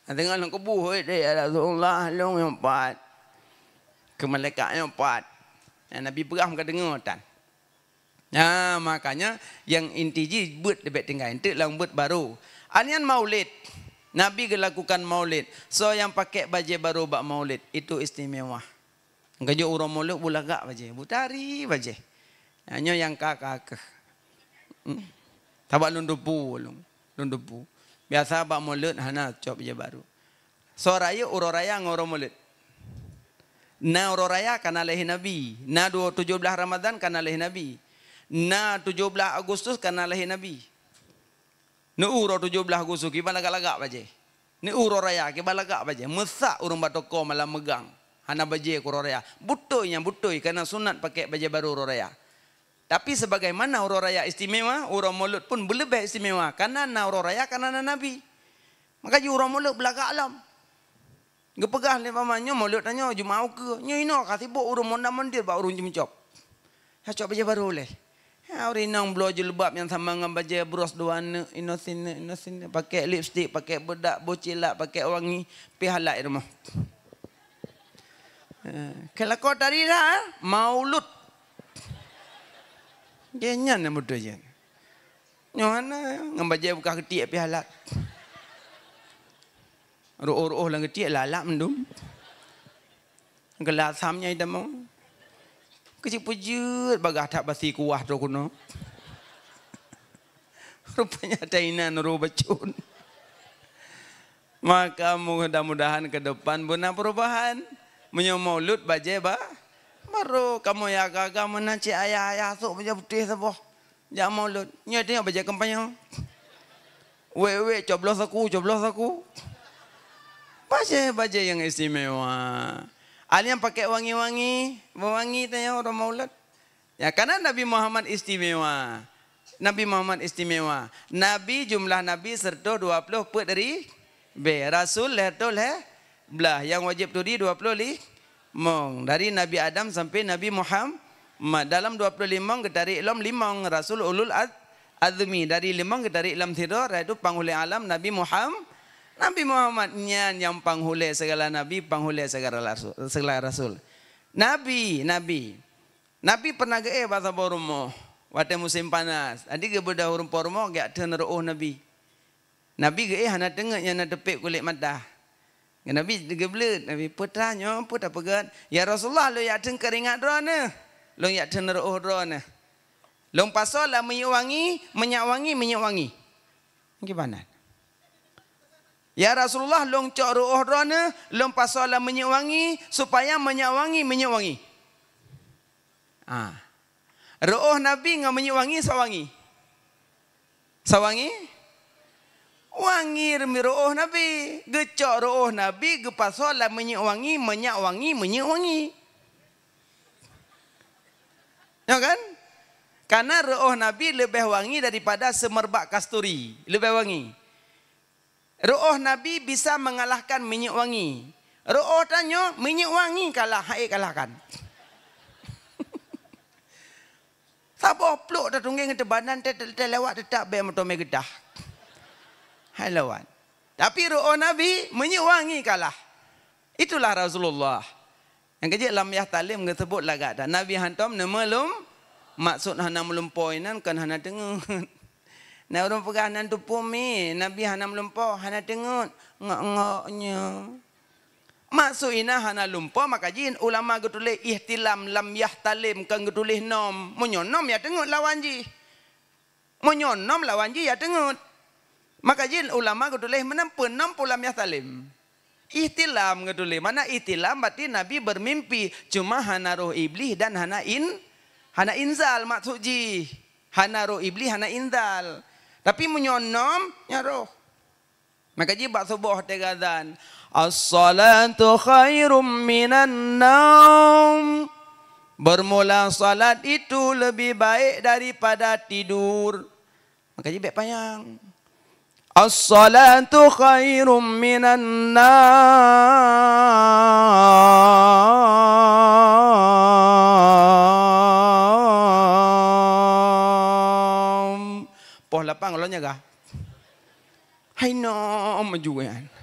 Tengah lang kubu, ya Rasulullah long yang 4. Ke malaikat yang 4. Nabi peram ke dengar tan. Nah, makanya yang inti ji buat lebih tinggal. Itu lang buat baru. Anian maulid. Nabi lakukan maulid. So yang pakai baju baru bak maulid itu istimewa. Gajo urang maulid bulagak baju, butari baju. Hanya yang kakak. Tabak lundupu, lundupu. Biasa bak maulid hana cop baju baru. So raya urang raya ngorong maulid. Na urang raya kana lahir Nabi. Na 17 Ramadan kana lahir Nabi. Na 17 Agustus kana lahir Nabi. Ni urang 17 Agustus ki balagak-lagak baje. Ni urang raya ki balagak baje. Mesak urang batoko malam megang. Hana baje ku urang raya. Butoi karena sunat pakai baju baru urang raya. Tapi sebagaimana urang raya istimewa, urang maulud pun berlebih istimewa karena na urang raya karena na Nabi. Maka urang maulud belagak alam. Gepegah le pamannya maulud tanya jumau ke. Nya ino ka sibuk urang mondam-mondir ba urang jemcop. Ya cop baju baru leh. Ya orang nang belo jilbab yang sama dengan baju bros doan inosin pakai lipstick, pakai bedak, bocilak, pakai wangi, pihalak rumah. Kalau kau tadi dah maulud. Dia nyan yang muda je. Nyana ngam baju buka ketik pihalak. Roh-roh lang ketik lalak mendum. Gelas samnya itu mau. Kecil pujut bagah tak basi kuah tu kuno. Rupanya tainan roh bacun. Maka mudah-mudahan ke depan benar perubahan. Menyamaulud baje ba. Baru kamu ya gagal menanci ayah-ayah sok baje putih sebuah. Jangan maulud. Nya tengok baje kampanye. Wewe coblos aku. Baje yang istimewa. Yang pakai wangi-wangi, mewangi tanya orang maulud. Ya karena Nabi Muhammad istimewa. Nabi jumlah Nabi serta 20 put dari B. Rasul lertol belah. Yang wajib tu di 20 mong. Dari Nabi Adam sampai Nabi Muhammad. Dalam 25 ke dari ilam 5 Rasul ulul azmi. Dari 5 ke dari ilam tidur iaitu penghulu alam Nabi Muhammad. Nabi Muhammad nyan yang panghule segala nabi, panghule segala rasul. Nabi pernah ke bahasa Bormo, waktu musim panas. Adi ke bedah urung Bormo gak teneroh Nabi. Nabi ke hana tengok yang nak tepik kulit mata. Nabi gebelut, Nabi putranya putra pegat. Ya Rasulullah lo ya teng keringat drone. Lo ya teneroh drone. Lo pasal lah minyak wangi. Gimana? Ya Rasulullah long cok ruh drone, long pasola minyak wangi supaya minyak wangi. Ruh Nabi ngam minyak wangi sawangi. Wangi remi ruh Nabi, gecok ruh Nabi ge pasola minyak wangi. Ya kan? Karena ruh Nabi lebih wangi daripada semerbak kasturi, lebih wangi. Ruh Nabi bisa mengalahkan minyak wangi. Ruh tanya minyak wangi kalahkan. Siapa peluk dah tunggeng ke badan lewat tetap be motor megedah. Hai lawan. Tapi ruh Nabi minyak wangi kalah. Itulah Rasulullah. Yang kecil lam yah talim sebut lagak dah. Nabi hantam nama lum maksud hana melumpoinan kan hana dengar. Na urang peganan tu pumi, Nabi hana melumpa, hana tengut ngak-ngaknya. Maksudnya hana lumpa maka jin ulama getulis ihtilam lam yahtalim kan getulis nom. Munyonom ya tengut lawan ji. Munyonom lawan ji ya tengut. Maka jin ulama getulis menempuh nom pulam yahtalim. Ihtilam getulis. Mana ihtilam berarti Nabi bermimpi. Cuma hana roh iblis dan hana inzal maksud ji. Hana roh iblis hana inzal. Tapi munyonom ya roh. Maka ji bak subuh tegazan. As-salatu khairum minan naum. Bermula salat itu lebih baik daripada tidur. Maka ji baik panjang. As-salatu khairum minan naum. Poh lapang lo nyaga. Hai no majuan.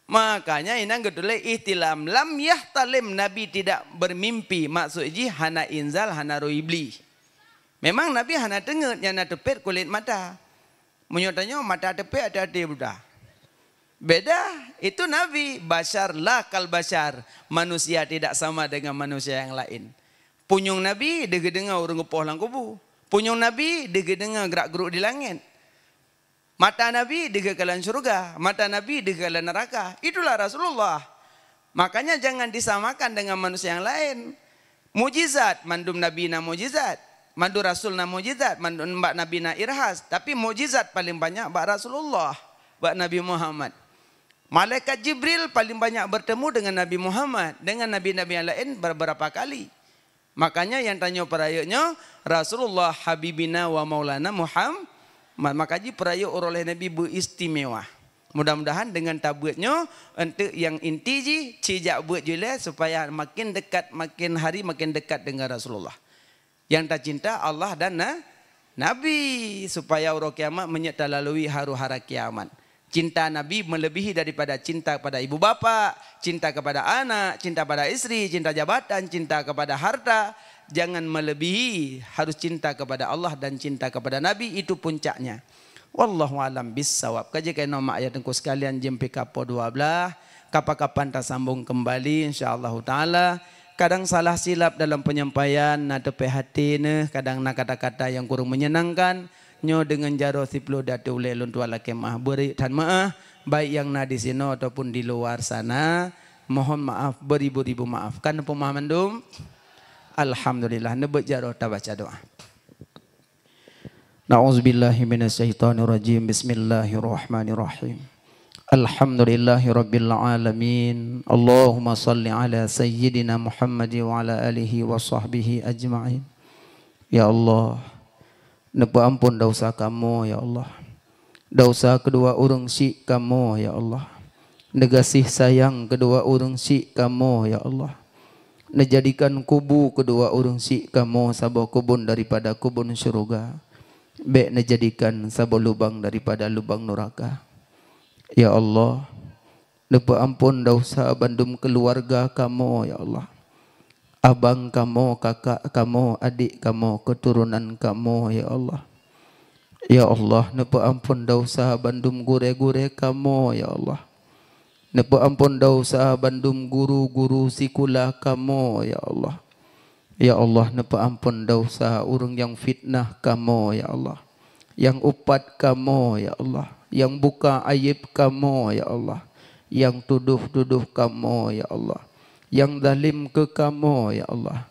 Makanya inang gedule ihtilam lam yahtalim Nabi tidak bermimpi maksudnya hana inzal hana roh iblis. Memang Nabi hana tengut yang tepet kulit mata. Menyotanya mata tepet ada budak. Beda itu Nabi bashar lah kal bashar. Manusia tidak sama dengan manusia yang lain. Punyung Nabi dengar orang gepoh lang kubu. Punyung Nabi dengar gerak-geruk di langit. Mata Nabi di kekalahan surga, mata Nabi di kekalahan neraka. Itulah Rasulullah. Makanya jangan disamakan dengan manusia yang lain. Mujizat, mandum Nabi na mujizat, mandu Rasul na mujizat, mandu mbak Nabi na irhas. Tapi mujizat paling banyak mbak Rasulullah, mbak Nabi Muhammad. Malaikat Jibril paling banyak bertemu dengan Nabi Muhammad, dengan Nabi-Nabi yang lain beberapa kali. Makanya yang tanya perayanya Rasulullah Habibina wa Maulana Muhammad. Maka ji perayaan oleh Nabi beristimewa. Mudah-mudahan dengan tabuatnya untuk yang inti ji cijak buat jule supaya makin dekat, makin hari makin dekat dengan Rasulullah. Yang tak cinta Allah dan Nabi supaya orang kiamat menyerta lalui haru-hara kiamat. Cinta Nabi melebihi daripada cinta kepada ibu bapa, cinta kepada anak, cinta pada istri, cinta jabatan, cinta kepada harta. Jangan melebihi, harus cinta kepada Allah dan cinta kepada Nabi, itu puncaknya. Wallahu alam bissawab. Kaji kaya nama ayat engkau sekalian jempe kapo 12. Kapan-kapan tak sambung kembali insyaAllah ta'ala. Kadang salah silap dalam penyampaian, nada hati ne, kadang nak kata-kata yang kurang menyenangkan. Nyo dengan jaro siplo datu ulelun tuala kemah beri dan maaf baik yang na di sini ataupun di luar sana. Mohon maaf beribu-ribu maaf. Kan pemahaman dum? Alhamdulillah, nebut jaro ta baca doa. Na'udzubillahi minasyaitonirrajim. Bismillahirrahmanirrahim. Alhamdulillahirabbil alamin. Allahumma salli ala sayyidina Muhammad wa ala alihi wa sahbihi ajma'in. Ya Allah, nebut ampun dosa kamu ya Allah. Dosa kedua orang syik kamu ya Allah. Negasih sayang kedua orang syik kamu ya Allah. Nejadikan kubu kedua orang syik kamu sabah kubun daripada kubun syurga. Baik nejadikan sabah lubang daripada lubang neraka. Ya Allah, nebut ampun dosa bandum keluarga kamu ya Allah. Abang kamu, kakak kamu, adik kamu, keturunan kamu ya Allah. Ya Allah, nebut ampun dosa bandum gure-gure kamu ya Allah. Nebut ampun dosa bandum guru-guru sikula kamu ya Allah. Ya Allah, nebut ampun dosa orang yang fitnah kamu ya Allah. Yang upat kamu ya Allah. Yang buka aib kamu ya Allah. Yang tuduh-tuduh kamu ya Allah. Yang zalim ke kamu ya Allah.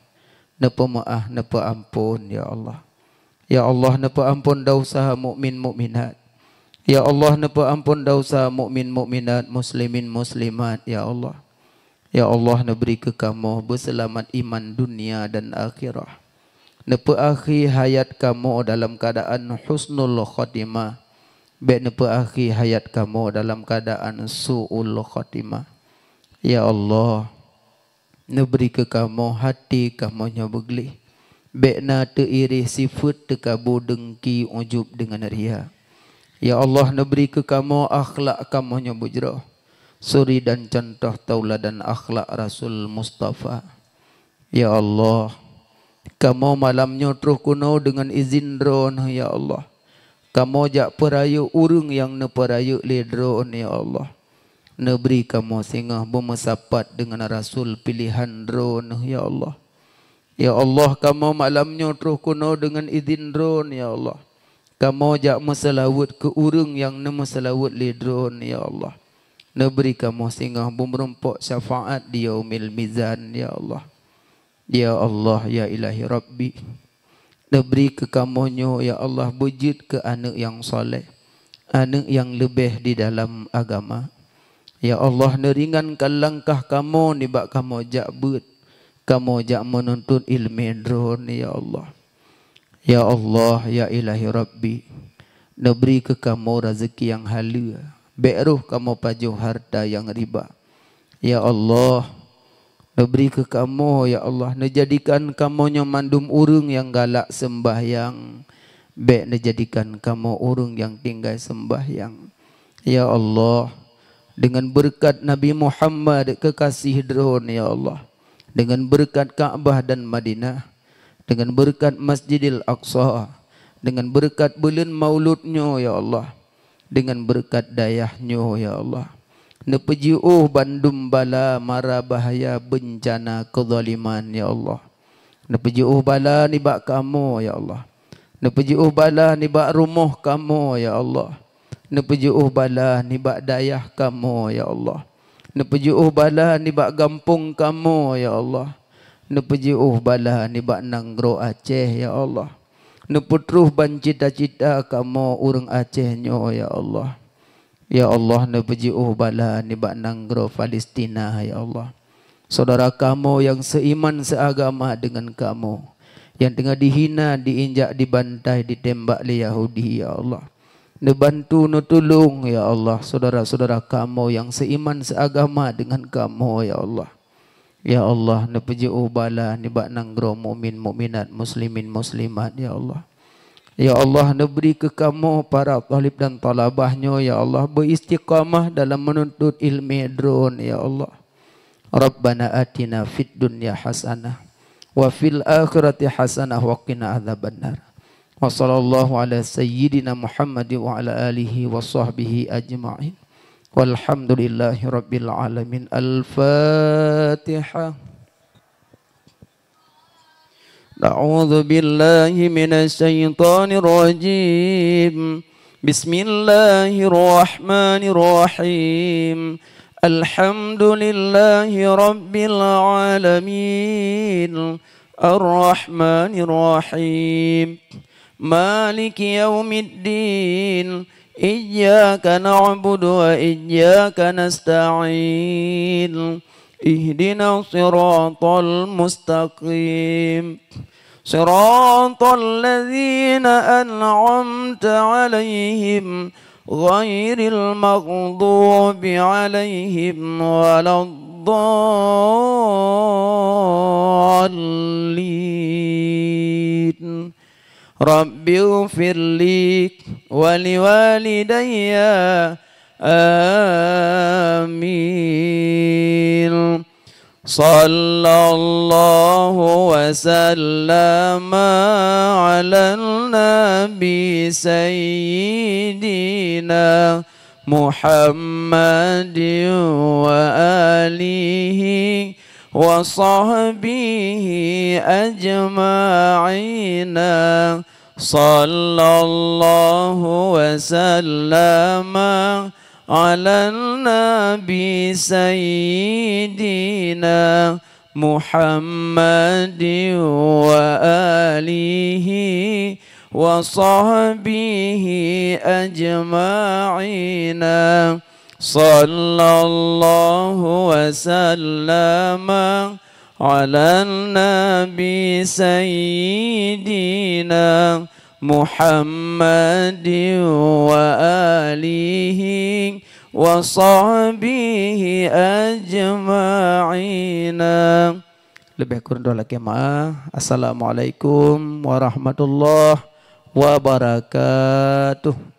Nebut maaf, nebut ampun ya Allah. Ya Allah, nebut ampun dosa mukmin mukminat. Ya Allah, nebut ampun dosa mukmin mukminat, muslimin muslimat ya Allah. Ya Allah, neberi ke kamu berselamat iman dunia dan akhirah. Nebut akhir hayat kamu dalam keadaan husnul khatimah. Baik nebut akhir hayat kamu dalam keadaan su'ul khatimah. Ya Allah, neberi ke kamu hati kamu nya beglih. Baik na teiri sifat tekabu dengki ujub dengan ria. Ya Allah, neberi ke kamu akhlak kamu nya bujrah. Suri dan contoh tauladan akhlak Rasul Mustafa. Ya Allah, Kamu malamnya terus kuno dengan izin drone ya Allah. Kamu jak perayu urung yang ne perayu le drone ya Allah. Ne beri kamu singa bermesapat dengan Rasul pilihan drone ya Allah. Ya Allah, kamu malamnya terus kuno dengan izin drone ya Allah. Kamu jak meselawut ke urung yang ne meselawut le drone ya Allah. Ne beri kamu singa bermerempok syafaat di yaumil mizan ya Allah. Ya Allah, ya ilahi Rabbi, beri ke kamunya ya Allah, wujud ke anak yang soleh, anak yang lebih di dalam agama. Ya Allah, neringankan langkah kamu ni bak kamu jak but, kamu jak menuntut ilmu drone ya Allah. Ya Allah, ya ilahi Rabbi, beri ke kamu rezeki yang halal, beruh kamu pajuh harta yang riba. Ya Allah, beri ke kamu ya Allah, nejadikan kamu mandum urung yang galak sembahyang, baik nejadikan kamu urung yang tinggal sembahyang. Ya Allah, dengan berkat Nabi Muhammad kekasih drone ya Allah, dengan berkat Ka'bah dan Madinah, dengan berkat Masjidil Aqsa, dengan berkat bulan mauludnya ya Allah, dengan berkat dayahnya ya Allah. Nepejiuh bandum bala mara bahaya bencana kezaliman ya Allah. Nepejiuh bala ni bak kamu ya Allah. Nepejiuh bala ni bak rumah kamu ya Allah. Nepejiuh bala ni bak dayah kamu ya Allah. Nepejiuh bala ni bak gampung kamu ya Allah. Nepejiuh bala ni bak nanggro Aceh ya Allah. Neputruh ban cita-cita kamu urang Acehnya ya Allah. Ya Allah, nepejiuh bala ni bak nanggro Palestina ya Allah. Saudara kamu yang seiman seagama dengan kamu, yang tengah dihina, diinjak, dibantai, ditembak oleh Yahudi ya Allah. Nebantu, netulung ya Allah saudara-saudara kamu yang seiman seagama dengan kamu ya Allah. Ya Allah, nepejiuh bala ni bak nanggro mukmin mukminat, muslimin muslimat ya Allah. Ya Allah, beri ke kamu para talib dan talabahnya ya Allah, beristiqamah dalam menuntut ilmu drone ya Allah. Rabbana atina fid dunya hasanah wa fil akhirati hasanah wa qina adzabannar. Wa sallallahu ala sayyidina Muhammad wa ala alihi wa sahbihi ajma'in. Walhamdulillahi rabbil alamin. Al-Fatihah. أعوذ بالله من الشيطان الرجيم بسم الله الرحمن الرحيم الحمد لله رب العالمين الرحمن الرحيم مالك يوم الدين إياك نعبد وإياك نستعين اهدنا الصراط المستقيم صراط الذين أنعمت عليهم غير المغضوب عليهم ولا الضالين رب اغفر لي ولوالدي آمين صلى الله وسلم على النبي سيدنا محمد وآله وصحبه أجمعين صلى الله وسلم على النبي سيدنا محمد وآله وصحبه أجمعين صلى الله وسلم على النبي سيدنا محمد وآله وصحبه أجمعين. Lebih kurang doa lagi maaf. Assalamualaikum warahmatullahi wabarakatuh.